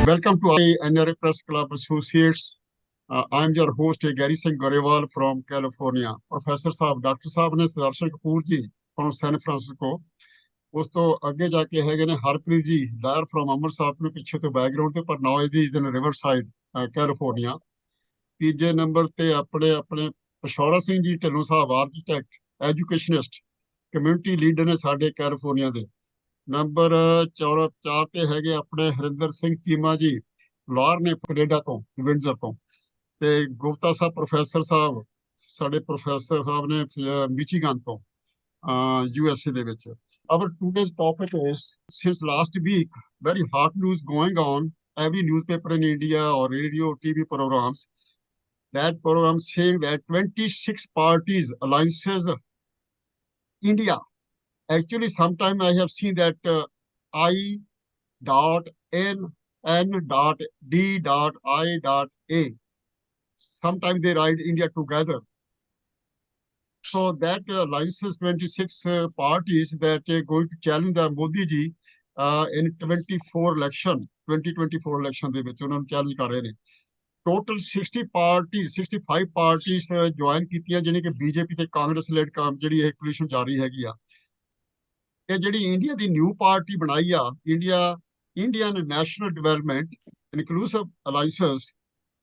Welcome to NRA Press Club Associates. I'm your host, Gary Singh Garewal from California. Professor साहब, doctor साहब ने सुदर्शन कपूर जी from San Francisco. ਉਸ ਤੋਂ ਅੱਗੇ ਜਾ ਕੇ ਹੈਗੇ ਨੇ ਹਰਪ੍ਰੀਤ ਜੀ ਲਾਇਰ from ਅੰਮ੍ਰਿਤਸਰ ਨੂੰ ਪਿੱਛੇ ਤੋਂ ਬੈਕਗ੍ਰਾਉਂਡ ਤੇ ਪਰ ਨਾਓ ਇਜ਼ ਇਨ ਰਿਵਰਸਾਈਡ ਕੈਲੀਫੋਰਨੀਆ। ਤੀਜੇ ਨੰਬਰ ਤੇ ਆਪਣੇ ਪਸ਼ੌਰਾ ਸਿੰਘ ਜੀ ਢਿੱਲੋਂ ਸਾਹਿਬ ਆਰਕੀਟੈਕਟ ਐਜੂਕੇਸ਼ਨਿਸਟ ਕਮਿਊਨਿਟੀ ਲੀਡਰ ਨੇ ਸਾਡੇ ਕੈਲੀਫੋਰਨੀਆ ਦੇ। ਨੰਬਰ 4 ਤੇ ਹੈਗੇ ਆਪਣੇ ਹਰਿੰਦਰ ਸਿੰਘ ਚੀਮਾ ਜੀ ਲਾਹੌਰ ਨੇ ਕੈਨੇਡਾ ਤੋਂ ਵਿੰਡਜ਼ਰ ਤੋਂ। ਤੇ ਗੁਪਤਾ ਸਾਹਿਬ ਪ੍ਰੋਫੈਸਰ ਸਾਹਿਬ ਸਾਡੇ ਪ੍ਰੋਫੈਸਰ ਸਾਹਿਬ ਨੇ ਮਿਚੀਗਨ ਤੋਂ USA ਦੇ ਵਿੱਚ। Our today's topic is, since last week, very hot news going on, every newspaper in India or radio, TV programs, that program saying that 26 parties, alliances, India. Actually, sometime I have seen that I.N.N.D.I.A. Sometimes they write India together. So that alliances 26 parties that are going to challenge the Modi ji in 2024 election ਦੇ ਵਿੱਚ ਉਹਨਾਂ ਨੂੰ challenge ਕਰ ਰਹੇ ਨੇ। Total 65 ਪਾਰਟੀਆਂ join ਕੀਤੀਆਂ ਜਿਹੜੀ ਕਿ ਬੀਜੇਪੀ ਤੇ ਕਾਂਗਰਸ ਲੈਡ ਜਿਹੜੀ ਇਹ ਕੋਲੀਸ਼ਨ ਜਾਰੀ ਹੈਗੀ ਆ। ਇਹ ਜਿਹੜੀ ਇੰਡੀਆ ਦੀ ਨਿਊ ਪਾਰਟੀ ਬਣਾਈ ਆ ਇੰਡੀਅਨ ਨੈਸ਼ਨਲ ਡਿਵੈਲਪਮੈਂਟ ਇਨਕਲੂਸਿਵ ਅਲਾਈਐਂਸਸ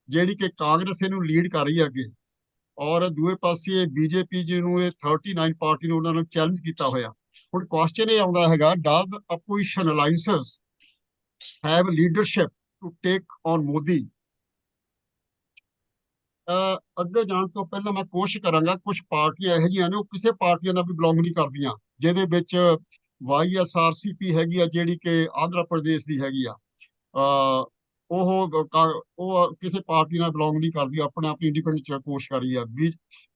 ਜਿਹੜੀ ਕਿ ਕਾਂਗਰਸ ਇਹਨੂੰ ਲੀਡ ਕਰ ਰਹੀ ਹੈ ਅੱਗੇ ਔਰ ਦੂਏ ਪਾਸੇ ਬੀਜੇਪੀ ਜੀ ਨੂੰ ਇਹ 39 ਪਾਰਟੀ ਨੂੰ ਉਹਨਾਂ ਨੂੰ ਚੈਲੰਜ ਕੀਤਾ ਹੋਇਆ। ਹੁਣ ਕੁਐਸਚਨ ਇਹ ਆਉਂਦਾ ਹੈਗਾ, does opposition alliances have leadership to take on Modi? ਅੱਗੇ ਜਾਣ ਤੋਂ ਪਹਿਲਾਂ ਮੈਂ ਕੋਸ਼ਿਸ਼ ਕਰਾਂਗਾ, ਕੁਝ ਪਾਰਟੀਆਂ ਇਹੋ ਜਿਹੀਆਂ ਨੇ ਉਹ ਕਿਸੇ ਪਾਰਟੀਆਂ ਨਾਲ ਵੀ ਬਿਲੋਂਗ ਨਹੀਂ ਕਰਦੀਆਂ, ਜਿਹਦੇ ਵਿੱਚ YSRCP ਹੈਗੀ ਆ ਜਿਹੜੀ ਕਿ ਆਂਧਰਾ ਪ੍ਰਦੇਸ਼ ਦੀ ਹੈਗੀ ਆ। ਉਹ ਕਿਸੇ ਪਾਰਟੀ ਨਾਲ ਬਿਲੋਂਗ ਨਹੀਂ ਕਰਦੀ, ਆਪਣੇ ਆਪ ਇੰਡੀਪੈਂਡੈਂਟ ਕੋਸ਼ਿਸ਼ ਕਰੀ ਆ।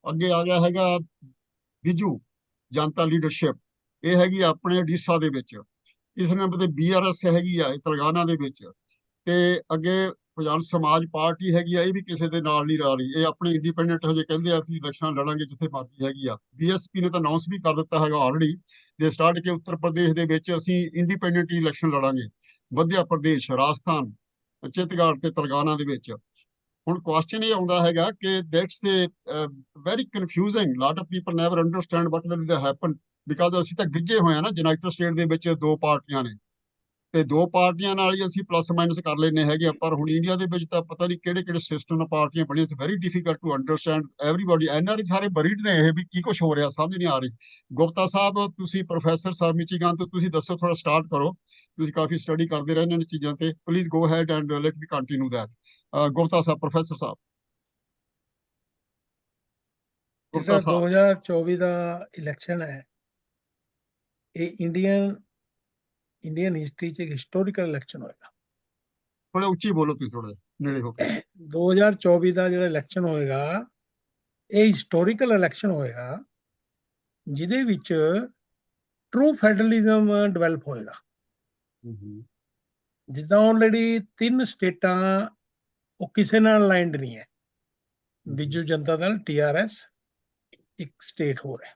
ਅੱਗੇ ਆ ਗਿਆ ਹੈਗਾ ਬਿਜੂ ਜਨਤਾ ਲੀਡਰਸ਼ਿਪ, ਇਹ ਹੈਗੀ ਆਪਣੇ ਉੜੀਸਾ ਦੇ ਵਿੱਚ। ਇਸ ਨੰਬਰ ਤੇ BRS ਹੈਗੀ ਆ ਤੇਲੰਗਾਨਾ ਦੇ ਵਿੱਚ। ਤੇ ਅੱਗੇ ਪੰਜਾਬ ਸਮਾਜ ਪਾਰਟੀ ਹੈਗੀ ਆ, ਇਹ ਵੀ ਕਿਸੇ ਦੇ ਨਾਲ ਨਹੀਂ ਰਲ ਰਹੀ, ਇਹ ਆਪਣੇ ਇੰਡੀਪੈਂਡੈਂਟ ਹਜੇ ਕਹਿੰਦੇ ਆ ਅਸੀਂ ਇਲੈਕਸ਼ਨ ਲੜਾਂਗੇ ਜਿੱਥੇ ਮਰਜ਼ੀ ਹੈਗੀ ਆ। BSP ਨੇ ਤਾਂ ਅਨਾਉਂਸ ਵੀ ਕਰ ਦਿੱਤਾ ਹੈਗਾ ਆਲਰੇਡੀ ਦੇ ਸਟਾਰਟ ਕੇ ਉੱਤਰ ਪ੍ਰਦੇਸ਼ ਦੇ ਵਿੱਚ ਅਸੀਂ ਇੰਡੀਪੈਂਡੈਂਟ ਇਲੈਕਸ਼ਨ ਲੜਾਂਗੇ, ਮੱਧ ਪ੍ਰਦੇਸ਼, ਰਾਜਸਥਾਨ, ਛੱਤੀਸਗੜ੍ਹ ਤੇ ਤੇਲੰਗਾਨਾ ਦੇ ਵਿੱਚ। ਹੁਣ ਕੁਐਸਚਨ ਇਹ ਆਉਂਦਾ ਹੈਗਾ ਕਿ that's very confusing, lot of people never understand what will happen, because ਅਸੀਂ ਤਾਂ ਗਿੱਜੇ ਹੋਏ ਆ ਨਾ। ਯੂਨਾਈਟਿਡ ਸਟੇਟ ਦੇ ਵਿੱਚ 2 ਪਾਰਟੀਆਂ ਨੇ ਤੇ 2 ਪਾਰਟੀਆਂ ਨਾਲ ਹੀ ਅਸੀਂ ਪਲੱਸ ਮਾਈਨਸ ਕਰ ਲੈਨੇ ਹੈਗੇ ਆ, ਪਰ ਹੁਣ ਇੰਡੀਆ ਦੇ ਵਿੱਚ ਤਾਂ ਪਤਾ ਨਹੀਂ ਕਿਹੜੇ ਸਿਸਟਮ ਨਾਲ ਪਾਰਟੀਆਂ ਬਣੀਆਂ। It's very difficult to understand everybody. NRI ਸਾਰੇ ਬਰੀਡ ਨੇ, ਇਹ ਵੀ ਕੀ ਕੁਝ ਹੋ ਰਿਹਾ ਸਮਝ ਨਹੀਂ ਆ ਰਹੀ। ਗੁਪਤਾ ਸਾਹਿਬ ਤੁਸੀਂ ਪ੍ਰੋਫੈਸਰ ਸਾਹਿਬ ਮਿਚੀਗਨ ਤੋਂ, ਤੁਸੀਂ ਦੱਸੋ, ਥੋੜਾ ਸਟਾਰਟ ਕਰੋ, ਤੁਸੀਂ ਕਾਫੀ ਸਟੱਡੀ ਕਰਦੇ ਰਹੇ ਨੇ ਚੀਜ਼ਾਂ ਤੇ। Please go ahead and let me continue that. Gupta Sahib, professor ਸਾਹਿਬ। ਜਿਹੜਾ 2024 ਦਾ ਇਲੈਕਸ਼ਨ ਹੈ, ਇਹ ਇੰਡੀਅਨ ਹਿਸਟਰੀ 'ਚ ਇੱਕ ਹਿਸਟੋਰੀਕਲ ਇਲੈਕਸ਼ਨ ਹੋਏਗਾ। ਥੋੜਾ ਉੱਚੀ ਬੋਲੋ, ਤੁਸੀਂ ਥੋੜਾ ਨੇੜੇ ਹੋ ਕੇ। 2024 ਦਾ ਜਿਹੜਾ ਇਲੈਕਸ਼ਨ ਹੋਏਗਾ, ਇਹ ਹਿਸਟੋਰੀਕਲ ਇਲੈਕਸ਼ਨ ਹੋਏਗਾ ਜਿਹਦੇ ਵਿੱਚ ਟਰੂ ਫੈਡਰਲਿਜ਼ਮ ਡਿਵੈਲਪ ਹੋਏਗਾ। ਜਿੱਦਾਂ ਆਲਰੇਡੀ 3 ਸਟੇਟਾਂ ਉਹ ਕਿਸੇ ਨਾਲ ਅਲਾਈਨਡ ਨਹੀਂ ਹੈ, ਬਿਜੂ ਜਨਤਾ ਦਲ, TRS, ਇੱਕ ਸਟੇਟ ਹੋਰ ਹੈ।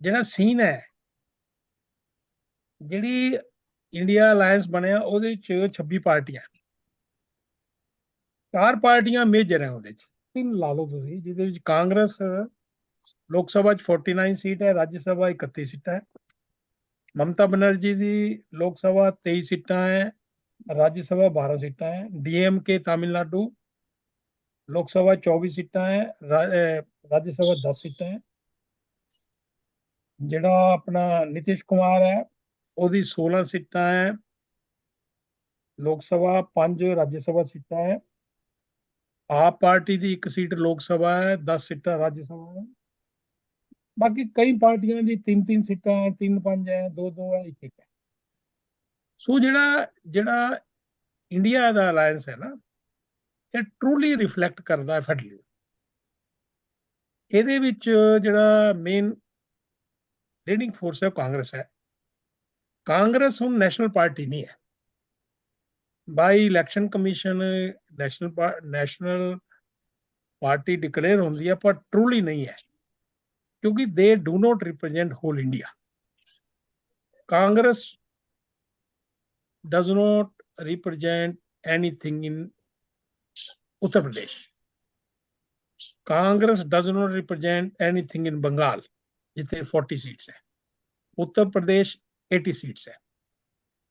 ਜਿਹੜਾ ਸੀਨ ਹੈ, ਜਿਹੜੀ ਇੰਡੀਆ ਅਲਾਇੰਸ ਬਣਿਆ ਉਹਦੇ 'ਚ 26 ਪਾਰਟੀਆਂ, 4 ਪਾਰਟੀਆਂ ਮੇਜਰ ਹੈ ਉਹਦੇ 'ਚ, 3 ਲਾ ਲਓ ਤੁਸੀਂ, ਜਿਹਦੇ ਵਿੱਚ ਕਾਂਗਰਸ ਲੋਕ ਸਭਾ 'ਚ 49 ਸੀਟ ਹੈ, ਰਾਜ ਸਭਾ 31 ਸੀਟਾਂ ਹੈ। ਮਮਤਾ ਬਨਰਜੀ ਦੀ ਲੋਕ ਸਭਾ 23 ਸੀਟਾਂ ਹੈ, ਰਾਜ ਸਭਾ 12 ਸੀਟਾਂ ਹੈ। DMK ਤਾਮਿਲਨਾਡੂ ਲੋਕ ਸਭਾ 24 ਸੀਟਾਂ ਹੈ, ਰਾਜ ਸਭਾ 10 ਸੀਟਾਂ ਹੈ। ਜਿਹੜਾ ਆਪਣਾ ਨਿਤਿਸ਼ ਕੁਮਾਰ ਹੈ ਉਹਦੀ 16 ਸੀਟਾਂ ਹੈ, ਲੋਕ ਸਭਾ 5, ਰਾਜ ਸਭਾ ਸੀਟਾਂ ਹੈ। ਆਪ ਪਾਰਟੀ ਦੀ 1 ਸੀਟ ਲੋਕ ਸਭਾ ਹੈ, 10 ਸੀਟਾਂ ਰਾਜ ਸਭਾ ਹੈ। ਬਾਕੀ ਕਈ ਪਾਰਟੀਆਂ ਦੀ 3-3 ਸੀਟਾਂ ਹੈ, 3-5 ਹੈ, 2-2 ਹੈ, 1-1 ਹੈ। ਸੋ ਜਿਹੜਾ ਇੰਡੀਆ ਦਾ ਅਲਾਇੰਸ ਹੈ ਨਾ, ਇਹ ਟਰੂਲੀ ਰਿਫਲੈਕਟ ਕਰਦਾ ਹੈ ਫੈਡਰਲਿਜ਼ਮ। ਇਹਦੇ ਵਿੱਚ ਜਿਹੜਾ ਮੇਨ ਲੀਡਿੰਗ ਫੋਰਸ ਹੈ ਕਾਂਗਰਸ ਹੈ। ਕਾਂਗਰਸ ਹੁਣ ਨੈਸ਼ਨਲ ਪਾਰਟੀ ਨਹੀਂ ਹੈ। By election commission national party declare ਹੁੰਦੀ ਹੈ, ਪਰ ਟਰੂਲੀ ਨਹੀਂ ਹੈ, ਕਿਉਂਕਿ they do not represent whole India. Congress does not represent anything in Uttar Pradesh. Congress does not represent anything in Bengal, जितने 40 seats है. Uttar Pradesh 80 seats है.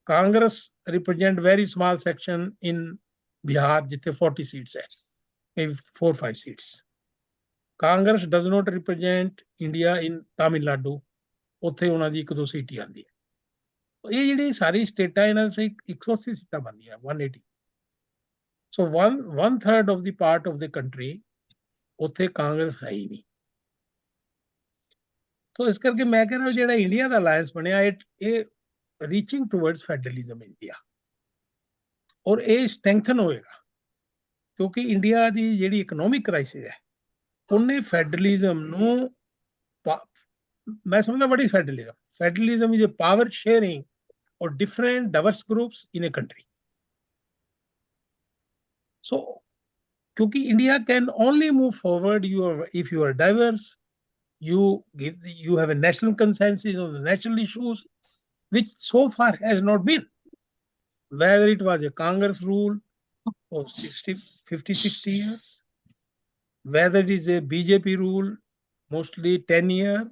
Congress represent very small section in Bihar, जितने 40 seats है, maybe 4 or 5 seats. Congress does not represent India in Tamil Nadu, ਉੱਥੇ ਉਹਨਾਂ ਦੀ 1-2 seat ਹੀ ਆਉਂਦੀ ਹੈ. ਇਹ ਜਿਹੜੀ ਸਾਰੀ ਸਟੇਟਾਂ ਇਹਨਾਂ ਦੇ 180 ਸੀਟਾਂ ਬਣਦੀਆਂ 180. ਸੋ 1/3 of the part of the country ਉੱਥੇ ਕਾਂਗਰਸ ਹੈ ਹੀ ਨਹੀਂ. ਸੋ ਇਸ ਕਰਕੇ ਮੈਂ ਕਹਿ ਰਿਹਾ ਜਿਹੜਾ ਇੰਡੀਆ ਦਾ ਅਲਾਇੰਸ ਬਣਿਆ ਇਹ ਰੀਚਿੰਗ ਟੁਵਰਡਸ ਫੈਡਰਲਿਜ਼ਮ ਇੰਡੀਆ, ਔਰ ਇਹ ਸਟਰੈਂਥਨ ਹੋਏਗਾ ਕਿਉਂਕਿ ਇੰਡੀਆ ਦੀ ਜਿਹੜੀ ਇਕਨੋਮਿਕ ਕ੍ਰਾਈਸਿਸ ਹੈ ਉਹਨੇ ਫੈਡਰਲਿਜ਼ਮ ਨੂੰ, ਮੈਂ ਸਮਝਦਾ ਬੜੀ federalism is a power sharing or different diverse groups in a country. So क्योंकि India can only move forward if you are diverse, you have a national consensus on the national issues, which so far has not been. Whether it was a Congress rule of 50-60 years, whether it is a BJP rule, mostly 10 years.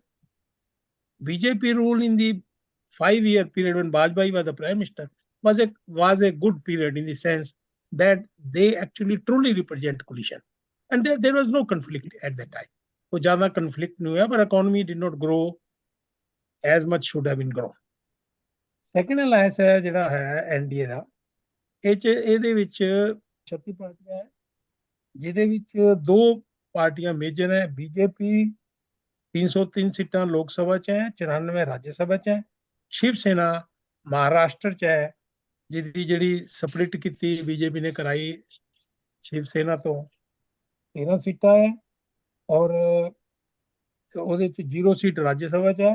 BJP rule in the 5-year period when Vajpayee was the Prime Minister was a good period in the sense that they actually truly represent coalition. And there was no conflict at that time. So ज़्यादा conflict नहीं हुआ, but economy did not grow as much should have been grown. Second alliance है ਜਿਹੜਾ ਹੈ NDA ਦਾ, ਇਹਦੇ ਵਿੱਚ 36 ਪਾਰਟੀਆਂ ਹੈ, ਜਿਹਦੇ ਵਿੱਚ 2 ਪਾਰਟੀਆਂ ਮੇਜਰ ਹੈ. BJP 303 ਸੀਟਾਂ ਲੋਕ ਸਭਾ 'ਚ ਹੈ, 94 ਰਾਜ ਸਭਾ 'ਚ ਹੈ. शिव सेना महाराष्ट्र च है, जिसकी जी स्प्लिट की बीजेपी ने कराई शिव सेना तो 13 सीटा है, और 0 सीट राज्यसभा च है.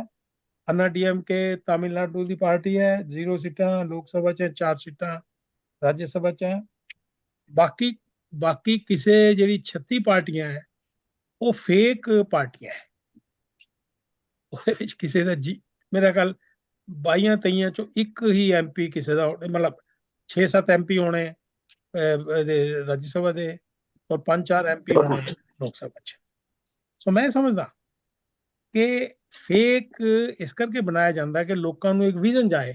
अन्ना DMK तमिलनाडु की पार्टी है, 0 सीटा लोक सभा च, 4 सीटा राज्यसभा च है. बाकी किसी जी 36 पार्टियां है वो फेक पार्टियां है. किसी का जी मेरा ख्याल 22-23 चो एक ही MP किसी का, मतलब 6-7 MP होने राज्य सभा के और 5-4 MP होने लोक सभा च. सो मैं समझदा कि फेक इस करके बनाया जाता है कि लोगों को एक विजन जाए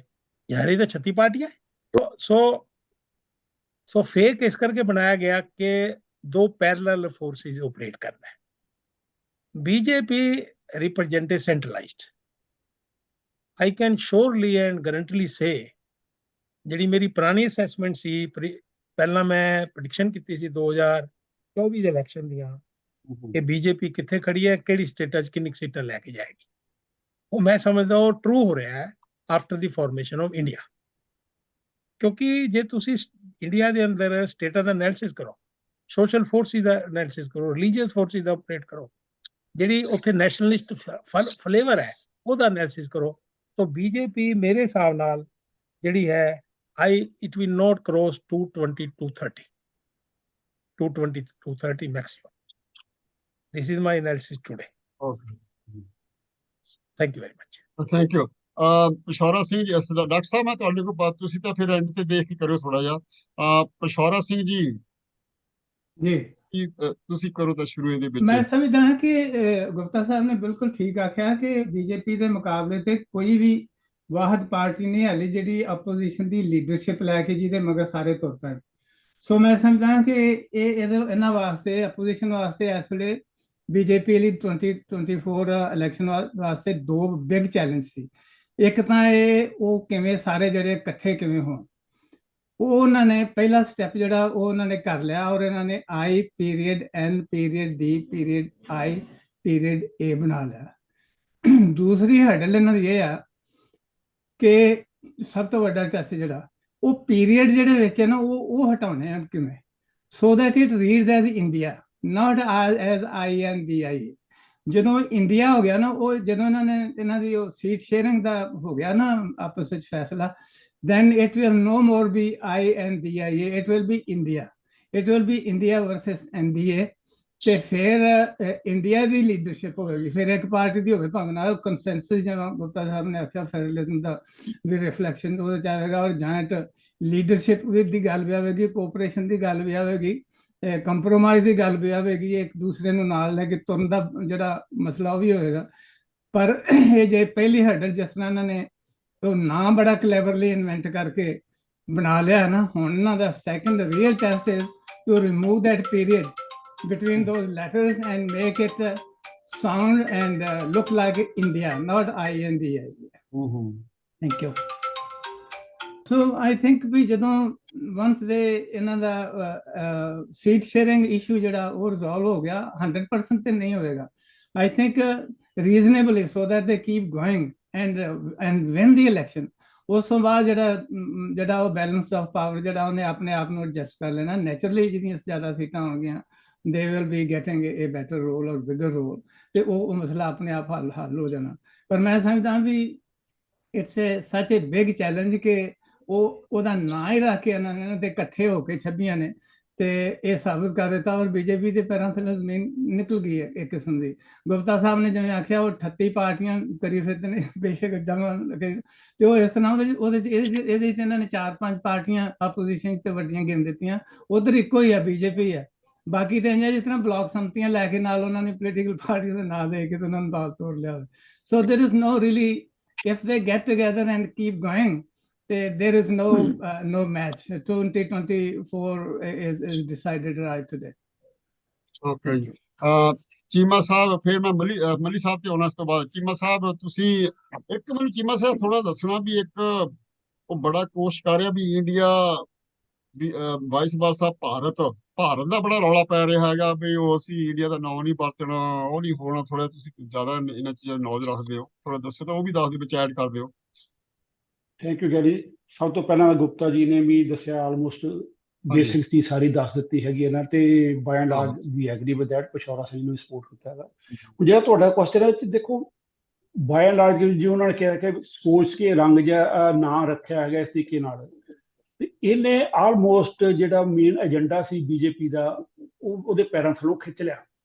यार ये तो 36 पार्टियां है. सो फेक इस करके बनाया गया कि 2 पैरेलल फोर्सेस ऑपरेट करना है. BJP represent centralised. I can surely and guarantedly say ਜਿਹੜੀ ਮੇਰੀ ਪੁਰਾਣੀ ਅਸੈਸਮੈਂਟ ਸੀ, ਪਹਿਲਾਂ ਮੈਂ ਪ੍ਰੈਡਿਕਸ਼ਨ ਕੀਤੀ ਸੀ 2024 ਦੇ ਇਲੈਕਸ਼ਨ ਦੀਆਂ ਕਿ BJP ਕਿੱਥੇ ਖੜੀ ਹੈ, ਕਿਹੜੀ ਸਟੇਟਾਂ 'ਚ ਕਿੰਨੀ ਸੀਟਾਂ ਲੈ ਕੇ ਜਾਏਗੀ, ਉਹ ਮੈਂ ਸਮਝਦਾ ਉਹ ਟਰੂ ਹੋ ਰਿਹਾ ਹੈ after the formation of India. ਕਿਉਂਕਿ ਜੇ ਤੁਸੀਂ ਇੰਡੀਆ ਦੇ ਅੰਦਰ ਸਟੇਟਾਂ ਦਾ ਐਨਾਲਿਸਿਸ ਕਰੋ, ਸੋਸ਼ਲ ਫੋਰਸਿਸ ਦਾ ਐਨਾਲਿਸਿਸ ਕਰੋ, ਰਿਲੀਜੀਅਸ ਫੋਰਸਿਸ ਦਾ ਆਪਰੇਟ ਕਰੋ, ਜਿਹੜੀ ਉੱਥੇ ਨੈਸ਼ਨਲਿਸਟ ਫਲੇਵਰ ਹੈ ਉਹਦਾ ਐਨਾਲਿਸਿਸ ਕਰੋ, तो BJP मेरे हिसाब नाल जिहड़ी है it will not cross 220-230 220-230 maximum. This is my analysis today. Okay. Thank you very much. Thank you. Pashaura Singh ji, doctor ਸਾਹਿਬ ਮੈਂ ਤੁਹਾਡੇ ਕੋਲ ਬਾਤ, ਤੁਸੀਂ ਤਾਂ ਫਿਰ ਐਂਡ ਤੇ ਦੇਖ ਕੇ ਕਰਿਓ ਥੋੜਾ ਜਿਹਾ. ਪਸ਼ੌਰਾ ਸਿੰਘ ਜੀ ਜੀ ਤੁਸੀਂ ਕਰੋ ਤਾਂ ਸ਼ੁਰੂ ਇਹਦੇ ਵਿੱਚ. ਮੈਂ ਸਮਝਦਾ ਹਾਂ ਕਿ ਗੁਪਤਾ ਸਾਹਿਬ ਨੇ ਬਿਲਕੁਲ ਠੀਕ ਆਖਿਆ ਕਿ BJP ਦੇ ਮੁਕਾਬਲੇ ਤੇ ਕੋਈ ਵੀ ਵਾਹਦ ਪਾਰਟੀ ਨਹੀਂ ਹਾਲੇ ਜਿਹੜੀ ਆਪੋਜੀਸ਼ਨ ਦੀ ਲੀਡਰਸ਼ਿਪ ਲੈ ਕੇ ਜਿਹਦੇ ਮਗਰ ਸਾਰੇ ਤੁਰ ਪੈਣ. ਸੋ ਮੈਂ ਸਮਝਦਾ ਹਾਂ ਕਿ ਇਹਨਾਂ ਵਾਸਤੇ, ਆਪੋਜੀਸ਼ਨ ਵਾਸਤੇ ਇਸ ਵੇਲੇ BJP ਲਈ 2024 ਇਲੈਕਸ਼ਨ ਵਾਸਤੇ 2 ਬਿਗ ਚੈਲੰਜ ਸੀ. ਇੱਕ ਤਾਂ ਉਹ ਕਿਵੇਂ ਸਾਰੇ ਜਿਹੜੇ ਇਕੱਠੇ ਕਿਵੇਂ ਹੋਣ, ਉਹ ਉਹਨਾਂ ਨੇ ਪਹਿਲਾ ਸਟੈਪ ਜਿਹੜਾ ਉਹ ਉਹਨਾਂ ਨੇ ਕਰ ਲਿਆ, ਔਰ ਇਹਨਾਂ ਨੇ I.N.D.I.A ਬਣਾ ਲਿਆ. ਦੂਸਰੀ ਹੈਡਲ ਇਹਨਾਂ ਦੀ ਇਹ ਆ ਕਿ ਸਭ ਤੋਂ ਵੱਡਾ ਟੈਸਟ ਜਿਹੜਾ ਉਹ ਪੀਰੀਅਡ ਜਿਹੜੇ ਵਿੱਚ ਹੈ ਨਾ ਉਹ ਹਟਾਉਣੇ ਆ ਕਿਵੇਂ, so that it reads as India, not as I.N.D.I. ਜਦੋਂ ਇੰਡੀਆ ਹੋ ਗਿਆ ਨਾ, ਉਹ ਜਦੋਂ ਇਹਨਾਂ ਦੀ ਉਹ ਸੀਟ ਸ਼ੇਅਰਿੰਗ ਦਾ ਹੋ ਗਿਆ ਨਾ ਆਪਸ ਵਿੱਚ ਫੈਸਲਾ, then it will no more be I.N.D.I.A. It will be India. It will be India versus NDA. ਤੇ ਫਿਰ ਇੰਡੀਆ ਦੀ ਲੀਡਰਸ਼ਿਪ ਹੋਵੇਗੀ, ਫਿਰ ਇੱਕ ਪਾਰਟੀ ਦੀ ਹੋਵੇ, ਭਾਵੇਂ ਨਾਲ ਕੰਸੈਂਸਸ ਜਿਵੇਂ ਗੁਪਤਾ ਸਾਹਿਬ ਨੇ ਆਖਿਆ ਫੈਡਰਲਿਜ਼ਮ ਦਾ ਵੀ ਰਿਫਲੈਕਸ਼ਨ ਉਹਦੇ 'ਚ ਆਵੇਗਾ, ਔਰ ਜੁਆਇੰਟ ਲੀਡਰਸ਼ਿਪ ਦੀ ਗੱਲ ਵੀ ਆਵੇਗੀ, ਕੋਆਪਰੇਸ਼ਨ ਦੀ ਗੱਲ ਵੀ ਆਵੇਗੀ, ਕੰਪਰੋਮਾਈਜ਼ ਦੀ ਗੱਲ ਵੀ ਆਵੇਗੀ, ਇੱਕ ਦੂਸਰੇ ਨੂੰ ਨਾਲ ਲੈ ਕੇ ਤੁਰਨ ਦਾ ਜਿਹੜਾ ਮਸਲਾ ਉਹ ਵੀ ਹੋਏਗਾ। ਪਰ ਇਹ ਜੇ ਪਹਿਲੀ ਹਰਡਲ ਜਿਸ ਤਰ੍ਹਾਂ ਇਹਨਾਂ ਨੇ ਉਹ ਨਾਂ ਬੜਾ ਕਲੈਵਰਲੀ ਇਨਵੈਂਟ ਕਰਕੇ ਬਣਾ ਲਿਆ ਨਾ, ਹੁਣ ਇਹਨਾਂ ਦਾ second real test is to remove that period between those letters and make it sound and look like India, not INDIA. Thank you. So I think we ਜਦੋਂ once they ਇਹਨਾਂ ਦਾ seat sharing issue ਜਿਹੜਾ ਉਹ resolve ਹੋ ਗਿਆ, 100% ਤੇ ਨਹੀਂ ਹੋਵੇਗਾ, I think reasonably, so that they keep going and win the election. ਉਸ ਤੋਂ ਬਾਅਦ ਜਿਹੜਾ ਉਹ ਬੈਲੈਂਸ ਆਫ ਪਾਵਰ ਜਿਹੜਾ ਉਹਨੇ ਆਪਣੇ ਆਪ ਨੂੰ ਐਡਜਸਟ ਕਰ ਲੈਣਾ, ਨੈਚੁਰਲੀ ਜਿਹੜੀਆਂ ਜ਼ਿਆਦਾ ਸੀਟਾਂ ਹੋਣਗੀਆਂ they will be getting a better role or bigger role, ਤੇ ਉਹ ਮਸਲਾ ਆਪਣੇ ਆਪ ਹੱਲ ਹੋ ਜਾਣਾ। ਪਰ ਮੈਂ ਸਮਝਦਾ ਵੀ it's such a big challenge ਕਿ ਉਹਦਾ ਨਾਂ ਹੀ ਰੱਖ ਕੇ ਇਹਨਾਂ ਨੇ ਤੇ ਇਕੱਠੇ ਹੋ ਕੇ 26 ਨੇ ਤੇ ਇਹ ਸਾਬਤ ਕਰ ਦਿੱਤਾ, ਔਰ ਬੀਜੇਪੀ ਦੇ ਪੈਰਾਂ ਥੱਲੇ ਜ਼ਮੀਨ ਨਿਕਲ ਗਈ ਹੈ ਇੱਕ ਕਿਸਮ ਦੀ। ਗੁਪਤਾ ਸਾਹਿਬ ਨੇ ਜਿਵੇਂ ਆਖਿਆ ਉਹ 38 ਪਾਰਟੀਆਂ ਕਰੀ ਫਿਰਦੇ ਨੇ, ਬੇਸ਼ੱਕ ਜਮਾ ਤੇ ਉਹ ਇਸ ਤਰ੍ਹਾਂ ਇਹਦੇ ਚ ਇਹਨਾਂ ਨੇ 4-5 ਪਾਰਟੀਆਂ ਆਪੋਜੀਸ਼ਨ ਤੇ ਵੱਡੀਆਂ ਗਿਣ ਦਿੱਤੀਆਂ, ਉਧਰ ਇੱਕੋ ਹੀ ਆ ਬੀਜੇਪੀ ਹੈ, ਬਾਕੀ ਤੇ ਇੰਜ ਜਿਸ ਤਰ੍ਹਾਂ ਬਲਾਕ ਸੰਮਤੀਆਂ ਲੈ ਕੇ ਨਾਲ ਉਹਨਾਂ ਨੇ ਪੋਲੀਟੀਕਲ ਪਾਰਟੀਆਂ ਦੇ ਨਾਂ ਦੇ ਕੇ ਤੇ ਉਹਨਾਂ ਨੂੰ ਦਾਲ ਤੋੜ ਲਿਆ ਹੋਵੇ। So there is no really, if they get together and keep going, there is no match. 2024 is decided right today. Okay ਜੀ। ਚੀਮਾ ਸਾਹਿਬ, ਫਿਰ ਮੈਂ ਮੱਲੀ ਸਾਹਿਬ ਤੇ ਆਉਣਾ। ਇਸ ਤੋਂ ਬਾਅਦ ਚੀਮਾ ਸਾਹਿਬ, ਤੁਸੀਂ ਇੱਕ ਮੈਨੂੰ ਚੀਮਾ ਸਾਹਿਬ ਥੋੜਾ ਦੱਸਣਾ ਵੀ ਇੱਕ ਉਹ ਬੜਾ ਕੋਸ਼ਿਸ਼ ਕਰ ਰਿਹਾ ਵੀ ਇੰਡੀਆ ਵੀ ਵਾਈਸ ਵਰਸਾ ਭਾਰਤ ਦਾ ਬੜਾ ਰੌਲਾ ਪੈ ਰਿਹਾ ਹੈਗਾ ਵੀ ਉਹ ਅਸੀਂ ਇੰਡੀਆ ਦਾ ਨਾਂ ਨਹੀਂ ਵਰਤਣਾ, ਉਹ ਨਹੀਂ ਹੋਣਾ। ਥੋੜਾ ਤੁਸੀਂ ਜ਼ਿਆਦਾ ਇਹਨਾਂ ਚੀਜ਼ਾਂ ਨੌਲੇਜ ਰੱਖਦੇ ਹੋ, ਥੋੜਾ ਦੱਸੋ ਤਾਂ ਉਹ ਵੀ ਦੱਸ ਦਿਓ, ਵਿੱਚ ਐਡ ਕਰ ਦਿਓ। Thank you Gary. ਸਭ ਤੋਂ ਪਹਿਲਾਂ ਗੁਪਤਾ ਜੀ ਨੇ ਵੀ ਦੱਸਿਆ, ਆਲਮੋਸਟ ਬੇਸਿਕਸ ਦੀ ਸਾਰੀ ਦੱਸ ਦਿੱਤੀ ਹੈਗੀ ਇਹਨਾਂ, ਤੇ by and large we agree with that, Pishaura Singh ਨੂੰ ਸਪੋਰਟ ਕੀਤਾ ਹੈਗਾ। ਜਿਹੜਾ ਤੁਹਾਡਾ ਕੁਐਸਚਨ ਹੈ, ਦੇਖੋ ਬਾਈ ਐਂਡ ਲਾਰਜ ਜੀ ਉਹਨਾਂ ਨੇ ਕਿਹਾ ਕਿ ਸੋਚ ਕੇ ਰੰਗ ਜਿਹਾ ਨਾਂ ਰੱਖਿਆ ਹੈਗਾ ਇਸ ਤਰੀਕੇ ਨਾਲ, ਤੇ ਇਹਨੇ ਆਲਮੋਸਟ ਜਿਹੜਾ ਮੇਨ ਏਜੰਡਾ ਸੀ ਬੀਜੇਪੀ ਦਾ ਉਹਦੇ ਪੈਰਾਂ ਥੱਲੋਂ ਖਿੱਚ ਲਿਆ।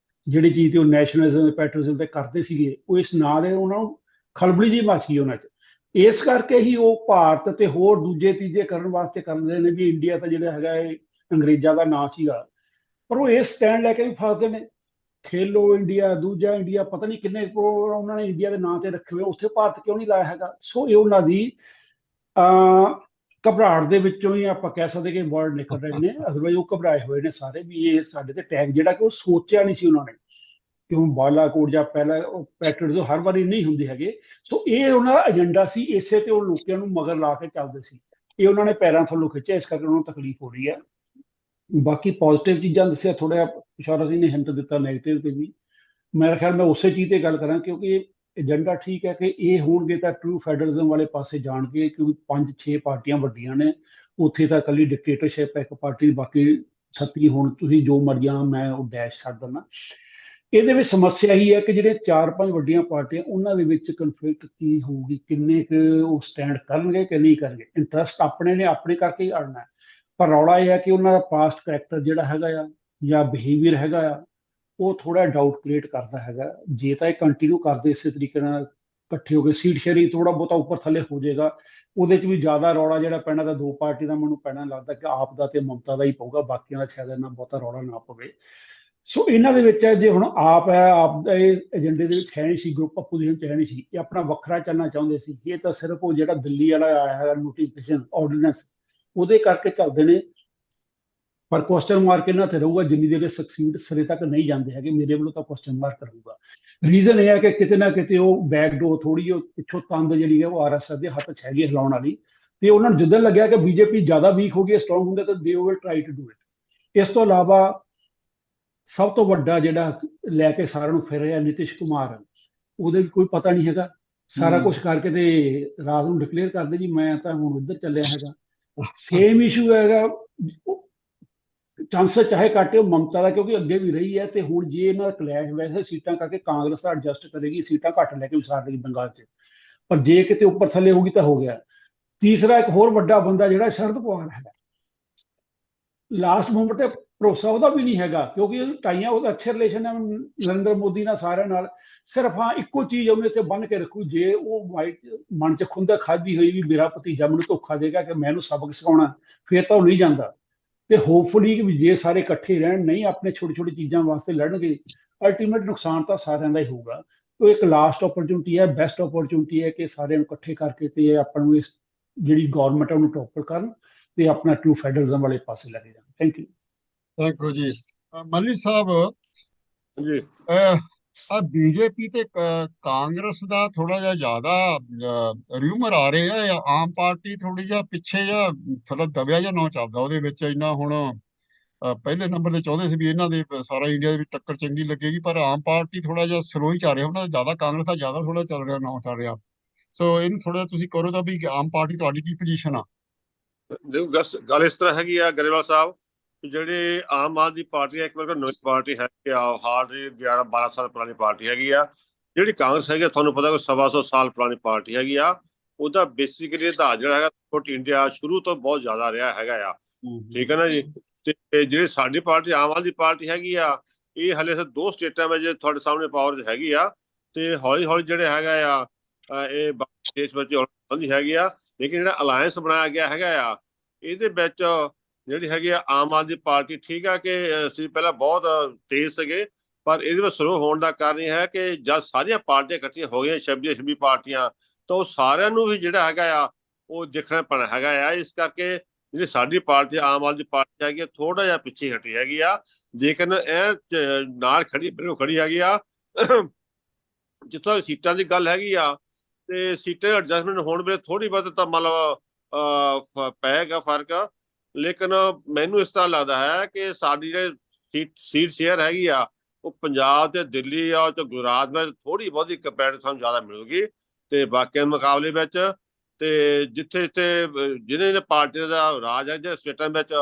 ਜਿਹੜੀ ਚੀਜ਼ ਤੇ ਉਹ ਨੈਸ਼ਨਲਿਜ਼ਮ ਪੈਟਰੀਅਟਿਜ਼ਮ ਤੇ ਕਰਦੇ ਸੀਗੇ, ਉਹ ਇਸ ਨਾਂ ਦੇ ਉਹਨਾਂ ਨੂੰ ਖਲਬਲੀ ਜੀ ਮਚ ਗਈ ਉਹਨਾਂ 'ਚ। ਇਸ ਕਰਕੇ ਹੀ ਉਹ ਭਾਰਤ ਤੇ ਹੋਰ ਦੂਜੇ ਤੀਜੇ ਕਰਨ ਵਾਸਤੇ ਕਰਦੇ ਨੇ ਵੀ ਇੰਡੀਆ ਤਾਂ ਜਿਹੜਾ ਹੈਗਾ ਇਹ ਅੰਗਰੇਜ਼ਾਂ ਦਾ ਨਾਂ ਸੀਗਾ, ਪਰ ਉਹ ਇਹ ਸਟੈਂਡ ਲੈ ਕੇ ਵੀ ਫਸਦੇ ਨੇ। ਖੇਲੋ ਇੰਡੀਆ, ਦੂਜਾ ਇੰਡੀਆ, ਪਤਾ ਨਹੀਂ ਕਿੰਨੇ ਪ੍ਰੋਗਰਾਮ ਉਹਨਾਂ ਨੇ ਇੰਡੀਆ ਦੇ ਨਾਂ ਤੇ ਰੱਖੇ ਹੋਏ, ਉੱਥੇ ਭਾਰਤ ਕਿਉਂ ਨਹੀਂ ਲਾਇਆ ਹੈਗਾ। ਸੋ ਇਹ ਉਹਨਾਂ ਦੀ ਘਬਰਾਹਟ ਦੇ ਵਿੱਚੋਂ ਹੀ ਆਪਾਂ ਕਹਿ ਸਕਦੇ ਕਿ ਵਰਡ ਨਿਕਲ ਰਹੇ ਨੇ, ਅਦਰਵਾਈਜ਼ ਉਹ ਘਬਰਾਏ ਹੋਏ ਨੇ ਸਾਰੇ ਵੀ ਇਹ ਸਾਡੇ ਤੇ ਟੈਗ ਜਿਹੜਾ ਕਿ ਉਹ ਸੋਚਿਆ ਨਹੀਂ ਸੀ ਉਹਨਾਂ ਨੇ, ਕਿਉਂ ਬਾਲਾਕੋਟ ਜਾਂ ਪਹਿਲਾਂ ਪੈਟਰੀਅਟਿਜ਼ਮ ਹਰ ਵਾਰੀ ਨਹੀਂ ਹੁੰਦੇ ਹੈਗੇ। ਸੋ ਇਹ ਉਹਨਾਂ ਦਾ ਏਜੰਡਾ ਸੀ, ਇਸੇ ਤੇ ਉਹ ਲੋਕਾਂ ਨੂੰ ਮਗਰ ਲਾ ਕੇ ਚੱਲਦੇ ਸੀ। ਇਹ ਉਹਨਾਂ ਨੇ ਪੈਰਾਂ ਥੱਲੋਂ ਖਿੱਚਿਆ, ਇਸ ਕਰਕੇ ਉਹਨਾਂ ਨੂੰ ਤਕਲੀਫ ਹੋ ਰਹੀ ਹੈ। ਬਾਕੀ ਪੋਜ਼ਿਟਿਵ ਚੀਜ਼ਾਂ ਦੱਸਿਆ, ਥੋੜਾ ਪਿਸ਼ੌਰਾ ਸਿੰਘ ਨੇ ਹਿੰਟ ਦਿੱਤਾ ਨੈਗੇਟਿਵ ਤੇ ਵੀ। ਮੇਰਾ ਖਿਆਲ ਮੈਂ ਉਸੇ ਚੀਜ਼ ਤੇ ਗੱਲ ਕਰਾਂ, ਕਿਉਂਕਿ ਏਜੰਡਾ ਠੀਕ ਹੈ ਕਿ ਇਹ ਹੋਣਗੇ ਤਾਂ ਟਰੂ ਫੈਡਰਲਿਜ਼ਮ ਵਾਲੇ ਪਾਸੇ ਜਾਣਗੇ, ਕਿਉਂਕਿ 5-6 ਪਾਰਟੀਆਂ ਵੱਡੀਆਂ ਨੇ, ਉੱਥੇ ਤਾਂ ਇਕੱਲੀ ਡਿਕਟੇਟਰਸ਼ਿਪ ਹੈ ਇੱਕ ਪਾਰਟੀ, ਬਾਕੀ 38 ਹੁਣ ਤੁਸੀਂ ਜੋ ਮਰਜ਼ੀ ਮੈਂ ਉਹ ਡੈਸ਼ ਛੱਡ ਦਿੰਦਾ। ਇਹਦੇ ਵਿੱਚ ਸਮੱਸਿਆ ਹੀ ਹੈ ਕਿ ਜਿਹੜੇ 4-5 ਵੱਡੀਆਂ ਪਾਰਟੀਆਂ ਉਹਨਾਂ ਦੇ ਵਿੱਚ ਕਨਫਲਿਕਟ ਕੀ ਹੋਊਗੀ, ਕਿੰਨੇ ਕੁ ਉਹ ਸਟੈਂਡ ਕਰਨਗੇ ਕਿ ਨਹੀਂ ਕਰਨਗੇ। ਇੰਟਰਸਟ ਆਪਣੇ ਨੇ ਆਪਣੇ ਕਰਕੇ ਹੀ ਅੜਨਾ, ਪਰ ਰੌਲਾ ਇਹ ਹੈ ਕਿ ਉਹਨਾਂ ਦਾ ਪਾਸਟ ਕਰੈਕਟਰ ਜਿਹੜਾ ਹੈਗਾ ਆ ਜਾਂ ਬਿਹੇਵੀਅਰ ਹੈਗਾ ਆ, ਉਹ ਥੋੜਾ ਡਾਊਟ ਕ੍ਰੀਏਟ ਕਰਦਾ ਹੈਗਾ। ਜੇ ਤਾਂ ਇਹ ਕੰਟੀਨਿਊ ਕਰਦੇ ਇਸੇ ਤਰੀਕੇ ਨਾਲ ਇਕੱਠੇ ਹੋ ਕੇ, ਸੀਟ ਸ਼ੇਅਰਿੰਗ ਥੋੜਾ ਬਹੁਤਾ ਉੱਪਰ ਥੱਲੇ ਹੋ ਜਾਏਗਾ, ਉਹਦੇ 'ਚ ਵੀ ਜ਼ਿਆਦਾ ਰੌਲਾ ਜਿਹੜਾ ਪੈਣਾ ਤਾਂ 2 ਪਾਰਟੀ ਦਾ ਮੈਨੂੰ ਪੈਣਾ ਲੱਗਦਾ ਕਿ ਆਪ ਦਾ ਤੇ ਮਮਤਾ ਦਾ ਹੀ ਪਊਗਾ, ਬਾਕੀਆਂ ਦਾ ਸ਼ਾਇਦ ਇੰਨਾ ਬਹੁਤਾ ਰੌਲਾ ਨਾ ਪਵੇ। ਸੋ ਇਹਨਾਂ ਦੇ ਵਿੱਚ ਜੇ ਹੁਣ ਆਪ ਹੈ, ਆਪ ਦਾ ਇਹ ਏਜੰਡੇ ਦੇ ਵਿੱਚ ਹੈ ਨਹੀਂ ਸੀ, ਗਰੁੱਪ ਆਪੋਜੀਸ਼ਨ 'ਚ ਹੈ ਨਹੀਂ ਸੀ, ਇਹ ਆਪਣਾ ਵੱਖਰਾ ਚੱਲਣਾ ਚਾਹੁੰਦੇ ਸੀ। ਇਹ ਤਾਂ ਸਿਰਫ ਉਹ ਜਿਹੜਾ ਦਿੱਲੀ ਵਾਲਾ ਆਇਆ ਹੈਗਾ ਨੋਟੀਫਿਕੇਸ਼ਨ ਆਰਡੀਨੈਂਸ, ਉਹਦੇ ਕਰਕੇ ਚੱਲਦੇ ਨੇ। ਪਰ ਕੁਐਸਚਨ ਮਾਰਕ ਇਹਨਾਂ ਤੇ ਰਹੂਗਾ ਜਿੰਨੀ ਦੇਰ ਸਕਸੀਡ ਸਿਰੇ ਤੱਕ ਨਹੀਂ ਜਾਂਦੇ ਹੈਗੇ, ਮੇਰੇ ਵੱਲੋਂ ਤਾਂ ਕੁਐਸਚਨ ਮਾਰਕ ਰਹੂਗਾ। ਰੀਜ਼ਨ ਇਹ ਹੈ ਕਿ ਕਿਤੇ ਨਾ ਕਿਤੇ ਉਹ ਬੈਕਡੋਰ ਥੋੜੀ ਉਹ ਪਿੱਛੋਂ ਤੰਦ ਜਿਹੜੀ ਹੈ ਉਹ RSS ਦੇ ਹੱਥ 'ਚ ਹੈਗੀ ਹਿਲਾਉਣ ਵਾਲੀ, ਤੇ ਉਹਨਾਂ ਨੂੰ ਜਿੱਦਣ ਲੱਗਿਆ ਕਿ ਬੀਜੇਪੀ ਜ਼ਿਆਦਾ ਵੀਕ ਹੋ ਗਈ, ਸਟਰੋਂਗ ਹੁੰਦਾ, ਤਾਂ they will try to do it. ਇਸ ਤੋਂ ਇਲਾਵਾ ਸਭ ਤੋਂ ਵੱਡਾ ਜਿਹੜਾ ਲੈ ਕੇ ਸਾਰਿਆਂ ਨੂੰ ਫਿਰ ਰਿਹਾ ਨਿਤਿਸ਼ ਕੁਮਾਰ, ਉਹਦੇ ਵੀ ਕੋਈ ਪਤਾ ਨਹੀਂ ਹੈਗਾ, ਸਾਰਾ ਕੁਝ ਕਰਕੇ ਤੇ ਰਾਤ ਨੂੰ ਡਿਕਲੇਅਰ ਕਰਦੇ ਜੀ ਮੈਂ ਤਾਂ ਹੁਣ ਉੱਧਰ ਚੱਲਿਆ ਹੈਗਾ। ਸੇਮ ਇਸ਼ੂ ਹੈਗਾ, ਚਾਂਸਸ ਚਾਹੇ ਘੱਟ ਹੋ ਮਮਤਾ ਦਾ, ਕਿਉਂਕਿ ਅੱਗੇ ਵੀ ਰਹੀ ਹੈ, ਤੇ ਹੁਣ ਜੇ ਇਹਨਾਂ ਦਾ ਕਲੈਸ਼ ਵੈਸੇ ਸੀਟਾਂ ਕਰਕੇ ਕਾਂਗਰਸ ਦਾ ਐਡਜਸਟ ਕਰੇਗੀ, ਸੀਟਾਂ ਘੱਟ ਲੈ ਕੇ ਵਿਸਾਰ ਲੇਗੀ ਬੰਗਾਲ 'ਚ, ਪਰ ਜੇ ਕਿਤੇ ਉੱਪਰ ਥੱਲੇ ਹੋਗੀ ਤਾਂ ਹੋ ਗਿਆ। ਤੀਸਰਾ ਇੱਕ ਹੋਰ ਵੱਡਾ ਬੰਦਾ ਜਿਹੜਾ ਸ਼ਰਦ ਪਵਾਰ ਹੈ, ਲਾਸਟ ਮੂਮੈਂਟ ਤੇ ਭਰੋਸਾ ਉਹਦਾ ਵੀ ਨਹੀਂ ਹੈਗਾ, ਕਿਉਂਕਿ ਟਾਈਆਂ ਉਹਦਾ ਅੱਛੇ ਰਿਲੇਸ਼ਨ ਹੈ ਨਰਿੰਦਰ ਮੋਦੀ ਨਾਲ ਸਾਰਿਆਂ ਨਾਲ। ਸਿਰਫ ਹਾਂ ਇੱਕੋ ਚੀਜ਼ ਉਹਨੇ ਇੱਥੇ ਬੰਨ ਕੇ ਰੱਖੂ, ਜੇ ਉਹ ਮਨ ਚ ਖੁੰਦਕ ਖਾਦੀ ਹੋਈ ਵੀ ਮੇਰਾ ਭਤੀਜਾ ਮੈਨੂੰ ਧੋਖਾ ਦੇਗਾ ਕਿ ਮੈਂ ਇਹਨੂੰ ਸਬਕ ਸਿਖਾਉਣਾ, ਫਿਰ ਤਾਂ ਉਹ ਨਹੀਂ ਜਾਂਦਾ। ਤੇ ਹੋਪਫੁਲੀ ਵੀ ਜੇ ਸਾਰੇ ਇਕੱਠੇ ਰਹਿਣ, ਨਹੀਂ ਆਪਣੇ ਛੋਟੀ ਛੋਟੀ ਚੀਜ਼ਾਂ ਵਾਸਤੇ ਲੜਨਗੇ, ਅਲਟੀਮੇਟ ਨੁਕਸਾਨ ਤਾਂ ਸਾਰਿਆਂ ਦਾ ਹੀ ਹੋਊਗਾ। ਉਹ ਇੱਕ ਲਾਸਟ ਓਪਰਚੁਨਿਟੀ ਹੈ, ਬੈਸਟ ਓਪਰਚੁਨਿਟੀ ਹੈ ਕਿ ਸਾਰਿਆਂ ਨੂੰ ਇਕੱਠੇ ਕਰਕੇ ਤੇ ਆਪਾਂ ਨੂੰ ਇਸ ਜਿਹੜੀ ਗਵਰਨਮੈਂਟ ਹੈ ਉਹਨੂੰ ਟੋਪਲ ਕਰਨ ਤੇ ਆਪਣਾ ਟਰੂ ਫੈਡਰਲਿਜ਼ਮ ਵਾਲੇ ਪਾਸੇ ਲੈ ਕੇ ਜਾਣ। Thank you. ਥੈਂਕ ਯੂ ਜੀ। ਮੱਲੀ ਸਾਹਿਬ, ਜੀ ਆ ਬੀਜੇਪੀ ਤੇ ਕਾਂਗਰਸ ਦਾ ਥੋੜਾ ਜਿਹਾ ਜ਼ਿਆਦਾ ਰਿਊਮਰ ਆ ਰਹੇ ਆ, ਜਾਂ ਆਮ ਪਾਰਟੀ ਥੋੜੀ ਜਿਹਾ ਪਿੱਛੇ ਜਾਂ ਥੋੜਾ ਦਬਿਆ ਜਿਹਾ ਨਾਂ ਚੱਲਦਾ ਉਹਦੇ ਵਿੱਚ ਇੰਨਾ। ਹੁਣ ਪਹਿਲੇ ਨੰਬਰ ਤੇ ਚਾਹੁੰਦੇ ਸੀ ਵੀ ਇਹਨਾਂ ਦੇ ਸਾਰਾ ਇੰਡੀਆ ਦੇ ਵਿੱਚ ਟੱਕਰ ਚੰਗੀ ਲੱਗੇਗੀ, ਪਰ ਆਮ ਪਾਰਟੀ ਥੋੜਾ ਜਿਹਾ ਸਲੋ ਹੀ ਚੱਲ ਰਿਹਾ, ਉਹਨਾਂ ਦਾ ਜ਼ਿਆਦਾ, ਕਾਂਗਰਸ ਦਾ ਜ਼ਿਆਦਾ ਥੋੜਾ ਚੱਲ ਰਿਹਾ, ਨਾਂ ਚੱਲ ਰਿਹਾ। ਸੋ ਇਹਨੂੰ ਥੋੜਾ ਤੁਸੀਂ ਕਰੋ ਤਾਂ ਵੀ ਆਮ ਪਾਰਟੀ ਤੁਹਾਡੀ ਕੀ ਪੋਜੀਸ਼ਨ ਆ? ਦੇਖੋ ਗੱਲ ਇਸ ਤਰ੍ਹਾਂ ਹੈਗੀ ਆ ਗਰੇਵਾਲ ਸਾਹਿਬ, ਜਿਹੜੇ ਆਮ ਆਦਮੀ ਪਾਰਟੀ ਹੈ ਇੱਕ ਵਾਰ ਨਵੀਂ ਪਾਰਟੀ ਹੈਗੀ ਆ, ਹਾਰਡ 11-12 ਸਾਲ ਪੁਰਾਣੀ ਪਾਰਟੀ ਹੈਗੀ ਆ। ਜਿਹੜੀ ਕਾਂਗਰਸ ਹੈਗੀ ਆ, ਤੁਹਾਨੂੰ ਪਤਾ ਕੋਈ 125 ਸਾਲ ਪੁਰਾਣੀ ਪਾਰਟੀ ਹੈਗੀ ਆ। ਉਹਦਾ ਬੇਸਿਕਲੀ ਆਧਾਰ ਜਿਹੜਾ ਹੈਗਾ ਛੋਟੀ ਇੰਡੀਆ ਸ਼ੁਰੂ ਤੋਂ ਬਹੁਤ ਜ਼ਿਆਦਾ ਰਿਹਾ ਹੈਗਾ ਆ। ਠੀਕ ਹੈ ਨਾ ਜੀ। ਤੇ ਜਿਹੜੀ ਸਾਡੀ ਪਾਰਟੀ ਆਮ ਆਦਮੀ ਪਾਰਟੀ ਹੈਗੀ ਆ, ਇਹ ਹਲੇ 2 ਸਟੇਟਾਂ ਵਿੱਚ ਤੁਹਾਡੇ ਸਾਹਮਣੇ ਪਾਵਰ ਹੈਗੀ ਆ, ਤੇ ਹੌਲੀ ਹੌਲੀ ਜਿਹੜੇ ਹੈਗਾ ਆ ਇਹ ਦੇਸ਼ ਵਿੱਚ ਆਉਂਦੀ ਹੈਗੀ ਆ। ਲੇਕਿਨ ਜਿਹੜਾ ਅਲਾਇੰਸ ਬਣਾਇਆ ਗਿਆ ਹੈਗਾ ਆ, ਇਹਦੇ ਵਿੱਚ ਜਿਹੜੀ ਹੈਗੀ ਆ ਆਮ ਆਦਮੀ ਪਾਰਟੀ, ਠੀਕ ਆ ਕਿ ਅਸੀਂ ਪਹਿਲਾਂ ਬਹੁਤ ਤੇਜ਼ ਸੀਗੇ, ਪਰ ਇਹਦੇ ਵਿੱਚ ਸਲੋ ਹੋਣ ਦਾ ਕਾਰਨ ਇਹ ਹੈ ਕਿ ਜਦ ਸਾਰੀਆਂ ਪਾਰਟੀਆਂ ਇਕੱਠੀਆਂ ਹੋ ਗਈਆਂ 26 ਪਾਰਟੀਆਂ, ਤਾਂ ਉਹ ਸਾਰਿਆਂ ਨੂੰ ਵੀ ਜਿਹੜਾ ਹੈਗਾ ਆ ਉਹ ਦੇਖਣਾ ਪੈਣਾ ਹੈਗਾ ਆ। ਇਸ ਕਰਕੇ ਜਿਹੜੀ ਸਾਡੀ ਪਾਰਟੀ ਆਮ ਆਦਮੀ ਪਾਰਟੀ ਹੈਗੀ ਆ, ਥੋੜਾ ਜਿਹਾ ਪਿੱਛੇ ਹਟੀ ਹੈਗੀ ਆ, ਲੇਕਿਨ ਇਹ ਨਾਲ ਖੜੀ ਹੈਗੀ ਆ। ਜਿੱਥੋਂ ਸੀਟਾਂ ਦੀ ਗੱਲ ਹੈਗੀ ਆ, ਤੇ ਸੀਟਾਂ ਐਡਜਸਟਮੈਂਟ ਹੋਣ ਵੇਲੇ ਥੋੜੀ ਬਹੁਤ ਤਾਂ ਮਤਲਬ ਪਏਗਾ ਫਰਕ। ਲੇਕਿਨ ਮੈਨੂੰ ਇਸ ਤਰ੍ਹਾਂ ਲੱਗਦਾ ਹੈ ਕਿ ਸਾਡੀ ਜਿਹੜੀ ਸੀਟ ਸ਼ੇਅਰ ਹੈਗੀ ਆ, ਉਹ ਪੰਜਾਬ ਤੇ ਦਿੱਲੀ ਆ ਤੇ ਗੁਜਰਾਤ ਵਿੱਚ ਥੋੜੀ ਬਹੁਤੀ ਕੰਪੈਰੀਟਿਵ ਸਾਨੂੰ ਜ਼ਿਆਦਾ ਮਿਲੂਗੀ ਤੇ ਬਾਕੀਆਂ ਮੁਕਾਬਲੇ ਵਿੱਚ। ਤੇ ਜਿੱਥੇ ਜਿਹਨੇ ਪਾਰਟੀਆਂ ਦਾ ਰਾਜ ਹੈ ਜਿਹੜੇ ਸਟੇਟਾਂ ਵਿੱਚ,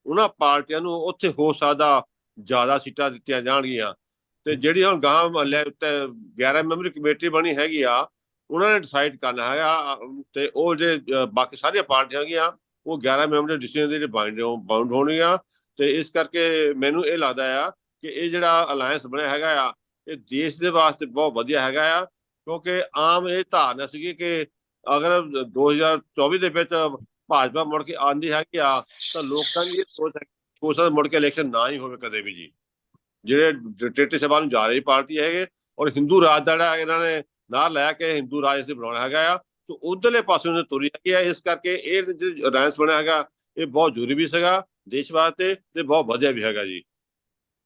ਉਹਨਾਂ ਪਾਰਟੀਆਂ ਨੂੰ ਉੱਥੇ ਹੋ ਸਕਦਾ ਜ਼ਿਆਦਾ ਸੀਟਾਂ ਦਿੱਤੀਆਂ ਜਾਣਗੀਆਂ। ਤੇ ਜਿਹੜੀ ਹੁਣ ਗਾਂ 11 ਮੈਂਬਰੀ ਕਮੇਟੀ ਬਣੀ ਹੈਗੀ ਆ, ਉਹਨਾਂ ਨੇ ਡਿਸਾਈਡ ਕਰਨਾ ਹੈਗਾ, ਤੇ ਉਹ ਜਿਹੜੇ ਬਾਕੀ ਸਾਰੀਆਂ ਪਾਰਟੀਆਂ ਹੈਗੀਆਂ ਉਹ 11 ਮੈਂਬਰੀ ਡਿਸੀਜਨ ਦੇ ਬਾਉਂਡ ਹੋਣਗੀਆਂ। ਤੇ ਇਸ ਕਰਕੇ ਮੈਨੂੰ ਇਹ ਲੱਗਦਾ ਆ ਕਿ ਇਹ ਜਿਹੜਾ ਅਲਾਇੰਸ ਬਣਿਆ ਹੈਗਾ ਆ, ਇਹ ਦੇਸ਼ ਦੇ ਵਾਸਤੇ ਬਹੁਤ ਵਧੀਆ ਹੈਗਾ ਆ। ਕਿਉਂਕਿ ਆਮ ਇਹ ਧਾਰਨਾ ਸੀਗੀ ਕਿ ਅਗਰ 2024 ਦੇ ਵਿੱਚ ਭਾਜਪਾ ਮੁੜ ਕੇ ਆਉਂਦੀ ਹੈਗੀ ਆ, ਤਾਂ ਲੋਕਾਂ ਦੀ ਇਹ ਸੋਚ ਮੁੜ ਕੇ ਇਲੈਕਸ਼ਨ ਨਾ ਹੀ ਹੋਵੇ ਕਦੇ ਵੀ ਜੀ। ਜਿਹੜੇ ਡਿਕਟੇਟਰਸ਼ਿਪ ਨੂੰ ਜਾ ਰਹੀ ਪਾਰਟੀ ਹੈਗੇ, ਔਰ ਹਿੰਦੂ ਰਾਜ ਦਾ ਜਿਹੜਾ ਇਹਨਾਂ ਨੇ ਨਾਂ ਲੈ ਕੇ ਹਿੰਦੂ ਰਾਜ ਅਸੀਂ ਬਣਾਉਣਾ ਹੈਗਾ ਆ, ਸੋ ਉਧਰਲੇ ਪਾਸੇ ਉਹਨੇ ਤੁਰੀ ਹੈਗੀ ਆ। ਇਸ ਕਰਕੇ ਇਹ ਅਲਾਇੰਸ ਬਣਿਆ ਹੈਗਾ, ਇਹ ਬਹੁਤ ਜ਼ਰੂਰੀ ਵੀ ਸੀਗਾ ਦੇਸ਼ ਵਾਸਤੇ ਤੇ ਬਹੁਤ ਵਧੀਆ ਵੀ ਹੈਗਾ ਜੀ।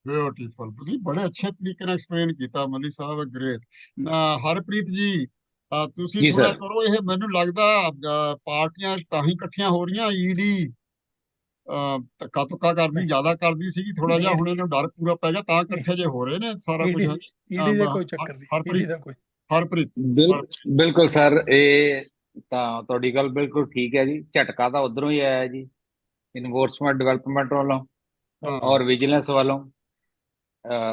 ਬਿਊਟੀਫੁਲ, ਤੁਸੀਂ ਬੜੇ ਅੱਛੇ ਤਰੀਕੇ ਨਾਲ ਐਕਸਪਲੇਨ ਕੀਤਾ ਮੱਲੀ ਸਾਹਿਬ, ਗ੍ਰੇਟ। ਹਰਪ੍ਰੀਤ ਜੀ, ਤੁਸੀਂ ਜੀ ਥੋੜਾ ਸਰ। ਕਰੋ। ਇਹ ਮੈਨੂੰ ਲੱਗਦਾ ਪਾਰਟੀਆਂ ਤਾਂ ਹੀ ਇਕੱਠੀਆਂ ਹੋ ਰਹੀਆਂ, ਈਡੀ ਧੱਕਾ ਧੁੱਕਾ ਕਰਦੀ ਜ਼ਿਆਦਾ ਕਰਦੀ ਸੀਗੀ ਥੋੜਾ ਜਿਹਾ, ਹੁਣ ਇਹਨੂੰ ਡਰ ਪੂਰਾ ਪੈ ਗਿਆ ਤਾਂ ਇਕੱਠੇ ਜੇ ਹੋ ਰਹੇ ਨੇ ਸਾਰਾ ਕੁਝ। ਈਡੀ ਦਾ ਕੋਈ ਚੱਕਰ ਨਹੀਂ, ਈਡੀ ਦਾ ਕੋਈ। ਹਰਪ੍ਰੀਤ ਬਿਲਕੁਲ ਸਰ, ਇਹ ਤਾਂ ਤੁਹਾਡੀ ਗੱਲ ਬਿਲਕੁਲ ਠੀਕ ਹੈ ਜੀ। ਝਟਕਾ ਤਾਂ ਉਧਰੋਂ ਹੀ ਆਇਆ ਜੀ, ਇਨਫੋਰਸਮੈਂਟ ਡਿਵੈਲਪਮੈਂਟ ਵੱਲੋਂ ਔਰ ਵਿਜੀਲੈਂਸ ਵੱਲੋਂ।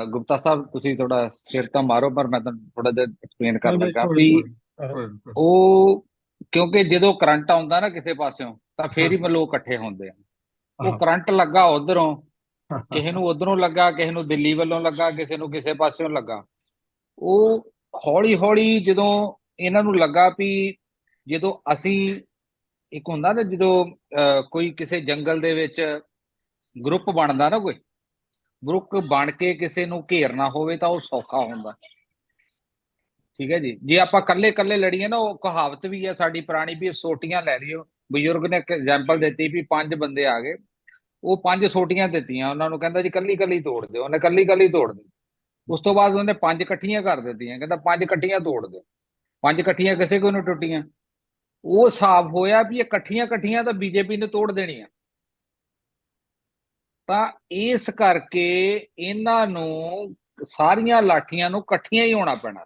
ਗੁਪਤਾ ਸਾਹਿਬ ਤੁਸੀਂ ਥੋੜਾ ਸਿਰ ਤਾਂ ਮਾਰੋ, ਪਰ ਮੈਂ ਤੁਹਾਨੂੰ ਥੋੜਾ ਜਿਹਾ ਐਕਸਪਲੇਨ ਕਰਨ ਲੱਗਾ ਵੀ ਉਹ, ਕਿਉਂਕਿ ਜਦੋਂ ਕਰੰਟ ਆਉਂਦਾ ਨਾ ਕਿਸੇ ਪਾਸਿਓਂ, ਤਾਂ ਫੇਰ ਹੀ ਲੋਕ ਇਕੱਠੇ ਹੁੰਦੇ ਆ। ਉਹ ਕਰੰਟ ਲੱਗਾ ਉਧਰੋਂ, ਕਿਸੇ ਨੂੰ ਉਧਰੋਂ ਲੱਗਾ, ਕਿਸੇ ਨੂੰ ਦਿੱਲੀ ਵੱਲੋਂ ਲੱਗਾ, ਕਿਸੇ ਨੂੰ ਕਿਸੇ ਪਾਸਿਓਂ ਲੱਗਾ। ਉਹ ਹੌਲੀ ਹੌਲੀ ਜਦੋਂ ਇਹਨਾਂ ਨੂੰ ਲੱਗਾ ਵੀ ਜਦੋਂ ਅਸੀਂ, ਇੱਕ ਹੁੰਦਾ ਨਾ ਜਦੋਂ ਕੋਈ ਕਿਸੇ ਜੰਗਲ ਦੇ ਵਿੱਚ ਗਰੁੱਪ ਬਣਦਾ ਨਾ, ਕੋਈ ਗਰੁੱਪ ਬਣ ਕੇ ਕਿਸੇ ਨੂੰ ਘੇਰਨਾ ਹੋਵੇ ਤਾਂ ਉਹ ਸੌਖਾ ਹੁੰਦਾ। ਠੀਕ ਹੈ ਜੀ। ਜੇ ਆਪਾਂ ਇਕੱਲੇ ਲੜੀਏ ਨਾ, ਉਹ ਕਹਾਵਤ ਵੀ ਹੈ ਸਾਡੀ ਪੁਰਾਣੀ ਵੀ, ਸੋਟੀਆਂ ਲੈ ਲਿਓ। ਬਜ਼ੁਰਗ ਨੇ ਇੱਕ ਐਗਜ਼ਾਮਪਲ ਦਿੱਤੀ ਵੀ 5 ਬੰਦੇ ਆ ਗਏ, ਉਹ 5 ਸੋਟੀਆਂ ਦਿੱਤੀਆਂ ਉਹਨਾਂ ਨੂੰ, ਕਹਿੰਦਾ ਜੀ ਕੱਲੀ ਤੋੜ ਦਿਓ। ਉਹਨੇ ਕੱਲੀ ਤੋੜ ਦਿੱਤੀ। ਉਸ ਤੋਂ ਬਾਅਦ ਉਹਨੇ 5 ਇਕੱਠੀਆਂ ਕਰ ਦਿੱਤੀਆਂ, ਕਹਿੰਦਾ 5 ਇਕੱਠੀਆਂ ਤੋੜ ਦਿਓ। 5 ਇਕੱਠੀਆਂ ਕਿਸੇ ਕੋਈ ਨੂੰ ਟੁੱਟੀਆਂ। ਉਹ ਹਿਸਾਬ ਹੋਇਆ ਵੀ ਇਹ ਇਕੱਠੀਆਂ ਤਾਂ ਬੀਜੇਪੀ ਨੇ ਤੋੜ ਦੇਣੀਆਂ। ਤਾਂ ਇਸ ਕਰਕੇ ਇਹਨਾਂ ਨੂੰ ਸਾਰੀਆਂ ਲਾਠੀਆਂ ਨੂੰ ਇਕੱਠੀਆਂ ਹੀ ਹੋਣਾ ਪੈਣਾ,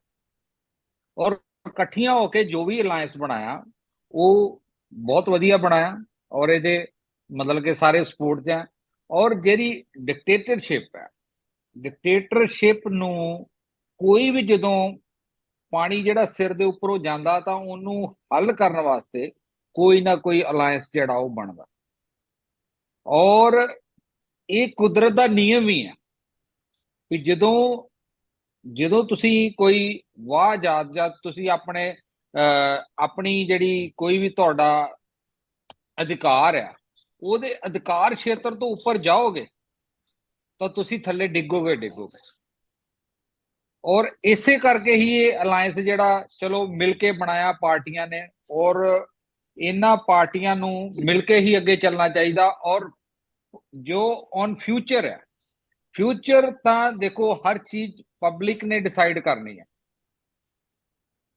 ਔਰ ਇਕੱਠੀਆਂ ਹੋ ਕੇ ਜੋ ਵੀ ਅਲਾਇੰਸ ਬਣਾਇਆ ਉਹ ਬਹੁਤ ਵਧੀਆ ਬਣਾਇਆ, ਔਰ ਇਹਦੇ ਮਤਲਬ ਕਿ ਸਾਰੇ ਸਪੋਰਟ 'ਚ ਆ। ਔਰ ਜਿਹੜੀ ਡਿਕਟੇਟਰਸ਼ਿਪ ਹੈ, ਡਿਕਟੇਟਰਸ਼ਿਪ ਨੂੰ ਕੋਈ ਵੀ ਜਦੋਂ ਪਾਣੀ ਜਿਹੜਾ ਸਿਰ ਦੇ ਉੱਪਰੋਂ ਜਾਂਦਾ ਤਾਂ ਉਹਨੂੰ ਹੱਲ ਕਰਨ ਵਾਸਤੇ ਕੋਈ ਨਾ ਕੋਈ ਅਲਾਇੰਸ ਜਿਹੜਾ ਉਹ ਬਣਦਾ। ਔਰ ਇਹ ਕੁਦਰਤ ਦਾ ਨਿਯਮ ਹੀ ਹੈ ਕਿ ਜਦੋਂ ਤੁਸੀਂ ਕੋਈ ਵਾਹ ਜਾਂ ਤੁਸੀਂ ਆਪਣੀ ਜਿਹੜੀ ਕੋਈ ਵੀ ਤੁਹਾਡਾ ਅਧਿਕਾਰ ਆ, ਉਹਦੇ ਅਧਿਕਾਰ ਖੇਤਰ ਤੋਂ ਉੱਪਰ ਜਾਓਗੇ ਤਾਂ ਤੁਸੀਂ ਥੱਲੇ ਡਿੱਗੋਗੇ। ਔਰ ਇਸੇ ਕਰਕੇ ਹੀ ਇਹ ਅਲਾਈਅੰਸ ਜਿਹੜਾ ਚਲੋ ਮਿਲ ਕੇ ਬਣਾਇਆ ਪਾਰਟੀਆਂ ਨੇ, ਔਰ ਇਹਨਾਂ ਪਾਰਟੀਆਂ ਨੂੰ ਮਿਲ ਕੇ ਹੀ ਅੱਗੇ ਚੱਲਣਾ ਚਾਹੀਦਾ। ਔਰ ਜੋ ਔਨ ਫਿਊਚਰ ਤਾਂ ਦੇਖੋ ਹਰ ਚੀਜ਼ ਪਬਲਿਕ ਨੇ ਡਿਸਾਈਡ ਕਰਨੀ ਹੈ,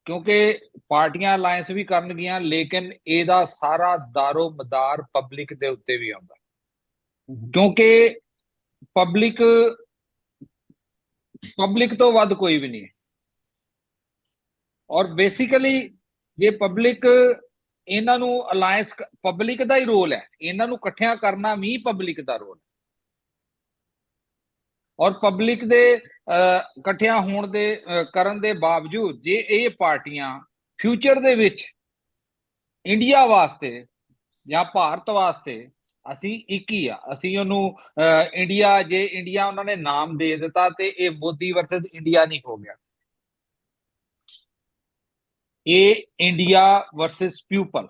ਕਿਉਂਕਿ ਪਾਰਟੀਆਂ ਅਲਾਈਅੰਸ ਵੀ ਕਰਨਗੀਆਂ, ਲੇਕਿਨ ਇਹਦਾ ਸਾਰਾ ਦਾਰੋ ਮਦਾਰ ਪਬਲਿਕ ਦੇ ਉੱਤੇ ਵੀ ਆਉਂਦਾ, ਕਿਉਂਕਿ ਪਬਲਿਕ ਤੋਂ ਵੱਧ ਕੋਈ ਵੀ ਨਹੀਂ ਹੈ। ਔਰ ਬੇਸਿਕਲੀ ਜੇ ਪਬਲਿਕ ਇਹਨਾਂ ਨੂੰ ਅਲਾਈਅੰਸ, ਪਬਲਿਕ ਦਾ ਹੀ ਰੋਲ ਹੈ, ਇਹਨਾਂ ਨੂੰ ਇਕੱਠਿਆਂ ਕਰਨਾ ਵੀ ਪਬਲਿਕ ਦਾ ਰੋਲ ਹੈ। ਔਰ ਪਬਲਿਕ ਦੇ ਇਕੱਠਿਆਂ ਹੋਣ ਦੇ ਕਰਨ ਦੇ ਬਾਵਜੂਦ ਜੇ ਇਹ ਪਾਰਟੀਆਂ ਫਿਊਚਰ ਦੇ ਵਿੱਚ ਇੰਡੀਆ ਵਾਸਤੇ ਜਾਂ ਭਾਰਤ ਵਾਸਤੇ, ਅਸੀਂ ਇੱਕ ਹੀ ਆ, ਅਸੀਂ ਉਹਨੂੰ ਇੰਡੀਆ ਉਹਨਾਂ ਨੇ ਨਾਮ ਦੇ ਦਿੱਤਾ ਤੇ ਇਹ ਮੋਦੀ ਵਰਸਸ ਇੰਡੀਆ ਨਹੀਂ ਹੋ ਗਿਆ, ਇਹ ਇੰਡੀਆ ਵਰਸਸ ਪੀਪਲ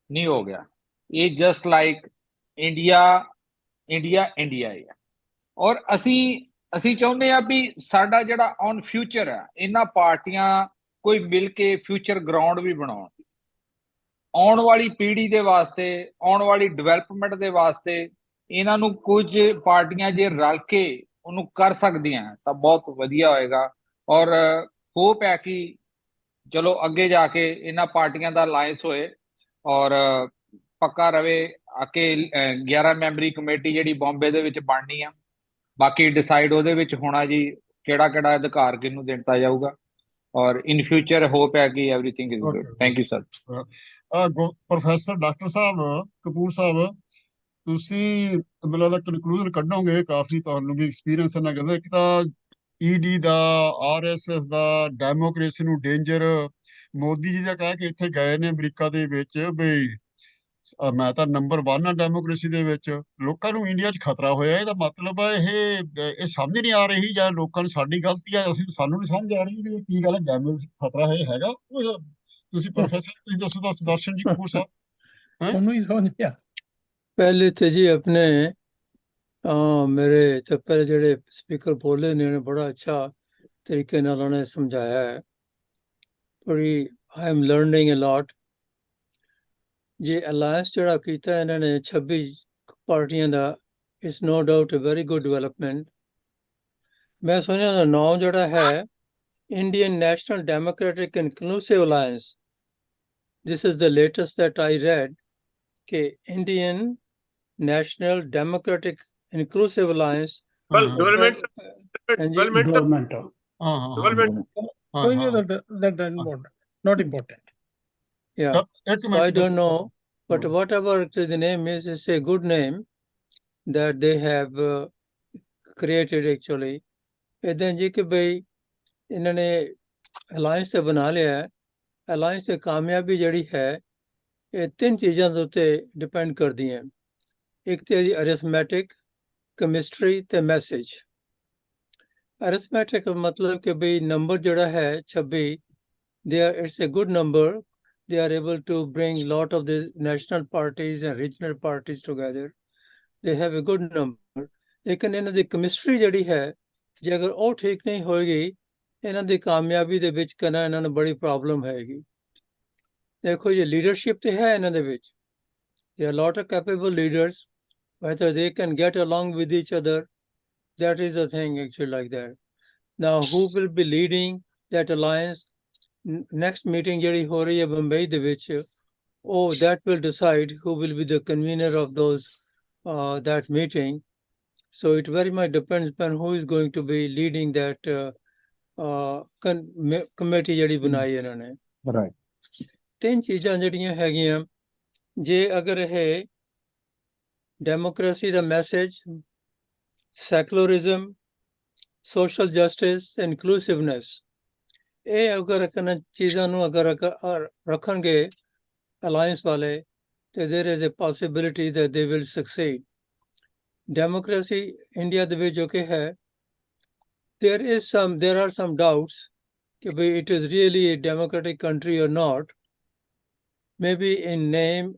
ਨਹੀਂ ਹੋ ਗਿਆ, ਇਹ ਜਸਟ ਲਾਈਕ ਇੰਡੀਆ ਹੈ। ਔਰ ਅਸੀਂ ਚਾਹੁੰਦੇ ਆ ਵੀ ਸਾਡਾ ਜਿਹੜਾ ਔਨ ਫਿਊਚਰ ਹੈ, ਇਹਨਾਂ ਪਾਰਟੀਆਂ ਕੋਈ ਮਿਲ ਕੇ ਫਿਊਚਰ ਗਰਾਊਂਡ ਵੀ ਬਣਾਉਣ, ਆਉਣ ਵਾਲੀ ਪੀੜ੍ਹੀ ਦੇ ਵਾਸਤੇ, ਆਉਣ ਵਾਲੀ ਡਿਵੈਲਪਮੈਂਟ ਦੇ ਵਾਸਤੇ। ਇਹਨਾਂ ਨੂੰ ਕੁਝ ਪਾਰਟੀਆਂ ਜੇ ਰਲ ਕੇ ਉਹਨੂੰ ਕਰ ਸਕਦੀਆਂ ਤਾਂ ਬਹੁਤ ਵਧੀਆ ਹੋਏਗਾ। ਔਰ ਹੋਪ ਹੈ ਕਿ ਚਲੋ ਅੱਗੇ ਜਾ ਕੇ ਇਹਨਾਂ ਪਾਰਟੀਆਂ ਦਾ ਅਲਾਈਅੰਸ ਹੋਏ ਔਰ ਪੱਕਾ ਰਵੇ। ਕਿ 11 ਮੈਂਬਰੀ ਕਮੇਟੀ ਜਿਹੜੀ ਬੰਬੇ ਦੇ ਵਿੱਚ ਬਣਨੀ ਆ, ਬਾਕੀ ਡਿਸਾਈਡ ਉਹਦੇ ਵਿੱਚ ਹੋਣਾ ਜੀ ਕਿਹੜਾ ਅਧਿਕਾਰ ਕਿਹਨੂੰ ਦਿੱਤਾ ਜਾਊਗਾ। ਔਰ ਇਨ ਫਿਊਚਰ ਹੋਪ ਹੈ ਕਿ everything is good. Thank you sir. Professor doctor ਸਾਹਿਬ ਕਪੂਰ ਸਾਹਿਬ, ਤੁਸੀਂ ਮੈਨੂੰ ਲੱਗਦਾ ਕਨਕਲੂਜਨ ਕੱਢੋਗੇ, ਕਾਫੀ ਤੁਹਾਨੂੰ ਵੀ ਐਕਸਪੀਰੀਅੰਸ ਇਹਨਾਂ ਕਹਿੰਦਾ। ਇੱਕ ਤਾਂ ਈਡੀ ਦਾ, ਆਰਐਸਐਸ ਦਾ, ਡੈਮੋਕ੍ਰੇਸੀ ਨੂੰ ਡੇਂਜਰ, ਮੋਦੀ ਜੀ ਦਾ ਕਹਿ ਕੇ ਇੱਥੇ ਗਏ ਨੇ ਅਮਰੀਕਾ ਦੇ ਵਿੱਚ ਬਈ ਮੈਂ ਤਾਂ ਨੰਬਰ 1 ਆ ਡੈਮੋਕ੍ਰੇਸੀ ਦੇ ਵਿੱਚ, ਲੋਕਾਂ ਨੂੰ ਇੰਡੀਆ 'ਚ ਖਤਰਾ ਹੋਇਆ। ਇਹਦਾ ਮਤਲਬ ਇਹ ਸਮਝ ਨਹੀਂ ਆ ਰਹੀ ਜਾਂ ਲੋਕਾਂ ਨੂੰ ਸਾਡੀ ਗਲਤੀ ਆ, ਸਾਨੂੰ ਨਹੀਂ ਸਮਝ ਆ ਰਹੀ ਵੀ ਕੀ ਗੱਲ ਹੈ, ਡੈਮੋਕ੍ਰੇਸੀ ਖਤਰਾ ਹੈਗਾ। ਤੁਸੀਂ ਪ੍ਰੋਫੈਸਰ ਤੁਸੀਂ ਦੱਸੋ ਤਾਂ ਸੁਦਰਸ਼ਨ ਜੀ ਕਪੂਰ ਸਾਹਿਬ। ਉਹਨੂੰ ਹੀ ਸਮਝ ਨਹੀਂ ਆ। ਪਹਿਲੇ ਤੇ ਜੀ ਆਪਣੇ ਮੇਰੇ ਤੋਂ ਪਹਿਲੇ ਜਿਹੜੇ ਸਪੀਕਰ ਬੋਲੇ ਨੇ ਉਹਨੇ ਬੜਾ ਅੱਛਾ ਤਰੀਕੇ ਨਾਲ ਉਹਨੇ ਸਮਝਾਇਆ ਹੈ। ਬੜੀ ਆਈ ਐਮ ਲਰਨਿੰਗ ਅ ਲੋਟ। ਜੇ ਅਲਾਇੰਸ ਜਿਹੜਾ ਕੀਤਾ ਇਹਨਾਂ ਨੇ 26 ਪਾਰਟੀਆਂ ਦਾ, it's no doubt a very good development. ਮੈਂ ਸੁਣਿਆ ਦਾ ਨਾਮ ਜਿਹੜਾ ਹੈ Indian national democratic inclusive alliance. This is the latest that I read ਕਿ Indian national democratic inclusive alliance development ਕੋਈ ਨਹੀਂ, that not important. Yeah, so I don't know, but whatever the name is, it's a good name that they have created actually. ਇਦਾਂ ਜੀ ਕਿ ਬਈ ਇਹਨਾਂ ਨੇ alliance ਤੇ ਬਣਾ ਲਿਆ ਹੈ। ਅਲਾਇੰਸ ਦੀ ਕਾਮਯਾਬੀ ਜਿਹੜੀ ਹੈ ਇਹ 3 ਚੀਜ਼ਾਂ ਦੇ ਉੱਤੇ ਡਿਪੈਂਡ ਕਰਦੀ ਹੈ। ਇੱਕ ਤੇ ਜੀ ਅਰਿਥਮੈਟਿਕ, ਕੈਮਿਸਟਰੀ ਤੇ ਮੈਸੇਜ। ਅਰਿਥਮੈਟਿਕ ਮਤਲਬ ਕਿ ਬਈ ਨੰਬਰ ਜਿਹੜਾ ਹੈ 26, it's a good number. They are able to bring a lot of the national parties and regional parties together. They have a good number. ਲੇਕਿਨ ਇਹਨਾਂ ਦੀ ਕੈਮਿਸਟਰੀ ਜਿਹੜੀ ਹੈ ਜੇ ਅਗਰ ਉਹ ਠੀਕ ਨਹੀਂ ਹੋਏਗੀ, ਇਹਨਾਂ ਦੀ ਕਾਮਯਾਬੀ ਦੇ ਵਿੱਚ ਕਰਨਾ ਇਹਨਾਂ ਨੂੰ ਬੜੀ ਪ੍ਰੋਬਲਮ ਹੈਗੀ। ਦੇਖੋ ਜੀ ਲੀਡਰਸ਼ਿਪ ਤੇ ਹੈ ਇਹਨਾਂ ਦੇ ਵਿੱਚ। There are a lot of capable leaders, whether they can get along with each other, that is the thing actually like that. Now who will be leading that alliance? Next meeting ਜਿਹੜੀ ਹੋ ਰਹੀ ਹੈ ਬੰਬਈ ਦੇ ਵਿੱਚ, that will decide who will be the convener of that meeting. So it very much depends upon who is going to be leading that committee ਜਿਹੜੀ ਬਣਾਈ ਇਹਨਾਂ ਨੇ। Right. 3 ਚੀਜ਼ਾਂ ਜਿਹੜੀਆਂ ਹੈਗੀਆਂ, ਜੇ ਅਗਰ ਇਹ ਡੈਮੋਕ੍ਰੇਸੀ ਦਾ ਮੈਸੇਜ, ਸੈਕੂਲਰਿਜ਼ਮ, ਸੋਸ਼ਲ ਜਸਟਿਸ, ਇਨਕਲੂਸਿਵਨੈਸ, ਇਹ ਅਗਰ ਚੀਜ਼ਾਂ ਨੂੰ ਅਗਰ ਰੱਖਣਗੇ ਅਲਾਇੰਸ ਵਾਲੇ, ਤੇ there is a possibility that they will succeed. democracy India ਦੇ ਵਿੱਚ ਜੋ ਕਿ ਹੈ there are some doubts कि भाई it is really a democratic country or not. Maybe in name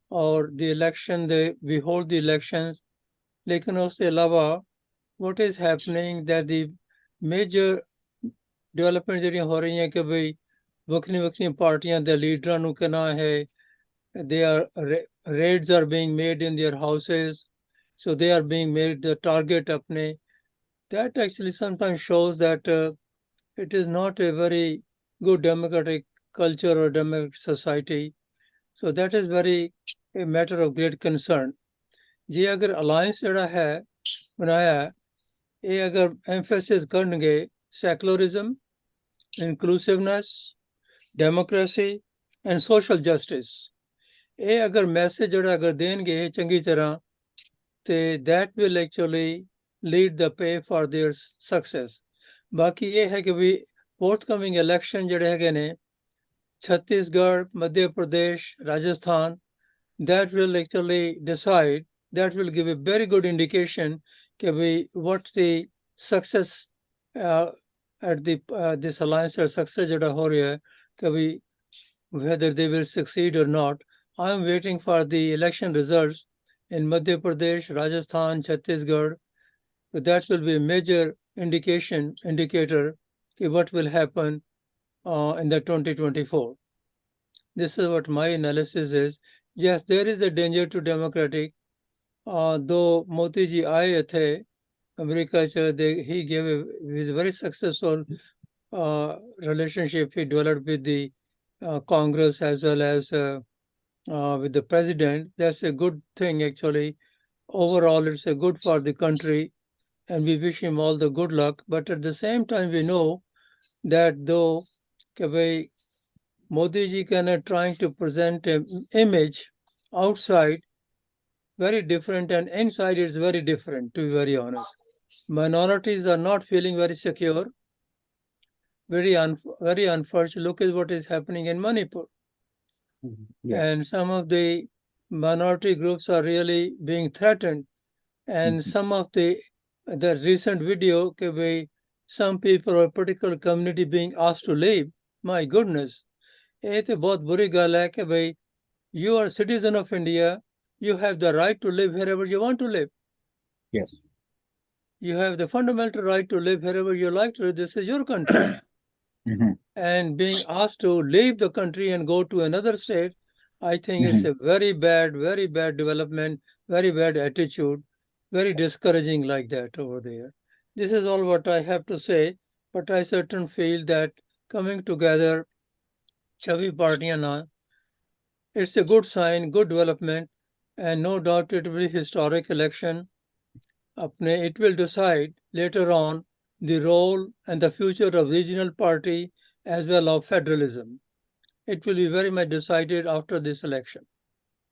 or the election we hold the elections, लेकिन उसके अलावा what is happening that the major development ਜਿਹੜੀਆਂ ਹੋ ਰਹੀਆਂ ਕਿ ਭਾਈ ਵੱਖਰੀਆਂ ਪਾਰਟੀਆਂ ਦੇ ਲੀਡਰਾਂ ਨੂੰ ਕਹਿਣਾ ਹੈ raids are being made in their houses, so they are being made the target apne. That actually sometimes shows that it is not a very good democratic culture or democratic society. So that is very a matter of great concern. जे अगर alliance ਜਿਹੜਾ ਹੈ ਬਣਾਇਆ ਇਹ ਅਗਰ emphasis ਕਰਨਗੇ secularism, inclusiveness, democracy and social justice, ਇਹ ਅਗਰ message ਜਿਹੜਾ ਅਗਰ ਦੇਣਗੇ ਚੰਗੀ ਤਰ੍ਹਾਂ ਤੇ that will actually lead the way for their success. ਬਾਕੀ ਇਹ ਹੈ ਕਿ ਵੀ forthcoming election ਜਿਹੜੇ ਹੈਗੇ ਨੇ Chhattisgarh, Madhya Pradesh, Rajasthan, that will actually decide, that will give a very good indication ਕਿ ਵੀ what the success at the this alliance or success ਜਿਹੜਾ ਹੋ ਰਿਹਾ ਹੈ ਕਿ ਵੀ whether they will succeed or not. I am waiting for the election results in Madhya Pradesh, Rajasthan, Chhattisgarh. That will be a major indicator of what will happen in the 2024. This is what my analysis is. Yes, there is a danger to democratic. Though Modi ji aaye the America, he gave a very successful relationship he developed with the Congress as well as with the president. That's a good thing actually. Overall, it's a good for the country and we wish him all the good luck. But at the same time, we know that though Modi ji kind trying to present an image outside very different and inside it's very different, to be very honest. Minorities are not feeling very secure. Very unfortunate. Look at what is happening in Manipur. Yeah. And some of the minority groups are really being threatened. And some of the recent video, some people or a particular community being asked to leave. My goodness. ये तो बहुत बुरी गल है कि you are a citizen of India. You have the right to live wherever you want to live. Yes. You have the fundamental right to live wherever you like to live. This is your country. And being asked to leave the country and go to another state, I think it's a very bad development, very bad attitude, very discouraging like that over there. This is all what I have to say, but I certainly feel that coming together, Chavi Partiyan now, it's a good sign, good development, and no doubt it will be historic election. It will decide later on the role and the future of regional party as well as federalism. It will be very much decided after this election.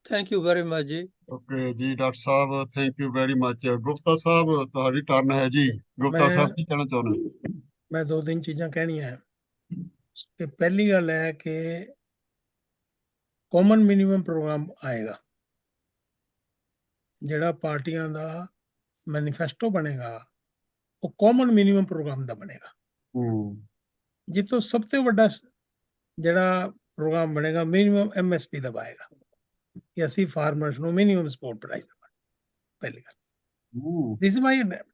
Thank you very much, ji. Okay, ji doctor साहब, thank you very much. Gupta साहब, ਤੁਹਾਡੀ turn ਹੈ ਜੀ. ਗੁप्ਤਾ ਸਾਹਿਬ ਕੀ ਕਹਿਣਾ ਚਾਹੁੰਦੇ? ਮੈਂ ਦੋ ਤਿੰਨ ਚੀਜ਼ਾਂ ਕਹਿਣੀਆਂ ਹੈ ਕਿ ਪਹਿਲੀ ਗੱਲ ਹੈ ਕਿ ਕਾਮਨ ਮਿਨੀਮਮ ਪ੍ਰੋਗਰਾਮ ਆਏਗਾ ਜਿਹੜਾ ਪਾਰਟੀਆਂ ਦਾ ਮੈਨੀਫੈਸਟੋ ਬਣੇਗਾ ਉਹ ਕਾਮਨ ਮਿਨੀਮਮ ਪ੍ਰੋਗਰਾਮ ਦਾ ਬਣੇਗਾ ਜਿਸ ਤੋਂ ਸਭ ਤੋਂ ਵੱਡਾ ਜਿਹੜਾ ਪ੍ਰੋਗਰਾਮ ਬਣੇਗਾ ਮਿਨੀਮਮ MSP ਦਾ ਆਏਗਾ ਕਿ ਅਸੀਂ ਫਾਰਮਰਸ ਨੂੰ ਮਿਨੀਮਮ ਸਪੋਰਟ ਪ੍ਰਾਈਸ ਦੇਵਾਂਗੇ ਪਹਿਲੀ ਗੱਲ this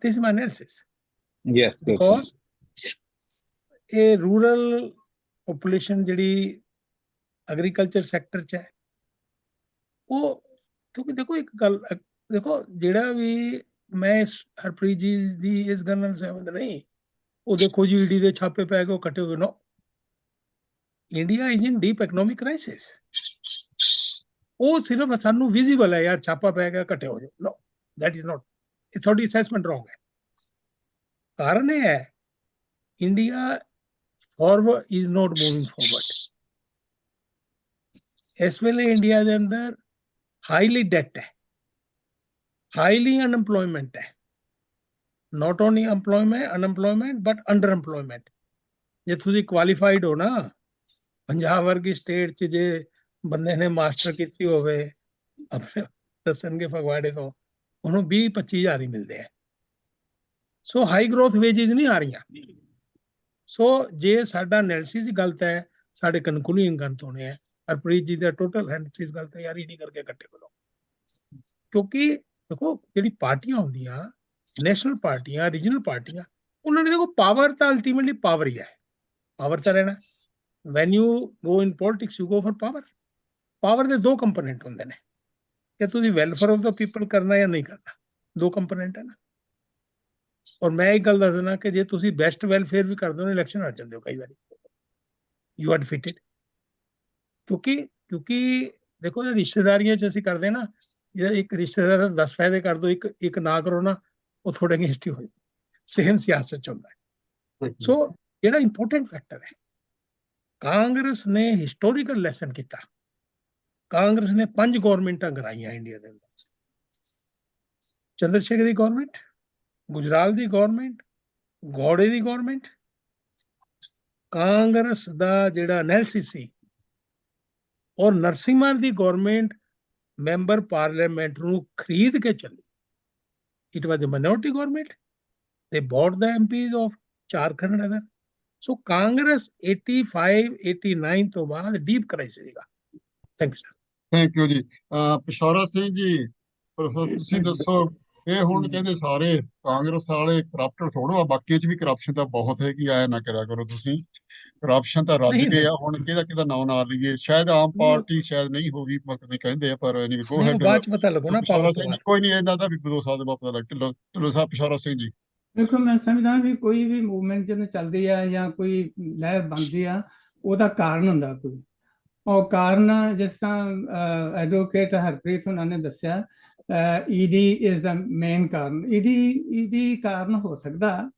is my analysis. Yes, because ਇਹ ਰੂਰਲ ਪੋਪੂਲੇਸ਼ਨ ਜਿਹੜੀ ਐਗਰੀਕਲਚਰ ਸੈਕਟਰ 'ਚ ਹੈ ਉਹ ਕਿਉਂਕਿ ਦੇਖੋ ਇੱਕ ਗੱਲ ਦੇਖੋ ਜਿਹੜਾ ਵੀ ਮੈਂ ਹਰਪ੍ਰੀਤ ਜੀ ਦੀ ਇਸ ਗੱਲ ਨਾਲ ਸਹਿਮਤ ਨਹੀਂ ਉਹ ਦੇਖੋ ਜੀ ਈਡੀ ਦੇ ਛਾਪੇ ਪੈ ਗਏ ਉਹ ਕੱਟੇ ਹੋਏ no India is in deep economic crisis ਉਹ ਸਿਰਫ ਸਾਨੂੰ ਵਿਜ਼ੀਬਲ ਹੈ ਯਾਰ ਛਾਪਾ ਪੈ ਗਿਆ ਕੱਟੇ ਹੋ ਜਾਓ ਨੋ ਦੈਟ ਇਜ਼ ਨੋਟ ਇਹ ਤੁਹਾਡੀ ਅਸੈਸਮੈਂਟ ਰੋਂਗ ਹੈ ਕਾਰਨ ਇਹ ਹੈ India forward is not moving forward. ਇਸ ਵੇਲੇ ਇੰਡੀਆ ਦੇ ਅੰਦਰ ਹਾਈਲੀ ਡੈਟ ਹੈ ਹਾਈਲੀ ਅਨਐਮਪਲੋਇਮੈਂਟ ਹੈ not only unemployment but underemployment. ਜੇ ਤੁਸੀਂ ਕੁਆਲੀਫਾਈਡ ਹੋ ਨਾ ਪੰਜਾਬ ਵਰਗੀ ਸਟੇਟ 'ਚ ਜੇ ਬੰਦੇ ਨੇ ਮਾਸਟਰ ਕੀਤੀ ਹੋਵੇ ਆਪਣੇ ਦੱਸਣਗੇ ਫਗਵਾੜੇ ਤੋਂ ਉਹਨੂੰ 20-25 ਹਜ਼ਾਰ ਹੀ ਮਿਲਦੇ ਆ। ਸੋ ਹਾਈ ਗਰੋਥ ਵੇਜਿਸ ਨਹੀਂ ਆ ਰਹੀਆਂ। ਸੋ ਜੇ ਸਾਡਾ ਐਨਾਲਿਸਿਸ ਹੀ ਗਲਤ ਹੈ, ਸਾਡੇ ਕਨਕਲੂਜਨ ਗਲਤ ਹੋਣੇ ਆ। ਹਰਪ੍ਰੀਤ ਜੀ ਦਾ ਟੋਟਲ ਐਨਾਲਿਸਿਸ ਗਲਤ ਹੈ ਯਾਰ, ਈਡੀ ਕਰਕੇ ਇਕੱਠੇ ਕਰੋ। ਕਿਉਂਕਿ ਦੇਖੋ ਜਿਹੜੀ ਪਾਰਟੀਆਂ ਹੁੰਦੀਆਂ, ਨੈਸ਼ਨਲ ਪਾਰਟੀਆਂ, ਰੀਜਨਲ ਪਾਰਟੀਆਂ, ਉਹਨਾਂ ਨੇ ਦੇਖੋ ਪਾਵਰ ਤਾਂ ਅਲਟੀਮੇਟਲੀ ਪਾਵਰ ਹੀ ਹੈ, ਪਾਵਰ ਤਾਂ ਰਹਿਣਾ। When you go in politics you go for power. Power ਦੇ ਦੋ ਕੰਪੋਨੈਂਟ ਹੁੰਦੇ ਨੇ, ਕਿ ਤੁਸੀਂ ਵੈਲਫੇਅਰ ਆਫ ਦਾ ਪੀਪਲ ਕਰਨਾ ਜਾਂ ਨਹੀਂ ਕਰਨਾ, ਦੋ ਕੰਪੋਨੈਂਟ ਹੈ ਨਾ। ਔਰ ਮੈਂ ਇੱਕ ਗੱਲ ਦੱਸਣਾ ਕਿ ਜੇ ਤੁਸੀਂ ਬੈਸਟ ਵੈਲਫੇਅਰ ਵੀ ਕਰਦੇ ਹੋ, ਇਲੈਕਸ਼ਨ ਆ ਜਾਂਦੇ ਹੋ ਕਈ ਵਾਰੀ, ਯੂ ਆਰ ਡਿਫੀਟਡ। ਕਿਉਂਕਿ ਦੇਖੋ ਇਹ ਰਿਸ਼ਤੇਦਾਰੀਆਂ 'ਚ ਅਸੀਂ ਕਰਦੇ ਨਾ, ਜੇ ਇੱਕ ਰਿਸ਼ਤੇਦਾਰ ਦਾ 10 ਫਾਇਦੇ ਕਰ ਦੋ, ਇੱਕ ਨਾ ਕਰੋ ਨਾ, ਉਹ ਥੋੜੇ ਅਗੇਂਸਟ ਹੀ ਹੋਏ। ਸੇਮ ਸਿਆਸਤ 'ਚ ਹੁੰਦਾ ਹੈ। ਸੋ ਜਿਹੜਾ ਇੰਪੋਰਟੈਂਟ ਫੈਕਟਰ ਹੈ, ਕਾਂਗਰਸ ਨੇ ਹਿਸਟੋਰੀਕਲ ਲੈਸਨ ਕੀਤਾ। ਕਾਂਗਰਸ ਨੇ 5 ਗੌਰਮੈਂਟਾਂ ਕਰਾਈਆਂ ਇੰਡੀਆ ਦੇ ਅੰਦਰ। ਚੰਦਰ ਸ਼ੇਖਰ ਦੀ ਗੌਰਮੈਂਟ, ਗੁਜਰਾਲ ਦੀ ਗੌਰਮੈਂਟ, ਗੌੜੇ ਦੀ ਗੌਰਮੈਂਟ। ਕਾਂਗਰਸ ਦਾ ਜਿਹੜਾ ਐਨਾਲਿਸਿਸ ਸੀ, ਔਰ ਨਰਸਿਮਹਾ ਦੀ ਗੌਰਮੈਂਟ ਮੈਂਬਰ ਪਾਰਲੀਮੈਂਟ ਨੂੰ ਖਰੀਦ ਕੇ ਚੱਲੀ। It was a minority government, they bought the MPs of Jharkhand and other. So Congress 85-89 ਤੋਂ ਬਾਅਦ ਡੀਪ ਕ੍ਰਾਈਸਿਸ ਸੀਗਾ। Thank you sir. Thank you ji. Pishora Singh ji, professor ਤੁਸੀਂ ਦੱਸੋ, ਇਹ ਹੁਣ ਕਹਿੰਦੇ ਸਾਰੇ ਕਾਂਗਰਸ ਵਾਲੇ ਕਰਪਟਡ ਥੋੜੋ ਆ, ਬਾਕੀ ਚ ਵੀ ਕਰਪਸ਼ਨ ਤਾਂ ਬਹੁਤ ਹੈਗੀ, ਆਇਆ ਨਾ ਕਰਿਆ ਕਰੋ ਤੁਸੀਂ। ਕਰਪਸ਼ਨ ਤਾਂ ਰੱਜ ਨਹੀਂ, ਗਏ ਆ, ਹੁਣ ਕਿਹਦਾ ਨਾਂ ਨਾ ਲਈਏ। ਸ਼ਾਇਦ ਆਮ ਪਾਰਟੀ ਸ਼ਾਇਦ ਨਹੀਂ ਹੋਗੀ, ਮਤਲਬ ਕਹਿੰਦੇ ਆ, ਪਰ ਐਨੀ ਗੋ ਹੈਡ। ਬਾਅਦ ਚ ਪਤਾ ਲੱਗੂ ਨਾ ਪਿਸ਼ੌਰਾ ਪਾਵਰ ਸਿੰਘ ਤੋਂ ਜੀ, ਕੋਈ ਨਹੀਂ, ਇਹਨਾਂ ਦਾ ਵੀ 2 ਸਾਲ ਦੇ ਬਾਅਦ ਪਤਾ ਲੱਗ। ਢਿੱਲੋਂ ਸਾਹਿਬ, ਪਿਸ਼ੌਰਾ ਸਿੰਘ ਜੀ। ਦੇਖੋ ਮੈਂ ਸਮਝਦਾ ਵੀ ਕੋਈ ਵੀ ਮੂਵਮੈਂਟ ਜਦੋਂ ਚੱਲਦੀ ਆ ਜਾਂ ਕੋਈ ਲਹਿਰ ਬਣਦੀ ਆ, ਉਹਦਾ ਕਾਰਨ ਹੁੰਦਾ ਕੋਈ। ਉਹ ਕਾਰਨ ਜਿਸ ਤਰ੍ਹਾਂ ਐਡਵੋਕੇਟ ਹਰਪ੍ਰੀਤ ਉਹਨਾਂ ਨੇ ਦੱਸਿਆ, ਈਡੀ ਇਜ਼ ਦਾ ਮੇਨ ਕਾਰਨ। ਈਡੀ ਕਾਰਨ ਹੋ ਸਕਦਾ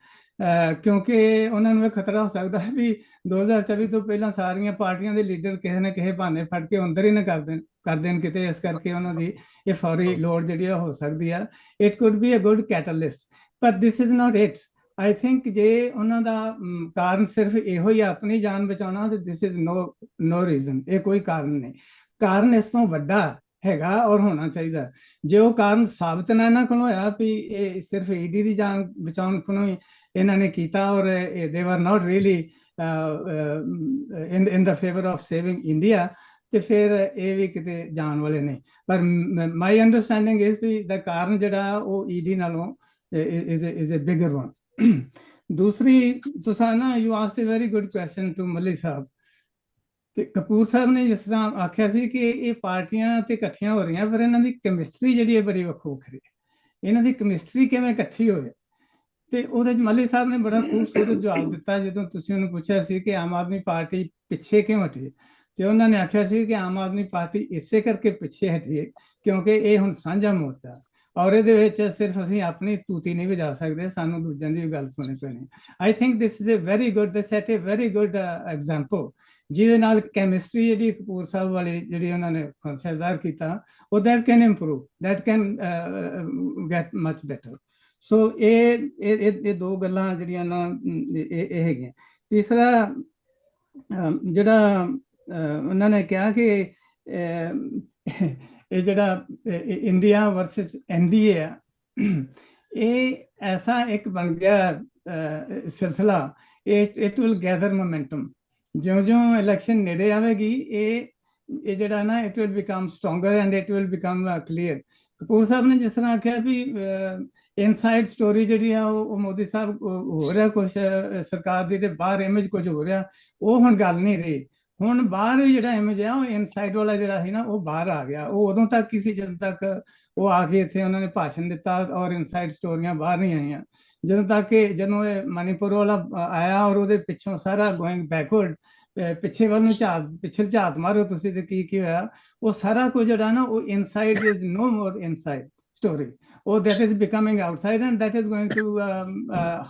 ਕਿਉਂਕਿ ਉਹਨਾਂ ਨੂੰ ਇਹ ਖਤਰਾ ਹੋ ਸਕਦਾ ਹੈ ਵੀ 2024 ਤੋਂ ਪਹਿਲਾਂ ਸਾਰੀਆਂ ਪਾਰਟੀਆਂ ਦੇ ਲੀਡਰ ਕਿਸੇ ਨਾ ਕਿਸੇ ਬਹਾਨੇ ਫੜ ਕੇ ਅੰਦਰ ਹੀ ਨਾ ਕਰ ਦੇਣ ਕਿਤੇ, ਇਸ ਕਰਕੇ ਉਹਨਾਂ ਦੀ ਇਹ ਫੌਰੀ ਲੋੜ ਜਿਹੜੀ ਆ ਹੋ ਸਕਦੀ ਆ। It could be a good catalyst, ਪਰ this is not it. I think ਜੇ ਉਹਨਾਂ ਦਾ ਕਾਰਨ ਸਿਰਫ ਇਹੋ ਹੀ ਆਪਣੀ ਜਾਨ ਬਚਾਉਣਾ, ਤੇ ਦਿਸ ਇਜ਼ ਨੋ ਰੀਜ਼ਨ। ਇਹ ਕੋਈ ਕਾਰਨ ਨਹੀਂ। ਕਾਰਨ ਇਸ ਤੋਂ ਵੱਡਾ ਹੈਗਾ ਔਰ ਹੋਣਾ ਚਾਹੀਦਾ। ਜੇ ਉਹ ਕਾਰਨ ਸਾਬਤ ਨਾ ਇਹਨਾਂ ਕੋਲੋਂ ਹੋਇਆ ਵੀ ਇਹ ਸਿਰਫ ਈਡੀ ਦੀ ਜਾਨ ਬਚਾਉਣ ਕੋਲੋਂ ਹੀ ਇਹਨਾਂ ਨੇ ਕੀਤਾ, ਔਰ they were not really in the favour of saving India, ਤੇ ਫਿਰ ਇਹ ਵੀ ਕਿਤੇ ਜਾਣ ਵਾਲੇ ਨਹੀਂ। ਪਰ ਮਾਈ ਅੰਡਰਸਟੈਂਡਿੰਗ ਇਜ਼ ਵੀ ਦਾ ਕਾਰਨ ਜਿਹੜਾ ਉਹ ਈਡੀ ਨਾਲੋਂ is a bigger one. दूसरी तुसा ना you asked a very good question to ਮੱਲੀ ਸਾਹਿਬ। ਤੇ ਕਪੂਰ ਸਾਹਿਬ ਨੇ ਜਿਸ ਤਰ੍ਹਾਂ ਆਖਿਆ ਸੀ ਕਿ ਇਹ ਪਾਰਟੀਆਂ ਤੇ ਇਕੱਠੀਆਂ ਹੋ ਰਹੀਆਂ, ਪਰ ਇਹਨਾਂ ਦੀ ਕੈਮਿਸਟਰੀ ਜਿਹੜੀ ਹੈ ਬੜੀ ਵੱਖੋ ਵੱਖਰੀ ਹੈ। ਇਹਨਾਂ ਦੀ ਕੈਮਿਸਟਰੀ ਕਿਵੇਂ ਇਕੱਠੀ ਹੋਵੇ, ਤੇ ਉਹਦੇ 'ਚ ਮੱਲੀ ਸਾਹਿਬ ਨੇ ਬੜਾ ਖੂਬਸੂਰਤ ਜਵਾਬ ਦਿੱਤਾ ਜਦੋਂ ਤੁਸੀਂ ਉਹਨੂੰ ਪੁੱਛਿਆ ਸੀ ਕਿ ਆਮ ਆਦਮੀ ਪਾਰਟੀ ਪਿੱਛੇ ਕਿਉਂ ਹਟੀ, ਤੇ ਉਹਨਾਂ ਨੇ ਆਖਿਆ ਸੀ ਕਿ ਆਮ ਆਦਮੀ ਪਾਰਟੀ ਇਸੇ ਕਰਕੇ ਪਿੱਛੇ ਹਟੀ ਹੈ ਕਿਉਂਕਿ ਇਹ ਹੁਣ ਸਾਂਝਾ ਮੋਰਚਾ, ਔਰ ਇਹਦੇ ਵਿੱਚ ਸਿਰਫ ਅਸੀਂ ਆਪਣੀ ਤੂਤੀ ਨਹੀਂ ਵਜਾ ਸਕਦੇ, ਸਾਨੂੰ ਦੂਜਿਆਂ ਦੀ ਵੀ ਗੱਲ ਸੁਣਨੀ ਪੈਣੀ। I think this is a very good, they set a very good example, ਜਿਹਦੇ ਨਾਲ ਕੈਮਿਸਟਰੀ ਜਿਹੜੀ ਕਪੂਰ ਸਾਹਿਬ ਵਾਲੀ ਜਿਹੜੀ ਉਹਨਾਂ ਨੇ ਕਨਸੈਪਟ ਜ਼ਾਹਰ ਕੀਤਾ, ਉਹ that can improve, that can get much better. So ਇਹ ਦੋ ਗੱਲਾਂ ਜਿਹੜੀਆਂ ਨਾ ਇਹ ਹੈਗੀਆਂ। ਤੀਸਰਾ ਜਿਹੜਾ ਉਹਨਾਂ ਨੇ ਕਿਹਾ ਕਿ ਇਹ ਜਿਹੜਾ ਇੰਡੀਆ ਵਰਸਸ ਐਨਡੀਏ ਆ, ਇਹ ਐਸਾ ਇੱਕ ਬਣ ਗਿਆ ਸਿਲਸਿਲਾ, ਇਟ ਵਿਲ ਗੈਦਰ ਮੋਮੈਂਟਮ। ਜਿਉਂ-ਜਿਉਂ ਇਲੈਕਸ਼ਨ ਨੇੜੇ ਆਵੇਗੀ, ਇਹ ਜਿਹੜਾ ਨਾ it will become stronger and it will become clear. Kapoor sahib ਨੇ ਜਿਸ ਤਰ੍ਹਾਂ ਆਖਿਆ ਵੀ ਇਨਸਾਈਡ ਸਟੋਰੀ ਜਿਹੜੀ ਆ ਉਹ ਮੋਦੀ ਸਾਹਿਬ ਹੋ ਰਿਹਾ ਕੁਛ ਸਰਕਾਰ ਦੀ, ਤੇ ਬਾਹਰ ਇਮੇਜ ਕੁਝ ਹੋ ਰਿਹਾ, ਉਹ ਹੁਣ ਗੱਲ ਨਹੀਂ ਰਹੀ। ਹੁਣ ਬਾਹਰ ਜਿਹੜਾ ਇਮੇਜ ਆ ਉਹ ਇਨਸਾਈਡ ਵਾਲਾ ਜਿਹੜਾ ਸੀ ਨਾ ਉਹ ਬਾਹਰ ਆ ਗਿਆ। ਉਹ ਉਦੋਂ ਤੱਕ ਕਿਸੇ ਜਦੋਂ ਤੱਕ ਉਹ ਆ ਕੇ ਇੱਥੇ ਉਹਨਾਂ ਨੇ ਭਾਸ਼ਣ ਦਿੱਤਾ ਔਰ ਇਨਸਾਈਡ ਸਟੋਰੀਆਂ ਬਾਹਰ ਨਹੀਂ ਆਈਆਂ, ਜਦੋਂ ਤੱਕ ਕਿ ਜਦੋਂ ਇਹ ਮਨੀਪੁਰ ਵਾਲਾ ਆਇਆ ਔਰ ਉਹਦੇ ਪਿੱਛੋਂ ਸਾਰਾ ਗੋਇੰਗ ਬੈਕਵਰਡ, ਪਿੱਛੇ ਵੱਲ ਨੂੰ ਪਿੱਛੇ ਝਾਤ ਮਾਰੋ ਤੁਸੀਂ ਤੇ ਕੀ ਹੋਇਆ, ਉਹ ਸਾਰਾ ਕੁਝ ਜਿਹੜਾ ਨਾ ਉਹ inside is no more inside story, that is becoming outside, and that is going to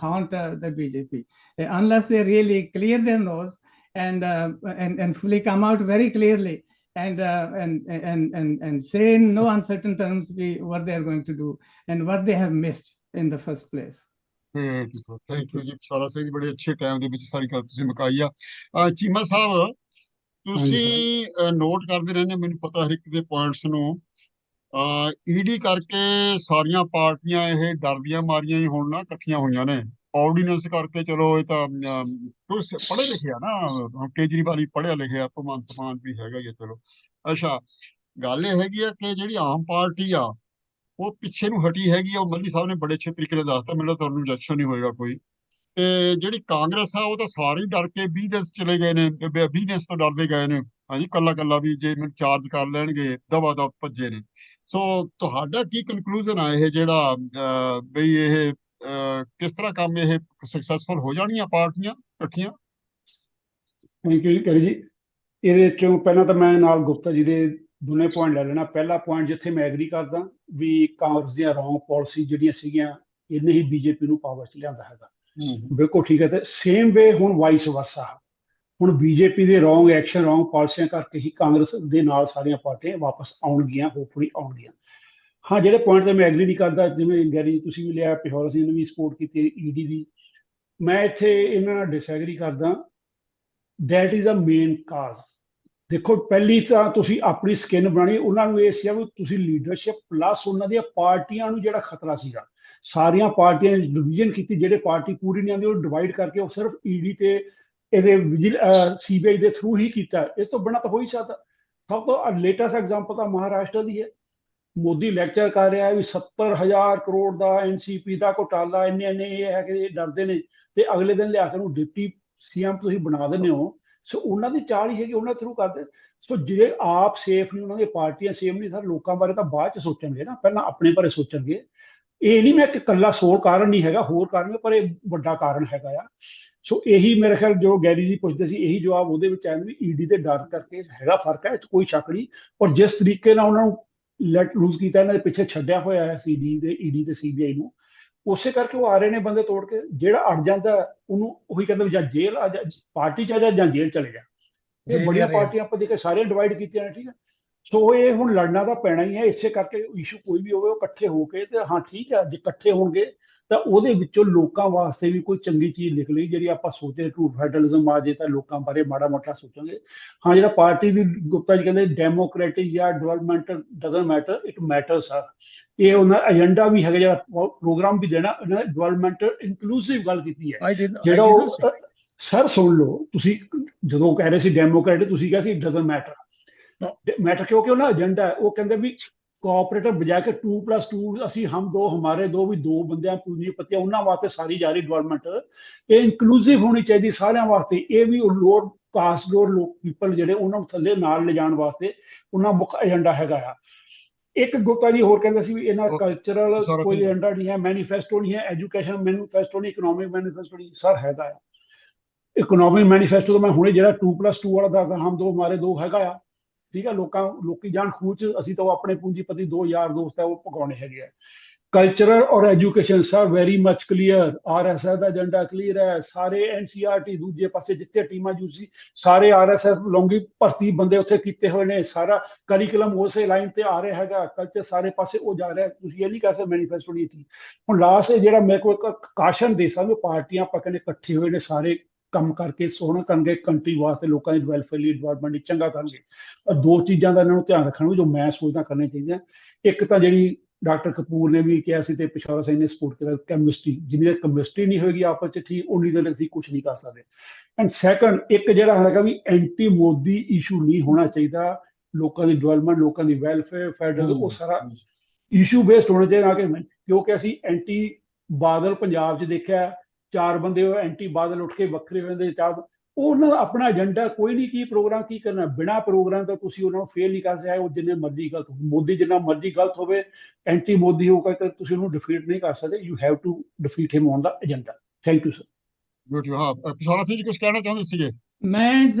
haunt the BJP unless they really clear their nose and fully come out very clearly and say in no uncertain terms what they are going to do and what they have missed in the first place. Thank you ji. Pishora Singh ji, ਬੜੇ ਅੱਛੇ time ਦੇ ਵਿੱਚ ਸਾਰੀ ਗੱਲ ਤੁਸੀਂ ਮੁਕਾਈ ਆ। ਚੀਮਾ ਸਾਹਿਬ, ਤੁਸੀਂ note ਕਰਦੇ ਰਹਿੰਦੇ, ਮੈਨੂੰ ਪਤਾ ਹਰ ਇੱਕ ਦੇ ਪੁਆਇੰਟਸ ਨੂੰ। ਈਡੀ ਕਰਕੇ ਸਾਰੀਆਂ ਪਾਰਟੀਆਂ ਇਹ ਡਰਦੀਆਂ ਮਾਰੀਆਂ ਹੀ ਹੁਣ ਨਾ ਇਕੱਠੀਆਂ ਹੋਈਆਂ ਨੇ। ਆਰਡੀਨੈਂਸ ਕਰਕੇ ਚਲੋ ਇਹ ਤਾਂ ਪੜ੍ਹੇ ਲਿਖੇ ਆ ਨਾ, ਹੁਣ ਕੇਜਰੀਵਾਲ ਹੀ ਪੜ੍ਹਿਆ ਲਿਖਿਆ, ਭਗਵੰਤ ਮਾਨ ਵੀ ਹੈਗਾ ਹੀ ਆ, ਚਲੋ। ਅੱਛਾ, ਗੱਲ ਇਹ ਹੈਗੀ ਆ ਕਿ ਜਿਹੜੀ ਆਮ ਪਾਰਟੀ ਆ ਉਹ ਪਿੱਛੇ ਨੂੰ ਹਟੀ ਹੈਗੀ ਆ। ਉਹ ਮੱਲੀ ਸਾਹਿਬ ਨੇ ਬੜੇ ਅੱਛੇ ਤਰੀਕੇ ਨਾਲ ਦੱਸਤਾ, ਮੈਨੂੰ ਤੁਹਾਨੂੰ ਰਿਜੈਕਸ਼ਨ ਨਹੀਂ ਹੋਏਗਾ ਕੋਈ। ਤੇ ਜਿਹੜੀ ਕਾਂਗਰਸ ਆ ਉਹ ਤਾਂ ਸਾਰੇ ਹੀ ਡਰ ਕੇ ਬਿਜ਼ਨਸ ਚਲੇ ਗਏ ਨੇ, ਬਿਜ਼ਨਸ ਤੋਂ ਡਰਦੇ ਗਏ ਨੇ। ਹਾਂਜੀ, ਕੱਲਾ ਕੱਲਾ ਵੀ ਜੇ ਮੈਨੂੰ ਚਾਰਜ ਕਰ ਲੈਣਗੇ ਦਵਾ ਦਵ ਭੱਜੇ ਨੇ। ਸੋ ਤੁਹਾਡਾ ਕੀ ਕਨਕਲੂਜਨ ਆ ਇਹ ਜਿਹੜਾ ਬਈ ਇਹ ਕਿਸ ਤਰ੍ਹਾਂ ਕੰਮ ਇਹ ਸਕਸੈਸਫੁਲ ਹੋ ਜਾਣੀਆਂ ਪਾਰਟੀਆਂ ਇਕੱਠੀਆਂ? ਥੈਂਕ ਯੂ ਕਰੀ ਜੀ। ਇਹਦੇ ਚੋਂ ਪਹਿਲਾਂ ਤਾਂ ਮੈਂ ਨਾਲ ਗੁਪਤਾ ਜੀ ਦੇ ਦੋਨੇ ਪੁਆਇੰਟ ਲੈ ਲੈਣਾ। ਪਹਿਲਾ ਪੁਆਇੰਟ ਜਿੱਥੇ ਮੈਂ ਐਗਰੀ ਕਰਦਾ ਵੀ ਕਾਂਗਰਸ ਦੀਆਂ ਰੌਂਗ ਪਾਲਿਸੀ ਜਿਹੜੀਆਂ ਸੀਗੀਆਂ ਇਹਨੇ ਹੀ ਬੀਜੇਪੀ ਨੂੰ ਪਾਵਰ 'ਚ ਲਿਆਂਦਾ ਹੈਗਾ, ਬਿਲਕੁਲ ਠੀਕ ਹੈ। ਤੇ ਸੇਮ ਵੇ ਹੁਣ ਵਾਈਸ ਵਰਸਾ, ਹੁਣ ਬੀਜੇਪੀ ਦੇ ਰੌਂਗ ਐਕਸ਼ਨ ਰੌਂਗ ਪਾਲਿਸੀਆਂ ਕਰਕੇ ਹੀ ਕਾਂਗਰਸ ਦੇ ਨਾਲ ਸਾਰੀਆਂ ਪਾਰਟੀਆਂ ਵਾਪਸ ਆਉਣਗੀਆਂ, ਹੋਪਫੁਲੀ ਆਉਣਗੀਆਂ। ਹਾਂ, ਜਿਹੜੇ ਪੁਆਇੰਟ ਤੇ ਮੈਂ ਐਗਰੀ ਨਹੀਂ ਕਰਦਾ, ਜਿਵੇਂ ਗੈਰੀ ਤੁਸੀਂ ਵੀ ਲਿਆ, ਪਿਹੌਰ ਸਿੰਘ ਨੇ ਵੀ ਸਪੋਰਟ ਕੀਤੀ ਈਡੀ ਦੀ, ਮੈਂ ਇੱਥੇ ਇਹਨਾਂ ਨਾਲ ਡਿਸਐਗਰੀ ਕਰਦਾ। ਦੈਟ ਇਜ਼ ਅ ਮੇਨ ਕਾਜ਼। ਦੇਖੋ, ਪਹਿਲੀ ਤਾਂ ਤੁਸੀਂ ਆਪਣੀ ਸਕਿਨ ਬਣਾਣੀ, ਉਹਨਾਂ ਨੂੰ ਇਹ ਸੀਗਾ ਵੀ ਤੁਸੀਂ ਲੀਡਰਸ਼ਿਪ ਪਲੱਸ ਉਹਨਾਂ ਦੀਆਂ ਪਾਰਟੀਆਂ ਨੂੰ ਜਿਹੜਾ ਖਤਰਾ ਸੀਗਾ, ਸਾਰੀਆਂ ਪਾਰਟੀਆਂ ਦੀ ਡਿਵੀਜ਼ਨ ਕੀਤੀ। ਜਿਹੜੇ ਪਾਰਟੀ ਪੂਰੀ ਨਹੀਂ ਆਉਂਦੀ ਉਹ ਡਿਵਾਈਡ ਕਰਕੇ ਉਹ ਸਿਰਫ ਈਡੀ ਤੇ ਇਹਦੇ ਸੀਬੀਆਈ ਦੇ ਥਰੂ ਹੀ ਕੀਤਾ। ਇਹ ਤੋਂ ਬਿਨਾਂ ਤਾਂ ਹੋ ਹੀ ਸਕਦਾ। ਸਭ ਤੋਂ ਲੇਟੈਸਟ ਐਗਜ਼ਾਮਪਲ ਤਾਂ ਮਹਾਰਾਸ਼ਟਰ ਦੀ ਹੈ। ਮੋਦੀ ਲੈਕਚਰ ਕਰ ਰਿਹਾ ਹੈ ਵੀ 70,000 ਕਰੋੜ ਦਾ ਐਨਸੀਪੀ ਦਾ ਘੁਟਾਲਾ, ਇੰਨੇ ਇਹ ਹੈ ਕਿ ਡਰਦੇ ਨੇ, ਤੇ ਅਗਲੇ ਦਿਨ ਲਿਆ ਕੇ ਉਹਨੂੰ ਡਿਪਟੀ ਸੀਐਮ ਤੁਸੀਂ ਬਣਾ ਦਿੰਦੇ ਹੋ। ਸੋ ਉਹਨਾਂ ਦੀ ਚਾਲ ਹੀ ਹੈਗੀ, ਉਹਨਾਂ ਥਰੂ ਕਰਦੇ। ਸੋ ਜਿਹੜੇ ਆਪ ਸੇਫ ਨਹੀਂ, ਉਹਨਾਂ ਦੀਆਂ ਪਾਰਟੀਆਂ ਸੇਫ ਨਹੀਂ, ਸਰ ਲੋਕਾਂ ਬਾਰੇ ਤਾਂ ਬਾਅਦ ਚ ਸੋਚਣਗੇ ਨਾ, ਪਹਿਲਾਂ ਆਪਣੇ ਬਾਰੇ ਸੋਚਣਗੇ। ਇਹ ਨਹੀਂ ਮੈਂ ਕਿ ਇਕੱਲਾ ਸੋਲ ਕਾਰਨ ਨਹੀਂ ਹੈਗਾ, ਹੋਰ ਕਾਰਨ, ਪਰ ਇਹ ਵੱਡਾ ਕਾਰਨ ਹੈਗਾ ਆ। ਸੋ ਇਹੀ ਮੇਰੇ ਖਿਆਲ ਜੋ ਗੈਰੀ ਜੀ ਪੁੱਛਦੇ ਸੀ, ਇਹੀ ਜਵਾਬ ਉਹਦੇ ਵਿੱਚ ਆਇਆ ਵੀ ਈਡੀ ਦੇ ਡਰ ਕਰਕੇ ਹੈਗਾ ਫਰਕ ਹੈ, ਕੋਈ ਸ਼ੱਕ ਨਹੀਂ। ਔਰ ਜਿਸ ਤਰੀਕੇ ਨਾਲ ਉਹਨਾਂ ਨੂੰ ਲੈਟ ਲੂਜ਼ ਕੀਤਾ, ਇਹਨਾਂ ਦੇ ਪਿੱਛੇ ਛੱਡਿਆ ਹੋਇਆ ਹੈ ਈਡੀ ਤੇ ਸੀਬੀਆਈ ਨੂੰ, ਉਸੇ ਕਰਕੇ ਉਹ ਆ ਰਹੇ ਨੇ ਬੰਦੇ ਤੋੜ ਕੇ। ਜਿਹੜਾ ਅੜ ਜਾਂਦਾ ਉਹਨੂੰ ਉਹੀ ਕਹਿੰਦੇ ਵੀ ਜਾਂ ਜੇਲ੍ਹ ਆ ਜਾ, ਪਾਰਟੀ ਚ ਆ ਜਾ, ਜਾਂ ਜੇਲ੍ਹ ਚਲੇ ਜਾ। ਇਹ ਬੜੀਆਂ ਪਾਰਟੀਆਂ ਆਪਾਂ ਦੇਖੇ ਸਾਰੀਆਂ ਡਿਵਾਈਡ ਕੀਤੀਆਂ ਨੇ, ਠੀਕ ਹੈ। ਸੋ ਇਹ ਹੁਣ ਲੜਨਾ ਤਾਂ ਪੈਣਾ ਹੀ ਹੈ। ਇਸੇ ਕਰਕੇ ਇਸ਼ੂ ਕੋਈ ਵੀ ਹੋਵੇ ਉਹ ਇਕੱਠੇ ਹੋ ਕੇ, ਤੇ ਹਾਂ ਠੀਕ ਹੈ, ਜੇ ਇਕੱਠੇ ਹੋਣਗੇ ਤਾਂ ਉਹਦੇ ਵਿੱਚੋਂ ਲੋਕਾਂ ਵਾਸਤੇ ਵੀ ਕੋਈ ਚੰਗੀ ਚੀਜ਼ ਨਿਕਲੇਗੀ, ਜਿਹੜੀ ਆਪਾਂ ਸੋਚੇ ਟਰੂ ਫੈਡਰਲਿਜ਼ਮ ਆ ਜੇ ਤਾਂ ਲੋਕਾਂ ਬਾਰੇ ਮਾੜਾ ਮੋਟਾ ਸੋਚਾਂਗੇ। ਹਾਂ, ਜਿਹੜਾ ਪਾਰਟੀ ਦੀ ਗੁਪਤਾ ਜੀ ਕਹਿੰਦੇ ਡੈਮੋਕ੍ਰੈਟਿਕ ਜਾਂ developmental doesn't matter, it matters ਆ। ਇਹ ਉਹਨਾਂ ਏਜੰਡਾ ਵੀ ਹੈਗਾ, ਜਿਹੜਾ ਪ੍ਰੋਗਰਾਮ ਵੀ ਦੇਣਾ, ਇਹਨਾਂ ਨੇ ਡਿਵੈਲਪਮੈਂਟਲ ਇਨਕਲੂਸਿਵ ਗੱਲ ਕੀਤੀ ਹੈ। ਜਿਹੜਾ ਉਹ ਸਰ ਸੁਣ ਲਓ, ਤੁਸੀਂ ਜਦੋਂ ਕਹਿ ਰਹੇ ਸੀ ਡੈਮੋਕ੍ਰੈਟਿਕ, ਤੁਸੀਂ ਕਿਹਾ ਸੀ ਡਜ਼ਨਟ ਮੈਟਰ। ਮੈਟਰ ਕਿਉਂਕਿ ਉਹਨਾਂ ਏਜੰਡਾ ਹੈ, ਉਹ ਕਹਿੰਦੇ ਵੀ ਕੋਆਪਰੇਟਿਵ ਬਜਾਏ ਕਿ 2+2 ਅਸੀਂ ਹਮ ਦੋ ਹਮਾਰੇ ਦੋ, ਵੀ ਦੋ ਬੰਦਿਆਂ ਪੂੰਜੀਪਤੀਆਂ, ਉਹਨਾਂ ਵਾਸਤੇ ਸਾਰੀ ਜਾ ਰਹੀ ਡਿਵੈਲਪਮੈਂਟ। ਇਹ ਇਨਕਲੂਸਿਵ ਹੋਣੀ ਚਾਹੀਦੀ ਸਾਰਿਆਂ ਵਾਸਤੇ। ਇਹ ਵੀ ਲੋਅਰ ਕਾਸਟ ਲੋਅਰ ਲੋਕ ਪੀਪਲ ਜਿਹੜੇ ਉਹਨਾਂ ਨੂੰ ਥੱਲੇ ਨਾਲ ਲਿਜਾਣ ਵਾਸਤੇ ਉਹਨਾਂ ਮੁੱਖ ਏਜੰਡਾ ਹੈਗਾ ਆ। ਇੱਕ ਗੁਪਤਾ ਜੀ ਹੋਰ ਕਹਿੰਦੇ ਸੀ ਵੀ ਇਹਨਾਂ ਕਲਚਰਲ ਕੋਈ ਏਜੰਡਾ ਨਹੀਂ ਹੈ, ਮੈਨੀਫੈਸਟੋ ਨਹੀਂ ਹੈ, ਐਜੂਕੇਸ਼ਨ ਮੈਨੀਫੈਸਟੋ ਨਹੀਂ, ਇਕਨੋਮਿਕ ਮੈਨੀਫੈਸਟੋ ਨਹੀਂ। ਸਰ ਹੈਗਾ ਆ ਇਕਨੋਮਿਕ ਮੈਨੀਫੈਸਟੋ। ਤਾਂ ਮੈਂ ਹੁਣੇ ਜਿਹੜਾ 2+2 ਵਾਲਾ ਦੱਸਦਾ, ਹਮ ਦੋ ਹਮਾਰੇ ਦੋ ਹੈਗਾ ਆ, ਠੀਕ ਹੈ। ਲੋਕੀ ਜਾਣ ਖੂਹ ਚ, ਅਸੀਂ ਤਾਂ ਆਪਣੇ ਪੂੰਜੀਪਤੀ ਦੋ ਯਾਰ ਦੋਸਤ ਹੈ ਉਹ ਪਕਾਉਣੇ ਹੈਗੇ ਆ। ਕਲਚਰਲ ਔਰ education sir very much clear. RSS ਦਾ ਏਜੰਡਾ ਕਲੀਅਰ ਹੈ। ਸਾਰੇ ਐਨਸੀਆਰਟੀ ਦੂਜੇ ਪਾਸੇ ਜਿੱਥੇ ਟੀਮਾਂ ਯੂਸੀ, ਸਾਰੇ ਆਰਐਸਐਸ ਲੌਂਗੀ ਭਰਤੀ ਬੰਦੇ ਉੱਥੇ ਕੀਤੇ ਹੋਏ ਨੇ। ਸਾਰਾ ਕਰਿਕੂਲਮ ਉਸੇ ਲਾਈਨ ਤੇ ਆ ਰਿਹਾ ਹੈਗਾ, ਕਲਚਰ ਸਾਰੇ ਪਾਸੇ ਉਹ ਜਾ ਰਿਹਾ। ਤੁਸੀਂ ਇਹ ਨਹੀਂ ਕਹਿ ਸਕਦੇ ਮੈਨੀਫੈਸਟੋ ਨਹੀਂ ਥੀ। ਹੁਣ ਲਾਸਟ ਜਿਹੜਾ ਮੇਰੇ ਕੋਲ ਇੱਕ ਕਾਸ਼ਨ ਦੇ ਸਕਦੇ, ਪਾਰਟੀਆਂ ਆਪਾਂ ਕਹਿੰਦੇ ਇਕੱਠੇ ਹੋਏ ਨੇ, ਸਾਰੇ ਕੰਮ ਕਰਕੇ ਸੋਹਣਾ ਕਰਨਗੇ ਕੰਟਰੀ ਵਾਸਤੇ, ਲੋਕਾਂ ਦੀ ਵੈਲਫੇਅਰ ਲਈ, ਡਿਵੈਲਪਮੈਂਟ ਲਈ ਚੰਗਾ ਕਰਨਗੇ। ਦੋ ਚੀਜ਼ਾਂ ਦਾ ਇਹਨਾਂ ਨੂੰ ਧਿਆਨ ਰੱਖਣਾ ਜੋ ਮੈਂ ਸੋਚਦਾ ਕਰਨੀਆਂ ਚਾਹੀਦੀਆਂ। ਇੱਕ ਤਾਂ ਜਿਹੜੀ ਡਾਕਟਰ ਕਪੂਰ ਨੇ ਵੀ ਕਿਹਾ ਸੀ ਤੇ ਪਿਸ਼ੌਰਾ ਸਿੰਘ ਨੇ ਸਪੋਰਟ ਕੀਤਾ, ਕੈਮਿਸਟਰੀ। ਜਿੰਨੀ ਦੇਰ ਕੈਮਿਸਟਰੀ ਨਹੀਂ ਹੋਏਗੀ ਆਪਸ ਚ ਠੀਕ, ਉਨੀ ਦੇਰ ਅਸੀਂ ਕੁਝ ਨਹੀਂ ਕਰ ਸਕਦੇ। ਐਂਡ ਸੈਕੰਡ, ਇੱਕ ਜਿਹੜਾ ਹੈਗਾ ਵੀ ਐਂਟੀ ਮੋਦੀ ਇਸ਼ੂ ਨਹੀਂ ਹੋਣਾ ਚਾਹੀਦਾ। ਲੋਕਾਂ ਦੀ ਡਿਵੈਲਪਮੈਂਟ, ਲੋਕਾਂ ਦੀ ਵੈਲਫੇਅਰ, ਫੈਡਰਲ, ਉਹ ਸਾਰਾ ਇਸ਼ੂ ਬੇਸਡ ਹੋਣਾ ਚਾਹੀਦਾ। ਕਿਉਂਕਿ ਅਸੀਂ ਐਂਟੀ ਬਾਦਲ ਪੰਜਾਬ 'ਚ ਦੇਖਿਆ, 4 ਬੰਦੇ ਐਂਟੀ ਬਾਦਲ ਉੱਠ ਕੇ ਵੱਖਰੇ ਹੋ ਜਾਂਦੇ। ਉਹਨਾਂ ਦਾ ਆਪਣਾ ਏਜੰਡਾ ਕੋਈ ਨਹੀਂ, ਕੀ ਪ੍ਰੋਗਰਾਮ ਕੀ ਕਰਨਾ। ਬਿਨਾਂ ਪ੍ਰੋਗਰਾਮ ਤਾਂ ਤੁਸੀਂ ਉਹਨਾਂ ਨੂੰ ਫੇਲ ਨਹੀਂ ਕਰ ਸਕਦੇ, ਉਹ ਜਿੰਨੇ ਮਰਜ਼ੀ ਗਲਤ ਹੋ। ਮੋਦੀ ਜਿੰਨਾ ਮਰਜ਼ੀ ਗਲਤ ਹੋਵੇ, ਐਂਟੀ ਮੋਦੀ ਹੋਊਗਾ ਤਾਂ ਤੁਸੀਂ ਉਹਨੂੰ ਡਿਫੀਟ ਨਹੀਂ ਕਰ ਸਕਦੇ। You have to defeat him on the agenda. Thank you sir. Good. ਹਾਂ, ਪਿਸ਼ੌਰਾ ਸਿੰਘ ਜੀ ਕੁਝ ਕਹਿਣਾ ਚਾਹੁੰਦੇ ਸੀਗੇ? ਮੈਂ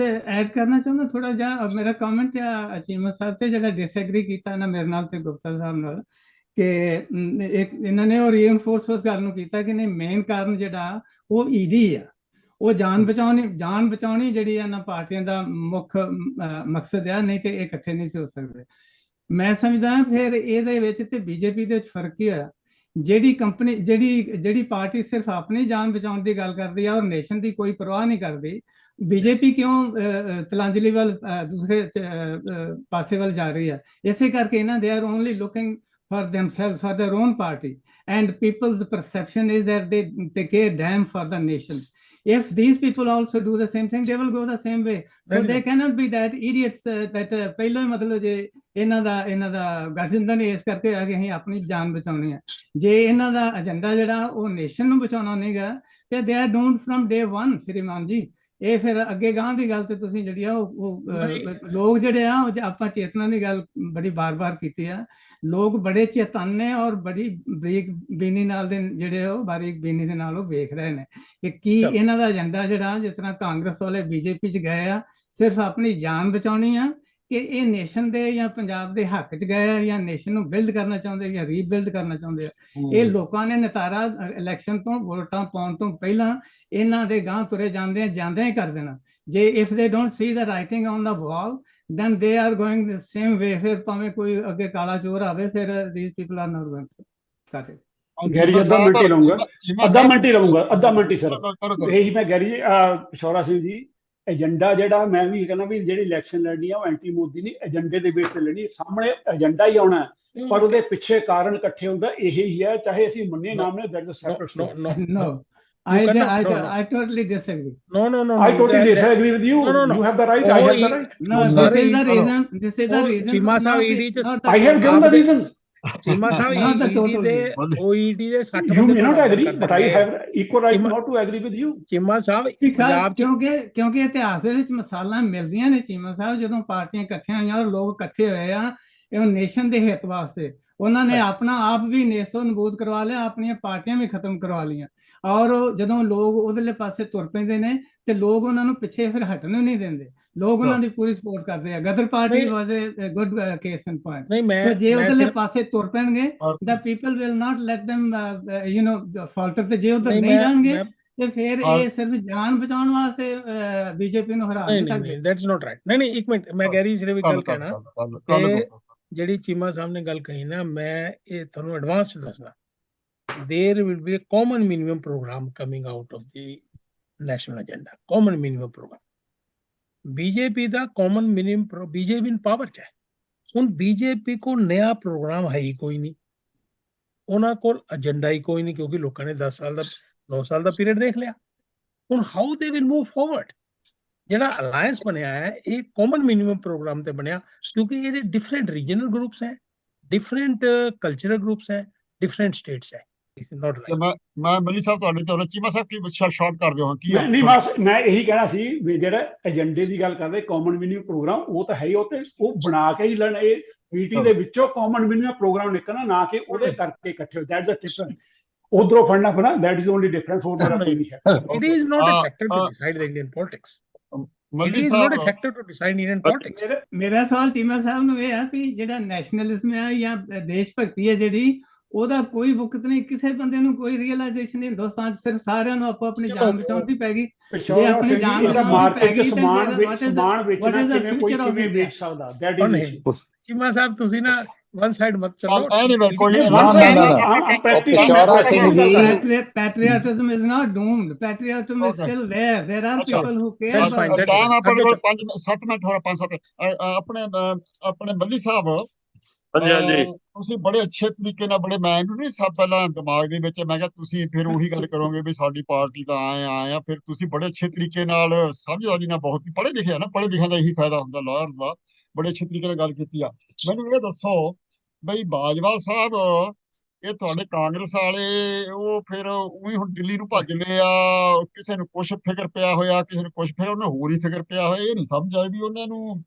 ਐਡ ਕਰਨਾ ਚਾਹੁੰਦਾ ਥੋੜਾ ਜਿਹਾ। ਮੇਰਾ ਕਮੈਂਟ ਆ ਅਚੀਮਤ ਸਾਹਿਬ ਤੇ ਜਿਹੜਾ ਡਿਸਐਗਰੀ ਕੀਤਾ ਨਾ ਮੇਰੇ ਨਾਲ ਤੇ ਗੁਪਤਾ ਸਾਹਿਬ ਨਾਲ, ਕਿ ਇੱਕ ਇਹਨਾਂ ਨੇ ਉਹ ਰੀਇਨਫੋਰਸ ਉਸ ਗੱਲ ਨੂੰ ਕੀਤਾ ਕਿ ਨਹੀਂ, ਮੇਨ ਕਾਰਨ ਜਿਹੜਾ ਉਹ ਈਡੀ ਆ। ਉਹ ਜਾਨ ਬਚਾਉਣੀ ਜਿਹੜੀ ਇਹਨਾਂ ਪਾਰਟੀਆਂ ਦਾ ਮੁੱਖ ਮਕਸਦ ਆ, ਨਹੀਂ ਤੇ ਇਹ ਇਕੱਠੇ ਨਹੀਂ ਸੀ ਹੋ ਸਕਦੇ। ਮੈਂ ਸਮਝਦਾ ਫਿਰ ਇਹਦੇ ਵਿੱਚ ਤੇ ਬੀਜੇਪੀ ਦੇ ਵਿੱਚ ਫਰਕ ਹੀ ਹੋਇਆ। ਜਿਹੜੀ ਕੰਪਨੀ ਜਿਹੜੀ ਪਾਰਟੀ ਸਿਰਫ ਆਪਣੀ ਜਾਨ ਬਚਾਉਣ ਦੀ ਗੱਲ ਕਰਦੀ ਆ ਔਰ ਨੇਸ਼ਨ ਦੀ ਕੋਈ ਪਰਵਾਹ ਨਹੀਂ ਕਰਦੀ, ਬੀਜੇਪੀ ਕਿਉਂ ਤਲਾਂਜਲੀ ਵੱਲ ਦੂਸਰੇ ਪਾਸੇ ਵੱਲ ਜਾ ਰਹੀ ਹੈ? ਇਸੇ ਕਰਕੇ ਨਾ, they are only looking for themselves, for their own party, and people's perception is that they care damn for the nation. If these people also do the same thing, they will go the same way. So they cannot be that idiots that ਪਹਿਲਾਂ ਹੀ ਮਤਲਬ ਜੇ ਇਹਨਾਂ ਦਾ ਗਠਜੰਦਨ ਇਸ ਕਰਕੇ ਆ ਕਿ ਅਸੀਂ ਆਪਣੀ ਜਾਨ ਬਚਾਉਣੀ ਹੈ। ਜੇ ਇਹਨਾਂ ਦਾ ਏਜੰਡਾ ਜਿਹੜਾ ਉਹ ਨੇਸ਼ਨ ਨੂੰ ਬਚਾਉਣਾ ਨਹੀਂਗਾ ਤੇ they are doomed from day one, ਸ਼੍ਰੀਮਾਨ ਜੀ। ਇਹ ਫਿਰ ਅੱਗੇ ਗਾਂ ਦੀ ਗੱਲ ਤੇ ਤੁਸੀਂ ਜਿਹੜੀ ਆ ਉਹ ਲੋਕ ਜਿਹੜੇ ਆ ਆਪਾਂ ਚੇਤਨਾ ਦੀ ਗੱਲ ਬੜੀ ਬਾਰ-ਬਾਰ ਕੀਤੀ ਆ। ਲੋਕ ਬੜੇ ਚੇਤਨ ਨੇ ਔਰ ਬੜੀ ਬਰੀਕ ਬੀਨੀ ਨਾਲ ਦੇ ਜਿਹੜੇ ਉਹ ਬਾਰੀਕ ਬੀਨੀ ਦੇ ਨਾਲ ਉਹ ਵੇਖ ਰਹੇ ਨੇ ਕਿ ਕੀ ਇਹਨਾਂ ਦਾ ਏਜੰਡਾ ਜਿਹੜਾ, ਜਿਸ ਤਰ੍ਹਾਂ ਕਾਂਗਰਸ ਵਾਲੇ ਬੀਜੇਪੀ 'ਚ ਗਏ ਆ ਸਿਰਫ ਆਪਣੀ ਜਾਨ ਬਚਾਉਣੀ ਆ, ਕਿ ਇਹ ਨੇਸ਼ਨ ਦੇ ਜਾਂ ਪੰਜਾਬ ਦੇ ਹੱਕ 'ਚ ਗਏ ਆ, ਜਾਂ ਨੇਸ਼ਨ ਨੂੰ ਬਿਲਡ ਕਰਨਾ ਚਾਹੁੰਦੇ ਜਾਂ ਰੀਬਿਲਡ ਕਰਨਾ ਚਾਹੁੰਦੇ ਆ। ਇਹ ਲੋਕਾਂ ਨੇ ਨਤਾਰਾ ਇਲੈਕਸ਼ਨ ਤੋਂ ਵੋਟਾਂ ਪਾਉਣ ਤੋਂ ਪਹਿਲਾਂ ਇਹਨਾਂ ਦੇ ਗਾਂ ਤੁਰੇ ਜਾਂਦੇ ਹੀ ਕਰ ਦੇਣਾ। ਜੇ if they don't see the writing on the wall then they are going the same way। ਫਿਰ ਭਾਵੇਂ ਕੋਈ ਅੱਗੇ ਕਾਲਾ ਚੋਰ ਆਵੇ, ਫਿਰ these people are not going to cut it। Gary ਅੱਧਾ ਮਿੰਟ ਹੀ ਲਵਾਂਗਾ, ਅੱਧਾ ਮਿੰਟ ਹੀ ਸਰ। ਇਹੀ ਮੈਂ ਗੈਰੀ ਜੀ ਪਿਸ਼ੌਰਾ ਸਿੰਘ ਜੀ, ਏਜੰਡਾ ਜਿਹੜਾ ਮੈਂ ਵੀ ਕਹਿੰਦਾ ਵੀ ਜਿਹੜੀ ਇਲੈਕਸ਼ਨ ਲੜਨੀ ਆ ਉਹ ਐਂਟੀ ਮੋਦੀ ਨਹੀਂ, ਏਜੰਡੇ ਦੇ ਬੇਸ ਤੇ ਲੜਨੀ। ਸਾਹਮਣੇ ਏਜੰਡਾ ਹੀ ਆਉਣਾ, ਪਰ ਉਹਦੇ ਪਿੱਛੇ ਕਾਰਨ ਇਕੱਠੇ ਹੁੰਦਾ ਇਹੀ ਹੈ, ਚਾਹੇ ਅਸੀਂ ਮੰਨੇ ਨਾ ਮੰਨੇ। that is a separate story. No, I totally disagree. No. I totally disagree with you. No. You have the right. I have the right. No, this is the reason. This is the reason. Cheema Sahib ED I have given the reasons. Cheema Sahib ED ਦੇ OED ਦੇ 60 You may not agree, but I have equal right not to agree with you. Cheema Sahib Punjab ਕਿਉਂਕਿ ਇਤਿਹਾਸ ਦੇ ਵਿੱਚ ਮਿਸਾਲਾਂ ਮਿਲਦੀਆਂ ਨੇ ਚੀਮਾ ਸਾਹਿਬ। ਜਦੋਂ ਪਾਰਟੀਆਂ ਇਕੱਠੀਆਂ ਹੋਈਆਂ ਔਰ ਲੋਕ ਇਕੱਠੇ ਹੋਏ ਆ ਇਹ ਨੇਸ਼ਨ ਦੇ ਹਿੱਤ ਵਾਸਤੇ, ਉਹਨਾਂ ਨੇ ਆਪਣਾ ਆਪ ਵੀ ਨੇਸੋ ਨਬੂਦ ਕਰਵਾ ਲਿਆ, ਆਪਣੀਆਂ ਪਾਰਟੀਆਂ ਵੀ ਖਤਮ ਕਰਵਾ ਲਈਆਂ। ਔਰ ਜਦੋਂ ਲੋਕ ਉਹਦੇ ਪਾਸੇ ਤੁਰ ਪੈਂਦੇ ਨੇ ਤੇ ਲੋਕ ਉਹਨਾਂ ਨੂੰ ਪਿੱਛੇ ਫਿਰ ਹਟਣ ਨਹੀਂ ਦਿੰਦੇ। ਲੋਕ ਉਹਨਾਂ ਦੀ ਪੂਰੀ ਸਪੋਰਟ ਕਰਦੇ ਆ। Ghadar party was a good case in point. So ਜੇ ਉਹਦੇ ਪਾਸੇ ਤੁਰ ਪੈਣਗੇ the people will not let them falter। ਤੇ ਜੇ ਉਧਰ ਨਹੀਂ ਜਾਣਗੇ ਤੇ ਫਿਰ ਇਹ ਸਿਰਫ ਜਾਨ ਬਚਾਉਣ ਵਾਸਤੇ ਬੀਜੇਪੀ ਨੂੰ ਹਰਾ ਨਹੀਂ ਸਕਦੇ। that's not right। ਨਹੀਂ ਇੱਕ ਮਿੰਟ, ਮੈਂ ਗੈਰੀ ਸਿਰੇ ਵੀ ਗੱਲ ਕਹਿਣਾ ਕਿ ਜਿਹੜੀ ਚੀਮਾ ਸਾਹਿਬ ਨੇ ਗੱਲ ਕਹੀ ਨਾ, ਮੈਂ ਇਹ ਤੁਹਾਨੂੰ ਐਡਵਾਂਸ ਦੱਸਣਾ। there will be a common minimum program coming out of the national agenda। common minimum program BJP the common minimum BJP in power ਚ ਹੈ। ਹੁਣ बीजेपी ਕੋ ਨया ਪ੍ਰੋਗਰਾਮ ਹੈ ਹੀ ਕੋਈ ਨਹੀਂ, ਉਹਨਾਂ ਕੋਲ ਏਜੰਡਾ ਹੀ ਕੋਈ ਨਹੀਂ, ਕਿਉਂਕਿ ਲੋਕਾਂ ਨੇ 10 ਸਾਲ ਦਾ 9 ਸਾਲ ਦਾ ਪੀਰੀਅਡ ਦੇਖ ਲਿਆ। ਹੁਣ how they will move forward. ਜਿਹੜਾ ਅਲਾਈਅੰਸ ਬਣਿਆ ਹੈ ਇਹ ਕਾਮਨ ਮਿਨੀਮਮ ਪ੍ਰੋਗਰਾਮ ਤੇ ਬਣਿਆ, ਕਿਉਂਕਿ ਇਹਦੇ ਡਿਫਰੈਂਟ ਰੀਜਨਲ ਗਰੁੱਪਸ ਹੈ, ਡਿਫਰੈਂਟ ਕਲਚਰਲ ਗਰੁੱਪਸ ਹੈ, ਡਿਫਰੈਂਟ ਸਟੇਟਸ ਹੈ। ਮੈਂ ਮੱਲੀ ਸਾਹਿਬ ਤੁਹਾਡੇ ਤੋਂ ਚੀਮਾ ਸਾਹਿਬ ਕੀ ਸ਼ਾਰਟ ਕਰ ਦਿਓ ਕੀ ਨਹੀਂ ਬਸ ਮੈਂ ਇਹੀ ਕਹਿਣਾ ਸੀ ਵੀ ਜਿਹੜਾ ਏਜੰਡੇ ਦੀ ਗੱਲ ਕਰਦੇ ਕਾਮਨ ਮਿਨੀਮਮ ਪ੍ਰੋਗਰਾਮ ਉਹ ਤਾਂ ਹੈ ਹੀ, ਉਹ ਬਣਾ ਕੇ ਹੀ ਲੈਣ। ਇਹ ਮੀਟਿੰਗ ਦੇ ਵਿੱਚੋਂ ਕਾਮਨ ਮਿਨੀਮਮ ਪ੍ਰੋਗਰਾਮ ਨਿਕਲਣਾ, ਨਾ ਕਿ ਉਹਦੇ ਕਰਕੇ ਇਕੱਠੇ ਹੋ। That's a difference. ਉਧਰੋਂ ਫੜਨਾ ਪੈਣਾ, ਦੈਟ ਇਜ਼ ਓਨਲੀ ਡਿਫਰੈਂਸ। ਹੋਰ ਮੇਰਾ ਕੋਈ ਨਹੀਂ ਹੈ। It is not a factor to decide the Indian politics. It is not a factor to decide Indian politics. ਮੇਰਾ ਸਵਾਲ ਚੀਮਾ ਸਾਹਿਬ ਨੂੰ ਇਹ ਹੈ ਕਿ ਜਿਹੜਾ ਨੈਸ਼ਨਲਿਜ਼ਮ ਹੈ ਜਾਂ ਦੇਸ਼ ਭਗਤੀ ਹੈ ਜਿਹੜੀ, ਉਹਦਾ ਕੋਈ ਵਕਤ ਨਹੀਂ, ਕਿਸੇ ਬੰਦੇ ਨੂੰ ਕੋਈ ਰੀਅਲਾਈਜੇਸ਼ਨ ਨਹੀਂ। ਹਿੰਦੁਸਤਾਨ 'ਚ ਸਿਰਫ ਸਾਰਿਆਂ ਨੂੰ ਆਪੋ ਆਪਣੀ ਜਾਨ ਬਚਾਉਣ ਦੀ ਪੈ ਗਈ। ਜੇ ਆਪਣੀ ਜਾਨ ਮਾਰਕੀਟ 'ਚ ਸਮਾਨ ਵੇਚਣਾ ਕਿਵੇਂ ਕੋਈ ਕਿਵੇਂ ਵੇਚ ਸਕਦਾ? ਦੈਟ ਇਜ਼ ਚੀਮਾ ਸਾਹਿਬ ਤੁਸੀਂ ਨਾ ਵਨ ਸਾਈਡ ਮਤ ਚਲੋ। Patriotism is not doomed. Patriotism is still there. There are people who care about it. ਆਪਣੇ ਕੋਲ 5-7 ਮਿੰਟ ਹੋਇਆ, 5-7 ਆਪਣੇ ਮੱਲੀ ਸਾਹਿਬ ਹਾਂਜੀ ਤੁਸੀਂ ਬੜੇ ਅੱਛੇ ਤਰੀਕੇ ਨਾਲ ਮੈਨੂੰ ਨਹੀਂ ਸਭ ਪਹਿਲਾਂ ਦਿਮਾਗ ਦੇ ਵਿੱਚ ਮੈਂ ਕਿਹਾ ਤੁਸੀਂ ਫਿਰ ਉਹੀ ਗੱਲ ਕਰੋਗੇ ਵੀ ਸਾਡੀ ਪਾਰਟੀ ਤਾਂ ਆਏ ਆ। ਫਿਰ ਤੁਸੀਂ ਬੜੇ ਅੱਛੇ ਤਰੀਕੇ ਨਾਲ ਸਮਝਦਾਰੀ ਨਾਲ, ਬਹੁਤ ਹੀ ਪੜ੍ਹੇ ਲਿਖੇ ਆ ਨਾ, ਪੜ੍ਹੇ ਲਿਖਿਆਂ ਦਾ ਇਹੀ ਫਾਇਦਾ ਹੁੰਦਾ ਲਾਇਰ ਦਾ, ਬੜੇ ਅੱਛੇ ਤਰੀਕੇ ਨਾਲ ਗੱਲ ਕੀਤੀ ਆ। ਮੈਨੂੰ ਇਹ ਦੱਸੋ ਬਈ ਬਾਜਵਾ ਸਾਹਿਬ ਇਹ ਤੁਹਾਡੇ ਕਾਂਗਰਸ ਵਾਲੇ ਉਹ ਫਿਰ ਉਹੀ ਹੁਣ ਦਿੱਲੀ ਨੂੰ ਭੱਜ ਲਏ ਆ। ਕਿਸੇ ਨੂੰ ਕੁਛ ਫਿਕਰ ਪਿਆ ਹੋਇਆ, ਕਿਸੇ ਨੂੰ ਕੁਛ ਫਿਰ ਉਹਨੂੰ ਹੋਰ ਹੀ ਫਿਕਰ ਪਿਆ ਹੋਇਆ। ਇਹ ਨਹੀਂ ਸਮਝ ਆਈ ਵੀ ਉਹਨਾਂ ਨੂੰ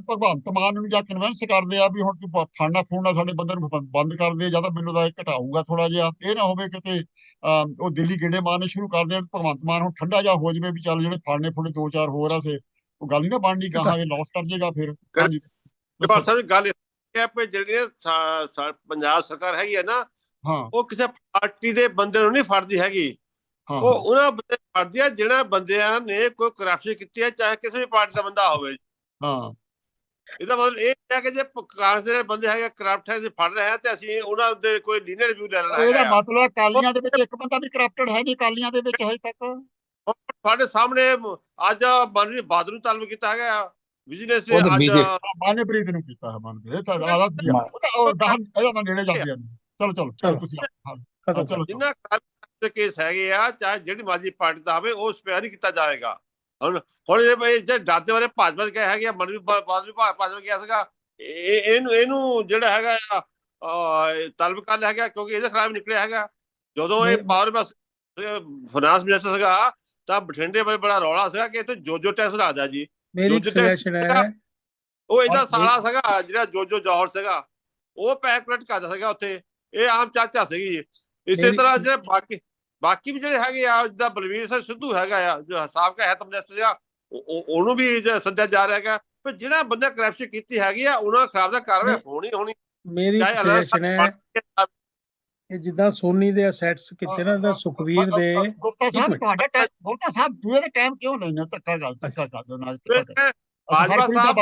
ਭਗਵੰਤ ਮਾਨ ਨੂੰ ਜਾਂ ਕਨਵਿੰਸ ਕਰਦੇ ਆ ਵੀ ਹੁਣ ਤੂੰ ਫੜਨਾ ਫੋੜਨਾ ਸਾਡੇ ਬੰਦੇ ਨੂੰ ਬੰਦ ਕਰ ਦੇ, ਜਾਂ ਤਾਂ ਮੈਨੂੰ ਤਾਂ ਇਹ ਘਟਾਊਗਾ ਥੋੜਾ ਜਿਹਾ। ਇਹ ਨਾ ਹੋਵੇ ਕਿਤੇ ਉਹ ਦਿੱਲੀ ਗੇੜੇ ਮਾਰਨੇ ਸ਼ੁਰੂ ਕਰ ਦੇਣ, ਭਗਵੰਤ ਮਾਨ ਹੁਣ ਠੰਡਾ ਜਾ ਹੋ ਜਾਵੇ ਵੀ ਚੱਲ ਜਿਹੜੇ ਫੜਨੇ ਫੋੜੇ 2-4 ਹੋਰ ਆ ਤੇ ਉਹ ਗੱਲ ਨਹੀਂ ਨਾ ਬਣਨੀ, ਗਾਹਾਂ ਇਹ ਲਾਸ ਕਰ ਦੇਗਾ ਫਿਰ। ਹਾਂਜੀ ਗੱਲ ਜਿਹੜੀ ਪੰਜਾਬ ਸਰਕਾਰ ਹੈਗੀ ਆ ਨਾ, ਉਹ ਕਿਸੇ ਪਾਰਟੀ ਦੇ ਬੰਦੇ ਨੂੰ ਨਹੀਂ ਫੜਦੀ ਹੈਗੀ, ਉਹ ਉਹਨਾਂ ਬੰਦੇ ਫੜਦੀ ਆ ਜਿਹੜਾ ਬੰਦਿਆਂ ਨੇ ਕੋਈ ਕਰਪਸ਼ਨ ਕੀਤੀ ਹੈ, ਚਾਹੇ ਕਿਸੇ ਵੀ ਪਾਰਟੀ ਦਾ ਬੰਦਾ ਹੋਵੇ। ਇਹਦਾ ਮਤਲਬ ਇਹ ਹੈ ਕਿ ਜੇ ਕਾਂਗਰਸ ਦੇ ਬੰਦੇ ਹੈਗੇ ਕਰਪਟ ਹੈ, ਫੜ ਰਹੇ ਆ ਤੇ ਅਸੀਂ ਉਹਨਾਂ ਦੇ ਕੋਈ ਲੀਨੀਅਰ ਰਿਵਿਊ ਲੈ ਲੈਣਾ। ਇਹਦਾ ਮਤਲਬ ਅਕਾਲੀਆਂ ਦੇ ਵਿੱਚ ਇੱਕ ਬੰਦਾ ਵੀ ਕਰਪਟਡ ਹੈ ਨਹੀਂ, ਅਕਾਲੀਆਂ ਦੇ ਵਿੱਚ ਹਜੇ ਤੱਕ ਤੁਹਾਡੇ ਸਾਹਮਣੇ ਅੱਜ ਮਨਵੀਰ ਬਾਦਲ ਨੂੰ ਤਲਬ ਕੀਤਾ ਹੈਗਾ ਵਿਜੀਲੈਂਸ ਨੇ ਉਹ ਤਾਂ ਅੱਜ BJP ਮਾਨੇਪ੍ਰੀਤ ਨੂੰ ਕੀਤਾ ਹੈ ਮਨਪ੍ਰੀਤ ਤਾਂ ਆਦਤ ਕੀ ਆ ਉਹ ਤਾਂ ਉਹ ਗਾਹਾਂ ਇਹਦਾ ਨਾਲ ਨੇੜੇ ਜਾਂਦੇ ਆ ਚਲੋ ਚਲੋ ਚਲੋ ਤੁਸੀਂ ਹਾਂ ਖਤਮ ਚਲੋ ਜਿੰਨਾ ਦੇ ਕੇਸ ਹੈਗੇ ਆ ਚਾਹੇ ਜਿਹੜੀ ਮਰਜ਼ੀ ਪਾਰਟੀ ਦਾ ਹੋਵੇ ਉਹ ਸਪੇਅਰ ਨਹੀਂ ਕੀਤਾ ਜਾਏਗਾ। ਹੁਣ ਇਹ ਬਈ ਜੇ ਡਰਦੇ ਵਾਲੇ ਭਾਜਪਾ ਦੇ ਕਹੇ ਹੈਗੇ ਆ ਮਨਵੀਰ ਬਾਦਲ ਭਾਜਪਾ ਗਿਆ ਸੀਗਾ ਇਹਨੂੰ ਜਿਹੜਾ ਹੈਗਾ ਤਲਬ ਕਰ ਲਿਆ ਹੈਗਾ ਕਿਉਂਕਿ ਇਹਦੇ ਖਿਲਾਫ ਨਿਕਲਿਆ ਹੈਗਾ ਜਦੋਂ ਇਹ ਪਾਵਰ ਬਸ ਫਾਈਨਾਂਸ ਮਿਨਿਸਟਰ ਸੀਗਾ ਤਾਂ ਬਠਿੰਡੇ ਵਿੱਚ ਬੜਾ ਰੌਲਾ ਸੀਗਾ ਕਿ ਇੱਥੇ ਜੋ ਟੈਕਸ ਲੱਗਦਾ ਜੀ ਮੇਰੀ ਜੋ ਸੁਜੈਸ਼ਨ ਹੈ ਉਹ ਇਹਦਾ ਸਾਲਾ ਸੀਗਾ ਜਿਹੜਾ ਜੋ ਜੌਹਰ ਸੀਗਾ ਉਹ ਪੈਕ ਕਲੈਕਟ ਕਰਦਾ ਸੀਗਾ ਉੱਥੇ ਇਹ ਆਮ ਚਾਚਾ ਸੀਗੀ ਇਸੇ ਤਰ੍ਹਾਂ ਜਿਹੜੇ ਬਾਕੀ ਵੀ ਜਿਹੜੇ ਹੈਗੇ ਆ ਜਿੱਦਾਂ ਬਲਵੀਰ ਸਿੰਘ ਸਿੱਧੂ ਹੈਗਾ ਆ ਜੋ ਸਾਬਕਾ ਹੈਲਥ ਮਿਨਿਸਟਰ ਆ ਉਹਨੂੰ ਵੀ ਸੱਦਿਆ ਜਾ ਰਿਹਾ ਹੈਗਾ ਪਰ ਜਿਹੜਾ ਬੰਦਾ ਕਰਪਸ਼ਨ ਕੀਤੀ ਹੈਗੀ ਆ ਉਹਨਾਂ ਖਿਲਾਫ ਦਾ ਕਾਰਵਾਈ ਹੋਣੀ ਮੇਰੀ ਸੁਜੈਸ਼ਨ ਹੈ ਕਿ ਜਿੱਦਾਂ ਸੋਨੀ ਦੇ ਅਸੈਟਸ ਕਿਤੇ ਨਾ ਦਾ ਸੁਖਵੀਰ ਦੇ ਗੁਪਤਾ ਸਾਹਿਬ ਤੁਹਾਡਾ ਟਾਈਮ ਗੁਪਤਾ ਸਾਹਿਬ ਦੂਏ ਦਾ ਟਾਈਮ ਕਿਉਂ ਲੈਣਾ ਧੱਕਾ ਕਰ ਦੋ ਨਾਲ ਬਾਜਵਾ ਸਾਹਿਬ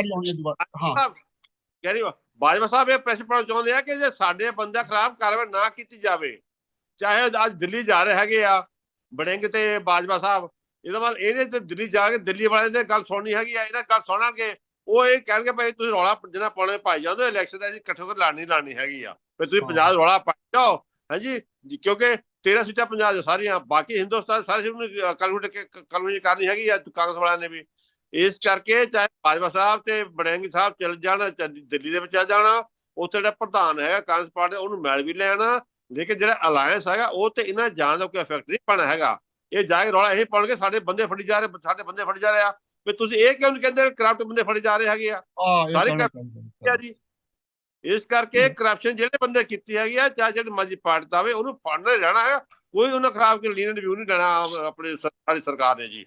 ਹਾਂ ਕਹਿ ਬਾਜਵਾ ਸਾਹਿਬ ਇਹ ਪ੍ਰੈਸ਼ਰ ਪਾਉਣਾ ਚਾਹੁੰਦੇ ਆ ਕਿ ਜੇ ਸਾਡੇ ਬੰਦਿਆਂ ਖਿਲਾਫ ਕਾਰਵਾਈ ਨਾ ਕੀਤੀ ਜਾਵੇ ਚਾਹੇ ਅੱਜ ਦਿੱਲੀ ਜਾ ਰਹੇ ਹੈਗੇ ਆ ਬੜਿੰਗ ਤੇ ਬਾਜਵਾ ਸਾਹਿਬ ਇਹਦਾ ਮਤਲਬ ਇਹਨੇ ਤੇ ਦਿੱਲੀ ਜਾ ਕੇ ਦਿੱਲੀ ਵਾਲੇ ਨੇ ਗੱਲ ਸੁਣਨੀ ਹੈਗੀ ਆ ਇਹਨਾਂ ਗੱਲ ਸੁਣਾਂਗੇ ਉਹ ਇਹ ਕਹਿਣਗੇ ਭਾਈ ਤੁਸੀਂ ਰੌਲਾ ਜਿਹੜਾ ਪਾਉਣੇ ਪਾਈ ਜਾਂਦੇ ਇਲੈਕਸ਼ਨ ਦਾ ਇਕੱਠੇ ਤੋਂ ਲੜਨੀ ਹੈਗੀ ਆ ਫਿਰ ਤੁਸੀਂ ਪੰਜਾਬ ਰੌਲਾ ਪਾਈ ਜਾਓ ਹਾਂਜੀ ਕਿਉਂਕਿ 13 ਸੀਟਾਂ ਪੰਜਾਬ ਸਾਰੀਆਂ ਬਾਕੀ ਹਿੰਦੁਸਤਾਨ ਸਾਰੇ ਕਲੂਨੀ ਕਰਨੀ ਹੈਗੀ ਆ ਕਾਂਗਰਸ ਵਾਲਿਆਂ ਨੇ ਵੀ ਇਸ ਕਰਕੇ ਚਾਹੇ ਬਾਜਵਾ ਸਾਹਿਬ ਤੇ ਬੜਿੰਗ ਸਾਹਿਬ ਚਲ ਜਾਣ ਦਿੱਲੀ ਦੇ ਵਿੱਚ ਚਲ ਜਾਣਾ ਉੱਥੇ ਜਿਹੜਾ ਪ੍ਰਧਾਨ ਹੈਗਾ ਕਾਂਗਰਸ ਪਾਰਟੀ ਉਹਨੂੰ ਮਿਲ ਵੀ ਲੈਣਾ ਲੇਕਿਨ ਜਿਹੜਾ ਅਲਾਇੰਸ ਹੈਗਾ ਉਹ ਤੇ ਇਹਨਾਂ ਜਾਣ ਦਾ ਕੋਈ ਇਫੈਕਟ ਨਹੀਂ ਪੈਣਾ ਹੈਗਾ ਇਹ ਜਾ ਕੇ ਰੌਲਾ ਇਹ ਪਾਉਣਗੇ ਸਾਡੇ ਬੰਦੇ ਫੜੀ ਜਾ ਰਹੇ ਆ ਵੀ ਤੁਸੀਂ ਇਹ ਕਿਉਂ ਨਹੀਂ ਕਹਿੰਦੇ ਕਰਪਟ ਬੰਦੇ ਫੜੇ ਜਾ ਰਹੇ ਹੈਗੇ ਆ ਸਾਰੇ ਜੀ ਇਸ ਕਰਕੇ ਕਰਪਸ਼ਨ ਜਿਹੜੇ ਬੰਦੇ ਕੀਤੀ ਹੈਗੀ ਆ ਚਾਹੇ ਜਿਹੜੀ ਮਰਜ਼ੀ ਪਾਰਟੀ ਦਾ ਹੋਵੇ ਉਹਨੂੰ ਫੜਨਾ ਰਹਿਣਾ ਹੈ ਕੋਈ ਉਹਨਾਂ ਖਿਲਾਫ ਲੀਗਲ ਰਿਵਿਊ ਨਹੀਂ ਲੈਣਾ ਆਪਣੀ ਸਰਕਾਰ ਨੇ ਜੀ।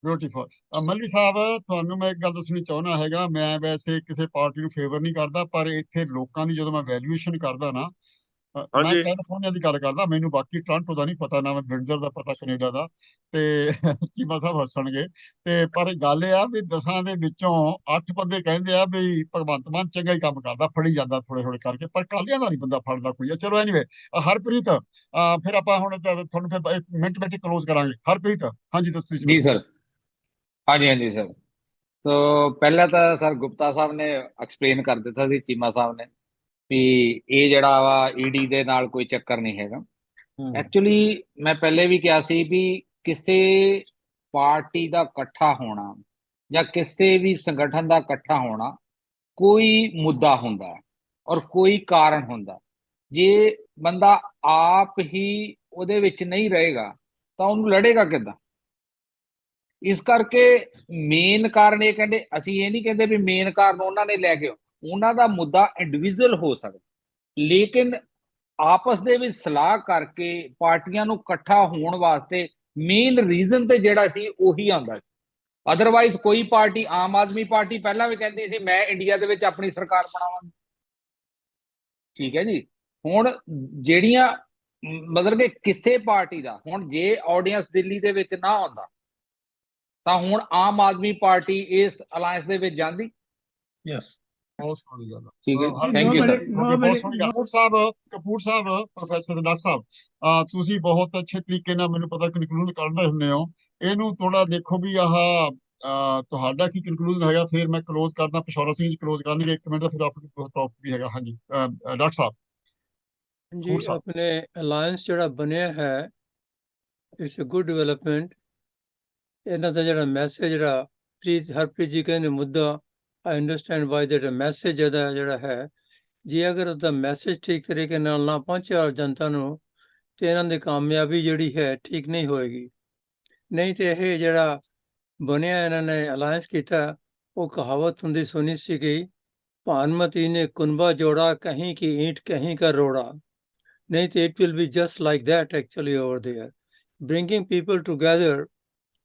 ਬਿਊਟੀਫੁਲ ਮੱਲੀ ਸਾਹਿਬ ਤੁਹਾਨੂੰ ਮੈਂ ਇੱਕ ਗੱਲ ਦੱਸਣੀ ਚਾਹੁੰਦਾ ਹੈਗਾ ਮੈਂ ਵੈਸੇ ਕਿਸੇ ਪਾਰਟੀ ਨੂੰ ਫੇਵਰ ਨਹੀਂ ਕਰਦਾ ਪਰ ਇੱਥੇ ਲੋਕਾਂ ਦੀ ਜਦੋਂ ਮੈਂ ਵੈਲਿਊਏਸ਼ਨ ਕਰਦਾ ਨਾ ਮੈਂ ਕੈਲੀਫੋਰਨੀਆ ਦੀ ਗੱਲ ਕਰਦਾ ਮੈਨੂੰ ਬਾਕੀ ਟੋਰਾਂਟੋ ਦਾ ਨਹੀਂ ਪਤਾ ਨਾ ਮੈਂ ਵਿੰਡਜ਼ਰ ਦਾ ਪਤਾ ਕੈਨੇਡਾ ਦਾ ਤੇ ਚੀਮਾ ਸਾਹਿਬ ਹੱਸਣਗੇ ਤੇ ਪਰ ਗੱਲ ਇਹ ਆ ਵੀ 10 ਦੇ ਵਿੱਚੋਂ 8 ਬੰਦੇ ਕਹਿੰਦੇ ਆ ਵੀ ਭਗਵੰਤ ਮਾਨ ਚੰਗਾ ਹੀ ਕੰਮ ਕਰਦਾ ਫੜੀ ਜਾਂਦਾ ਥੋੜੇ ਕਰਕੇ ਪਰ ਕਾਲੀਆਂ ਦਾ ਨਹੀਂ ਬੰਦਾ ਫੜਦਾ ਕੋਈ ਚਲੋ ਐਨੀਵੇ ਹਰਪ੍ਰੀਤ ਫਿਰ ਆਪਾਂ ਹੁਣ ਤੁਹਾਨੂੰ ਫਿਰ ਮਿੰਟ ਕਲੋਜ਼ ਕਰਾਂਗੇ ਹਰਪ੍ਰੀਤ ਹਾਂਜੀ ਦੱਸੋ ਜੀ ਸਰ ਹਾਂਜੀ ਸਰ तो पहला तो सर गुप्ता साहब ने एक्सप्लेन कर दिता सी चीमा साहब ने भी ये जड़ा वा ईडी दे नाल कोई चक्कर नहीं हैगा एक्चुअली मैं पहले भी कहा सी भी किसी पार्टी का इकट्ठा होना या किसी भी संगठन का इकट्ठा होना कोई मुद्दा हुंदा और कोई कारण हुंदा जे बंदा आप ही उहदे विच नहीं रहेगा तो उन्होंने लड़ेगा किदां इस करके मेन कारण ये कहते ਅਸੀਂ ਇਹ ਨਹੀਂ ਕਹਿੰਦੇ ਵੀ ਮੇਨ ਕਾਰਨ ਉਹਨਾਂ ਨੇ ਲੈ ਕੇ ਉਹਨਾਂ ਦਾ ਮੁੱਦਾ ਇੰਡੀਵਿਜੂਅਲ ਹੋ ਸਕਦਾ ਲੇਕਿਨ ਆਪਸ ਦੇ ਵਿੱਚ ਸਲਾਹ ਕਰਕੇ ਪਾਰਟੀਆਂ ਨੂੰ ਇਕੱਠਾ ਹੋਣ ਵਾਸਤੇ ਮੇਨ ਰੀਜ਼ਨ ਤੇ ਜਿਹੜਾ ਸੀ ਉਹੀ ਆਉਂਦਾ ਸੀ ਅਦਰਵਾਈਜ਼ ਕੋਈ ਪਾਰਟੀ ਆਮ ਆਦਮੀ ਪਾਰਟੀ ਪਹਿਲਾਂ ਵੀ ਕਹਿੰਦੀ ਸੀ ਮੈਂ ਇੰਡੀਆ ਦੇ ਵਿੱਚ ਆਪਣੀ ਸਰਕਾਰ ਬਣਾਵਾਂਗੀ ਠੀਕ ਹੈ ਜੀ ਹੁਣ ਜਿਹੜੀਆਂ ਮਤਲਬ ਕਿ ਕਿਸੇ ਪਾਰਟੀ ਦਾ ਹੁਣ ਜੇ ਆਡੀਅנס ਦਿੱਲੀ ਦੇ ਵਿੱਚ ਨਾ ਆਉਂਦਾ ਤਾਂ ਹੁਣ ਆਮ ਆਦਮੀ ਪਾਰਟੀ ਇਸ ਅਲਾਈਅੰਸ ਦੇ ਵਿੱਚ ਜਾਂਦੀ ਯੈਸ ਬਹੁਤ ਸੋਹਣੀ ਗੱਲ ਠੀਕ ਹੈ thank you sir Kapoor Sahib professor doctor ਸਾਹਿਬ ਤੁਸੀਂ ਬਹੁਤ ਅੱਛੇ ਤਰੀਕੇ ਨਾਲ ਮੈਨੂੰ ਪਤਾ ਕਨਕਲੂਡ ਕਰਦੇ ਹੁੰਦੇ ਹੋ ਇਹਨੂੰ ਥੋੜਾ ਦੇਖੋ ਵੀ ਆਹ ਤੁਹਾਡਾ ਕੀ ਕਨਕਲੂਜਨ ਹੈਗਾ ਫਿਰ ਮੈਂ ਕਲੋਜ਼ ਕਰਦਾ ਪਿਸ਼ੌਰਾ ਸਿੰਘ ਜੀ ਕਲੋਜ਼ ਕਰਨਗੇ 1 ਮਿੰਟ ਦਾ ਫਿਰ ਆਪਣੇ ਟੌਪਿਕ ਵੀ ਹੈਗਾ ਹਾਂਜੀ ਡਾਕਟਰ ਸਾਹਿਬ ਜੀ ਆਪਣੇ ਅਲਾਈਅੰਸ ਜਿਹੜਾ ਬਣਿਆ ਹੈ ਇਟਸ ਅ ਗੁੱਡ ਡਿਵੈਲਪਮੈਂਟ ਇਹਨਾਂ ਦਾ ਜਿਹੜਾ ਮੈਸੇਜ ਜਿਹੜਾ ਹਰਪ੍ਰੀਤ ਜੀ ਕਹਿੰਦੇ ਮੁੱਦਾ I understand why that message ਜਿਹੜਾ ਹੈ ਜੇ ਅਗਰ ਉਹਦਾ ਮੈਸੇਜ ਠੀਕ ਤਰੀਕੇ ਨਾਲ ਨਾ ਪਹੁੰਚਿਆ ਜਨਤਾ ਨੂੰ ਤੇ ਇਹਨਾਂ ਦੀ ਕਾਮਯਾਬੀ ਜਿਹੜੀ ਹੈ ਠੀਕ ਨਹੀਂ ਹੋਏਗੀ ਨਹੀਂ ਤੇ ਇਹ ਜਿਹੜਾ ਬਣਿਆ ਇਹਨਾਂ ਨੇ ਅਲਾਇੰਸ ਕੀਤਾ ਉਹ ਕਹਾਵਤ ਹੁੰਦੀ ਸੁਣੀ ਸੀ ਕਿ ਭਾਨਮਤੀ ਨੇ ਕੁਨਬਾ ਜੋੜਾ ਕਹੀਂ ਕੀ ਈਂਟ ਕਹੀਂ ਕਾ ਰੋੜਾ ਨਹੀਂ ਤੇ it will be just like that actually over there bringing people together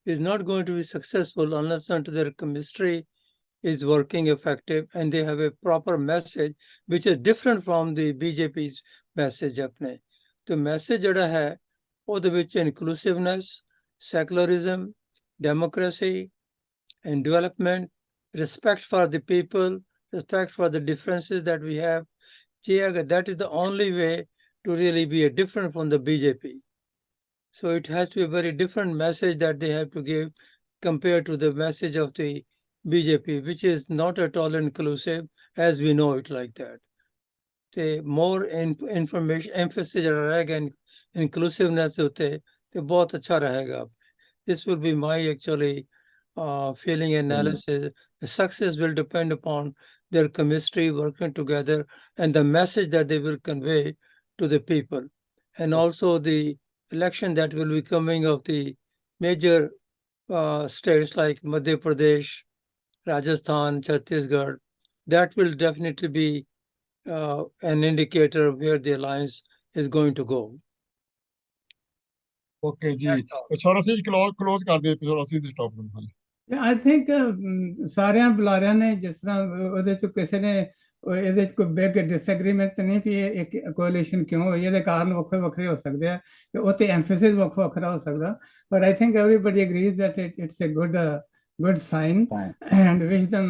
is not going to be successful unless until their chemistry is working effective and they have a proper message which is different from the BJP's message apne the message jada hai ਉਹਦੇ ਵਿੱਚ inclusiveness secularism democracy and development respect for the people respect for the differences that we have that is the only way to really be different from the BJP So it has to be a very different message that they have to give compared to the message of the BJP, which is not at all inclusive as we know it like that. The more information emphasis जरा रहेगा inclusiveness होते तो बहुत अच्छा रहेगा. This will be my actually feeling analysis. The success will depend upon their chemistry working together and the message that they will convey to the people. And also the election that will be coming of the major states like Madhya Pradesh, Rajasthan, Chhattisgarh, that will definitely be an indicator of where the alliance is going to go. Okay ਜੀ, ਪਿਛੋਰਾ Singh close ਕਰਦੇ ਪਿਛੋਰਾ ਸਿੰਘ ਦੇ topic ਨੂੰ। I think ਸਾਰਿਆਂ ਬੁਲਾਰਿਆਂ ਨੇ ਜਿਸ ਤਰ੍ਹਾਂ ਉਹਦੇ ਚ ਕਿਸੇ ਨੇ ਇਹਦੇ ਚ ਕੋਈ ਬਿਗ ਡਿਸਐਗਰੀਮੈਂਟ ਨਹੀਂ ਵੀ ਇਹ ਇੱਕ ਕੋਲੀਸ਼ਨ ਕਿਉਂ ਹੋਈ, ਇਹਦੇ ਕਾਰਨ ਵੱਖਰੇ ਵੱਖਰੇ ਹੋ ਸਕਦੇ ਆ ਤੇ ਉਹ ਤੇ ਐਮਫੈਸਿਸ ਵੱਖਰਾ ਹੋ ਸਕਦਾ, ਪਰ I think everybody agrees that it's a good sign and wish them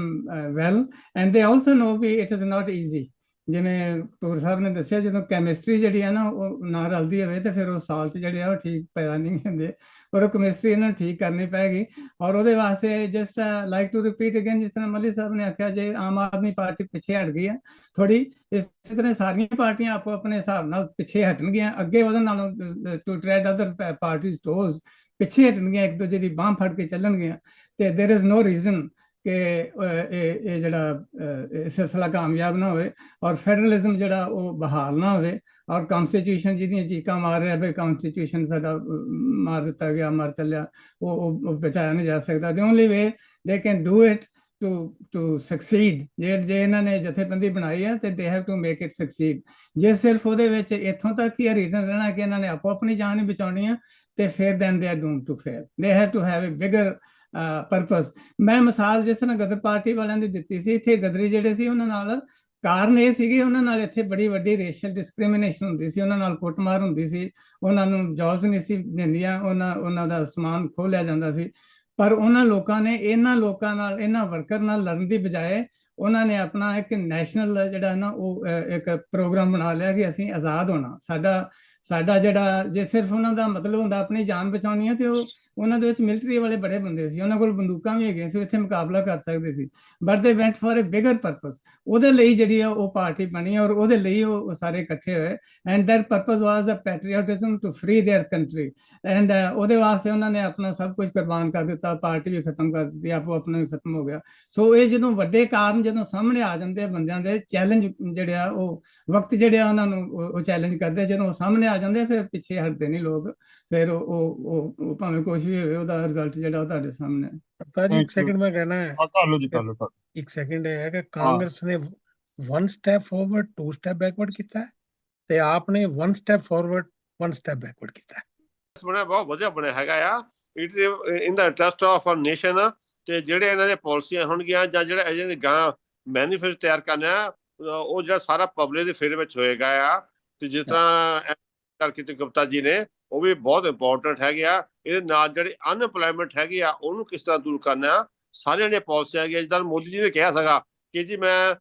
well, and they also know ਵੀ it is not easy. ਜਿਵੇਂ ਟੂਰ ਸਾਹਿਬ ਨੇ ਦੱਸਿਆ ਜਦੋਂ ਕੈਮਿਸਟਰੀ ਜਿਹੜੀ ਆ ਨਾ ਉਹ ਨਾ ਰਲਦੀ ਹੋਵੇ ਤੇ ਫਿਰ ਉਹ ਸਾਲ 'ਚ ਜਿਹੜੇ ਆ ਉਹ ਠੀਕ ਪੈਦਾ ਨਹੀਂ ਹੁੰਦੇ, ਪਰ ਉਹ ਕੈਮਿਸਟਰੀ ਇਹਨਾਂ ਨੂੰ ਠੀਕ ਕਰਨੀ ਪਏਗੀ। ਔਰ ਉਹਦੇ ਵਾਸਤੇ just like to repeat again, ਜਿਸ ਤਰ੍ਹਾਂ ਮੱਲੀ ਸਾਹਿਬ ਨੇ ਆਖਿਆ, ਜੇ ਆਮ ਆਦਮੀ ਪਾਰਟੀ ਪਿੱਛੇ ਹਟ ਗਈ ਆ ਥੋੜੀ, ਇਸੇ ਤਰ੍ਹਾਂ ਸਾਰੀਆਂ ਪਾਰਟੀਆਂ ਆਪੋ ਆਪਣੇ ਹਿਸਾਬ ਨਾਲ ਪਿੱਛੇ ਹਟਣਗੀਆਂ, ਅੱਗੇ ਉਹਦੇ ਨਾਲੋਂ ਟੂ ਟ੍ਰੈਡ ਅਦਰ ਪਾਰਟੀਜ਼ ਟੋਜ਼ ਪਿੱਛੇ ਹਟਣਗੀਆਂ, ਇੱਕ ਦੂਜੇ ਦੀ ਬਾਂਹ ਫੜ ਕੇ ਚੱਲਣਗੀਆਂ, ਤੇ ਦੇਰ ਇਜ਼ ਨੋ ਰੀਜ਼ਨ ਕਿ ਇਹ ਜਿਹੜਾ ਸਿਲਸਿਲਾ ਕਾਮਯਾਬ ਨਾ ਹੋਵੇ ਔਰ ਫੈਡਰਲਿਜ਼ਮ ਜਿਹੜਾ ਉਹ ਬਹਾਲ ਨਾ ਹੋਵੇ ਔਰ ਕੌਨਸਟੀਟਿਊਸ਼ਨ ਜਿਹਦੀਆਂ ਚੀਕਾਂ ਮਾਰ ਰਿਹਾ ਵੀ ਕੌਨਸਟੀਟਿਊਸ਼ਨ ਸਾਡਾ ਮਾਰ ਦਿੱਤਾ ਗਿਆ, ਮਰ ਚੱਲਿਆ, ਉਹ ਬਚਾਇਆ ਨਹੀਂ ਜਾ ਸਕਦਾ। the only way they can do it to succeed, ਜੇ ਇਹਨਾਂ ਨੇ ਜਥੇਬੰਦੀ ਬਣਾਈ ਹੈ ਤੇ they have to make it succeed। ਜੇ ਸਿਰਫ ਉਹਦੇ ਵਿੱਚ ਇੱਥੋਂ ਤੱਕ ਹੀ ਰੀਜ਼ਨ ਰਹਿਣਾ ਕਿ ਇਹਨਾਂ ਨੇ ਆਪੋ ਆਪਣੀ ਜਾਨ ਹੀ ਬਚਾਉਣੀ ਆ ਤੇ ਫਿਰ then they are doomed to fail। they have to have a bigger purpose. ਮੈਂ ਮਿਸਾਲ ਜਿਸ ਤਰ੍ਹਾਂ ਗਦਰ ਪਾਰਟੀ ਵਾਲਿਆਂ ਦੀ ਦਿੱਤੀ ਸੀ, ਇੱਥੇ ਗਦਰੀ ਜਿਹੜੇ ਸੀ ਉਹਨਾਂ ਨਾਲ ਕਾਰਨ ਇਹ ਸੀਗੇ ਉਹਨਾਂ ਨਾਲ ਇੱਥੇ ਬੜੀ ਵੱਡੀ ਰੇਸ਼ੀਅਲ ਡਿਸਕ੍ਰਿਮੀਨੇਸ਼ਨ ਹੁੰਦੀ ਸੀ, ਉਹਨਾਂ ਨਾਲ ਕੁੱਟਮਾਰ ਹੁੰਦੀ ਸੀ, ਉਹਨਾਂ ਨੂੰ ਜੌਬਸ ਨਹੀਂ ਸੀ ਦਿੰਦੀਆਂ, ਉਹਨਾਂ ਦਾ ਸਮਾਨ ਖੋਹ ਲਿਆ ਜਾਂਦਾ ਸੀ, ਪਰ ਉਹਨਾਂ ਲੋਕਾਂ ਨੇ ਇਹਨਾਂ ਲੋਕਾਂ ਨਾਲ, ਇਹਨਾਂ ਵਰਕਰ ਨਾਲ ਲੜਨ ਦੀ ਬਜਾਏ ਉਹਨਾਂ ਨੇ ਆਪਣਾ ਇੱਕ ਨੈਸ਼ਨਲ ਜਿਹੜਾ ਨਾ ਉਹ ਇੱਕ ਪ੍ਰੋਗਰਾਮ ਬਣਾ ਲਿਆ ਕਿ ਅਸੀਂ ਆਜ਼ਾਦ ਹੋਣਾ। ਸਾਡਾ ਜਿਹੜਾ ਜੇ ਸਿਰਫ ਉਹਨਾਂ ਦਾ ਮਤਲਬ ਹੁੰਦਾ ਆਪਣੀ ਜਾਨ ਬਚਾਉਣੀ ਹੈ ਤੇ ਉਹ ਉਹਨਾਂ ਦੇ ਵਿੱਚ ਮਿਲਟਰੀ ਵਾਲੇ ਬੜੇ ਬੰਦੇ ਸੀ, ਉਹਨਾਂ ਕੋਲ ਬੰਦੂਕਾਂ ਵੀ ਹੈਗੀਆਂ ਸੀ, ਇੱਥੇ ਮੁਕਾਬਲਾ ਕਰ ਸਕਦੇ ਸੀ, but they went for a bigger purpose. ਉਹਦੇ ਲਈ ਜਿਹੜੀ ਆ ਉਹ ਪਾਰਟੀ ਬਣੀ ਔਰ ਉਹਦੇ ਲਈ ਉਹ ਸਾਰੇ ਇਕੱਠੇ ਹੋਏ and their purpose was the patriotism to free their country and ਉਹਦੇ ਵਾਸਤੇ ਉਹਨਾਂ ਨੇ ਆਪਣਾ ਸਭ ਕੁਝ ਕੁਰਬਾਨ ਕਰ ਦਿੱਤਾ, ਪਾਰਟੀ ਵੀ ਖਤਮ ਕਰ ਦਿੱਤੀ, ਆਪੋ ਆਪਣਾ ਵੀ ਖਤਮ ਹੋ ਗਿਆ। ਸੋ ਇਹ ਜਦੋਂ ਵੱਡੇ ਕਾਰਨ ਜਦੋਂ ਸਾਹਮਣੇ ਆ ਜਾਂਦੇ ਆ ਬੰਦਿਆਂ ਦੇ, ਚੈਲੰਜ ਜਿਹੜੇ ਆ ਉਹ ਵਕਤ ਜਿਹੜੇ ਆ ਉਹਨਾਂ ਨੂੰ ਉਹ ਚੈਲੰਜ ਕਰਦੇ, ਜਦੋਂ ਸਾਹਮਣੇ ਆ ਜਾਂਦੇ ਫਿਰ ਪਿੱਛੇ ਹਟਦੇ ਨਹੀਂ ਲੋਕ, ਫਿਰ ਉਹ ਭਾਵੇਂ ਕੁਝ ਵੀ ਹੋਵੇ ਉਹਦਾ ਰਿਜ਼ਲਟ ਜਿਹੜਾ ਉਹ ਤੁਹਾਡੇ ਸਾਹਮਣੇ ਹੈ। ਪਤਾ ਜੀ, ਇੱਕ ਸੈਕਿੰਡ ਮੈਂ ਕਹਿਣਾ ਹੈ, ਕਰ ਲਓ ਜੀ, ਕਰ ਲਓ। ਇੱਕ ਸੈਕਿੰਡ ਹੈ ਕਿ ਕਾਂਗਰਸ ਨੇ 1 ਸਟੈਪ ਫਾਰਵਰਡ 2 ਸਟੈਪ ਬੈਕਵਰਡ ਕੀਤਾ ਹੈ ਤੇ ਆਪ ਨੇ 1 ਸਟੈਪ ਫਾਰਵਰਡ 1 ਸਟੈਪ ਬੈਕਵਰਡ ਕੀਤਾ ਹੈ। ਬਣਿਆ ਬਹੁਤ ਵਧੀਆ ਬਣਿਆ ਹੈਗਾ ਆ, it in the interest of ਆ ਨੇਸ਼ਨ। ਤੇ ਜਿਹੜੇ ਇਹਨਾਂ ਦੇ ਪਾਲਿਸੀਆਂ ਹੋਣਗੀਆਂ ਜਾਂ ਜਿਹੜਾ ਇਹਨੇ ਗਾਂ ਮੈਨੀਫੈਸਟੋ ਤਿਆਰ ਕਰਨਾ ਉਹ ਜਿਹੜਾ ਸਾਰਾ ਪਬਲਿਕ ਦੇ ਫੇਰ ਵਿੱਚ ਹੋਏਗਾ ਆ। ਤੇ ਜਿਸ ਤਰ੍ਹਾਂ ਕਰਕੇ ਗੁਪਤਾ ਜੀ ਨੇ ਉਹ ਵੀ ਬਹੁਤ ਇੰਪੋਰਟੈਂਟ ਹੈਗੇ ਆ। ਇਹਦੇ ਨਾਲ ਜਿਹੜੀ ਅਨਐਮਪਲੋਇਮੈਂਟ ਹੈਗੀ ਆ ਉਹਨੂੰ ਕਿਸ ਤਰ੍ਹਾਂ ਦੂਰ ਕਰਨਾ, ਸਾਰੀਆਂ ਜਿਹੜੀਆਂ ਪਾਲਿਸੀਆਂ ਹੈਗੀਆਂ, ਜਿੱਦਾਂ ਮੋਦੀ ਜੀ ਨੇ ਕਿਹਾ ਸੀਗਾ ਕਿ ਜੀ ਮੈਂ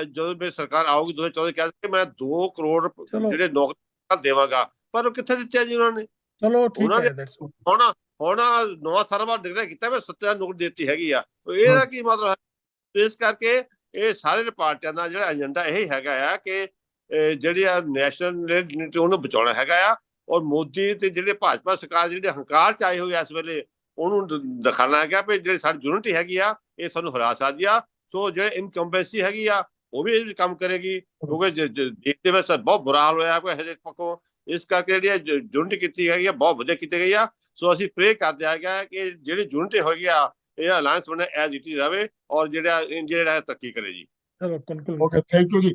ਜਦੋਂ ਮੇਰੀ ਸਰਕਾਰ ਆਊਗੀ 2014 ਕਿਹਾ ਸੀ ਮੈਂ 2 ਕਰੋੜ ਜਿਹੜੇ ਨੌਕਰੀ ਦੇਵਾਂਗਾ, ਪਰ ਉਹ ਕਿੱਥੇ ਦਿੱਤੇ ਜੀ ਉਹਨਾਂ ਨੇ। ਚਲੋ ਠੀਕ ਉਹਨਾਂ ਹੈ, ਨੇ ਹੁਣ ਨਵਾਂ ਸਰਵਾ ਡਿਕਲੇਅਰ ਕੀਤਾ ਵੀ 7 ਨੌਕਰੀ ਦਿੱਤੀ ਹੈਗੀ ਆ। ਇਹਦਾ ਕੀ ਮਤਲਬ ਹੈ? ਇਸ ਕਰਕੇ ਇਹ ਸਾਰੇ ਪਾਰਟੀਆਂ ਦਾ ਜਿਹੜਾ ਏਜੰਡਾ ਇਹ ਹੈਗਾ ਆ ਕਿ ਜਿਹੜੀ ਆ ਨੈਸ਼ਨਲ ਯੂਨਿਟੀ ਉਹਨੂੰ ਬਚਾਉਣਾ ਹੈਗਾ ਆ। ਔਰ ਮੋਦੀ ਤੇ ਜਿਹੜੇ ਭਾਜਪਾ ਸਰਕਾਰ ਜਿਹੜੇ ਹੰਕਾਰ ਚ ਆਏ ਹੋਏ ਇਸ ਵੇਲੇ ਉਹਨੂੰ ਦਿਖਾਉਣਾ ਹੈਗਾ ਵੀ ਜਿਹੜੀ ਸਾਡੀ ਯੂਨਿਟੀ ਹੈਗੀ ਆ ਇਹ ਸਾਨੂੰ ਹਰਾ ਸਕਦੀ ਆ। ਸੋ ਜਿਹੜੇ ਇਨਕੰਬੈਂਸੀ ਹੈਗੀ ਆ ਉਹ ਵੀ ਇਹ ਕੰਮ ਕਰੇਗੀ, ਕਿਉਂਕਿ ਦੇਸ਼ ਦੇ ਵਿੱਚ ਬਹੁਤ ਬੁਰਾ ਹਾਲ ਹੋਇਆ ਕੋਈ ਹਰੇਕ ਪੱਖੋਂ। ਇਸ ਕਰਕੇ ਜਿਹੜੀ ਯੂਨਿਟੀ ਕੀਤੀ ਹੈਗੀ ਆ ਬਹੁਤ ਵਧੀਆ ਕੀਤੀ ਗਈ ਆ। ਸੋ ਅਸੀਂ ਪ੍ਰੇ ਕਰਦੇ ਹੈਗਾ ਕਿ ਜਿਹੜੀ ਯੂਨਿਟੀ ਹੋਈ ਆ ਇਹ ਅਲਾਇੰਸ ਬਣੇ ਐਜ਼ ਇਟ ਇਜ਼ ਰਵੇ ਔਰ ਜਿਹੜਾ ਤਰੱਕੀ ਕਰੇ ਜੀ। ਚਲੋ ਬਿਲਕੁਲ ਓਕੇ, ਥੈਂਕ ਯੂ ਜੀ।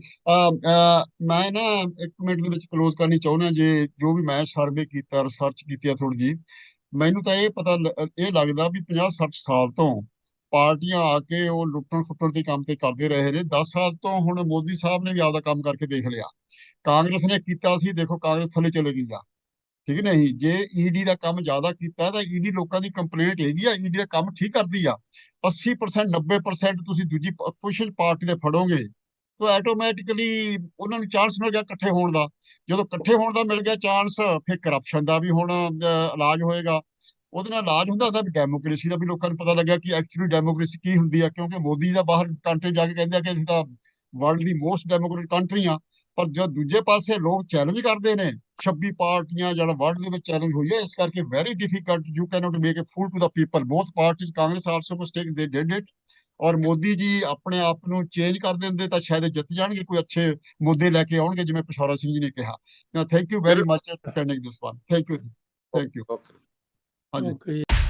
ਮੈਂ ਨਾ 1 ਮਿੰਟ ਦੇ ਵਿੱਚ ਕਲੋਜ਼ ਕਰਨੀ ਚਾਹੁੰਦਾ। ਜੇ ਜੋ ਵੀ ਮੈਂ ਸਰਵੇ ਕੀਤਾ, ਰਿਸਰਚ ਕੀਤੀ ਆ ਥੋੜੀ ਜੀ, ਮੈਨੂੰ ਤਾਂ ਇਹ ਪਤਾ ਇਹ ਲੱਗਦਾ ਵੀ 50-60 ਸਾਲ ਤੋਂ ਪਾਰਟੀਆਂ ਆ ਕੇ ਉਹ ਲੁੱਟਣ ਖੁੱਟਣ ਦੇ ਕੰਮ ਤੇ ਕਰਦੇ ਰਹੇ ਨੇ। 10 ਸਾਲ ਤੋਂ ਹੁਣ ਮੋਦੀ ਸਾਹਿਬ ਨੇ ਵੀ ਆਪਦਾ ਕੰਮ ਕਰਕੇ ਦੇਖ ਲਿਆ। ਕਾਂਗਰਸ ਨੇ ਕੀਤਾ ਸੀ, ਦੇਖੋ ਕਾਂਗਰਸ ਥੱਲੇ ਚਲੇ ਗਈ ਆ, ਠੀਕ ਨਹੀਂ। ਜੇ ਈਡੀ ਦਾ ਕੰਮ ਜ਼ਿਆਦਾ ਕੀਤਾ ਤਾਂ ਈਡੀ ਲੋਕਾਂ ਦੀ ਕੰਪਲੇਂਟ ਹੈਗੀ ਆ, ਈਡੀ ਦਾ ਕੰਮ ਠੀਕ ਕਰਦੀ ਆ। 80% 90% ਤੁਸੀਂ ਦੂਜੀ ਅਪੋਜੀਸ਼ਨ ਪਾਰਟੀ ਦੇ ਫੜੋਗੇ ਤਾਂ ਆਟੋਮੈਟਿਕਲੀ ਉਹਨਾਂ ਨੂੰ ਚਾਂਸ ਮਿਲ ਗਿਆ ਇਕੱਠੇ ਹੋਣ ਦਾ। ਜਦੋਂ ਇਕੱਠੇ ਹੋਣ ਦਾ ਮਿਲ ਗਿਆ ਚਾਂਸ, ਫਿਰ ਕਰਪਸ਼ਨ ਦਾ ਵੀ ਹੁਣ ਇਲਾਜ ਹੋਏਗਾ। ਉਹਦੇ ਨਾਲ ਇਲਾਜ ਹੁੰਦਾ ਉਹਦਾ ਵੀ, ਡੈਮੋਕ੍ਰੇਸੀ ਦਾ ਵੀ ਲੋਕਾਂ ਨੂੰ ਪਤਾ ਲੱਗਿਆ ਕਿ ਐਕਚੁਅਲੀ ਡੈਮੋਕ੍ਰੇਸੀ ਕੀ ਹੁੰਦੀ ਆ। ਕਿਉਂਕਿ ਮੋਦੀ ਦਾ ਬਾਹਰ ਕੰਟਰੀ ਜਾ ਕੇ ਕਹਿੰਦੇ ਆ ਕਿ ਅਸੀਂ ਤਾਂ ਵਰਲਡ ਦੀ ਮੋਸਟ ਡੈਮੋਕ੍ਰੇਟਿਕ ਕੰਟਰੀ ਆ, ਪਰ ਜਦ ਦੂਜੇ ਪਾਸੇ ਲੋਕ ਚੈਲੰਜ ਕਰਦੇ ਨੇ, 26 ਪਾਰਟੀਆਂ ਜਿਹੜਾ ਵਰਲਡ ਦੇ ਵਿੱਚ ਚੈਲੰਜ ਹੋਈ ਹੈ, ਇਸ ਕਰਕੇ very difficult, you cannot make a fool to the people, both parties, Congress also mistake they did it. ਔਰ ਮੋਦੀ ਜੀ ਆਪਣੇ ਆਪ ਨੂੰ ਚੇਂਜ ਕਰ ਦਿੰਦੇ ਤਾਂ ਸ਼ਾਇਦ ਇਹ ਜਿੱਤ ਜਾਣਗੇ, ਕੋਈ ਅੱਛੇ ਮੁੱਦੇ ਲੈ ਕੇ ਆਉਣਗੇ, ਜਿਵੇਂ ਪਿਸ਼ੌਰਾ ਸਿੰਘ ਜੀ ਨੇ ਕਿਹਾ। Thank you very much attending this one. Thank you, thank you. Okay. ਹਾਂਜੀ। Okay.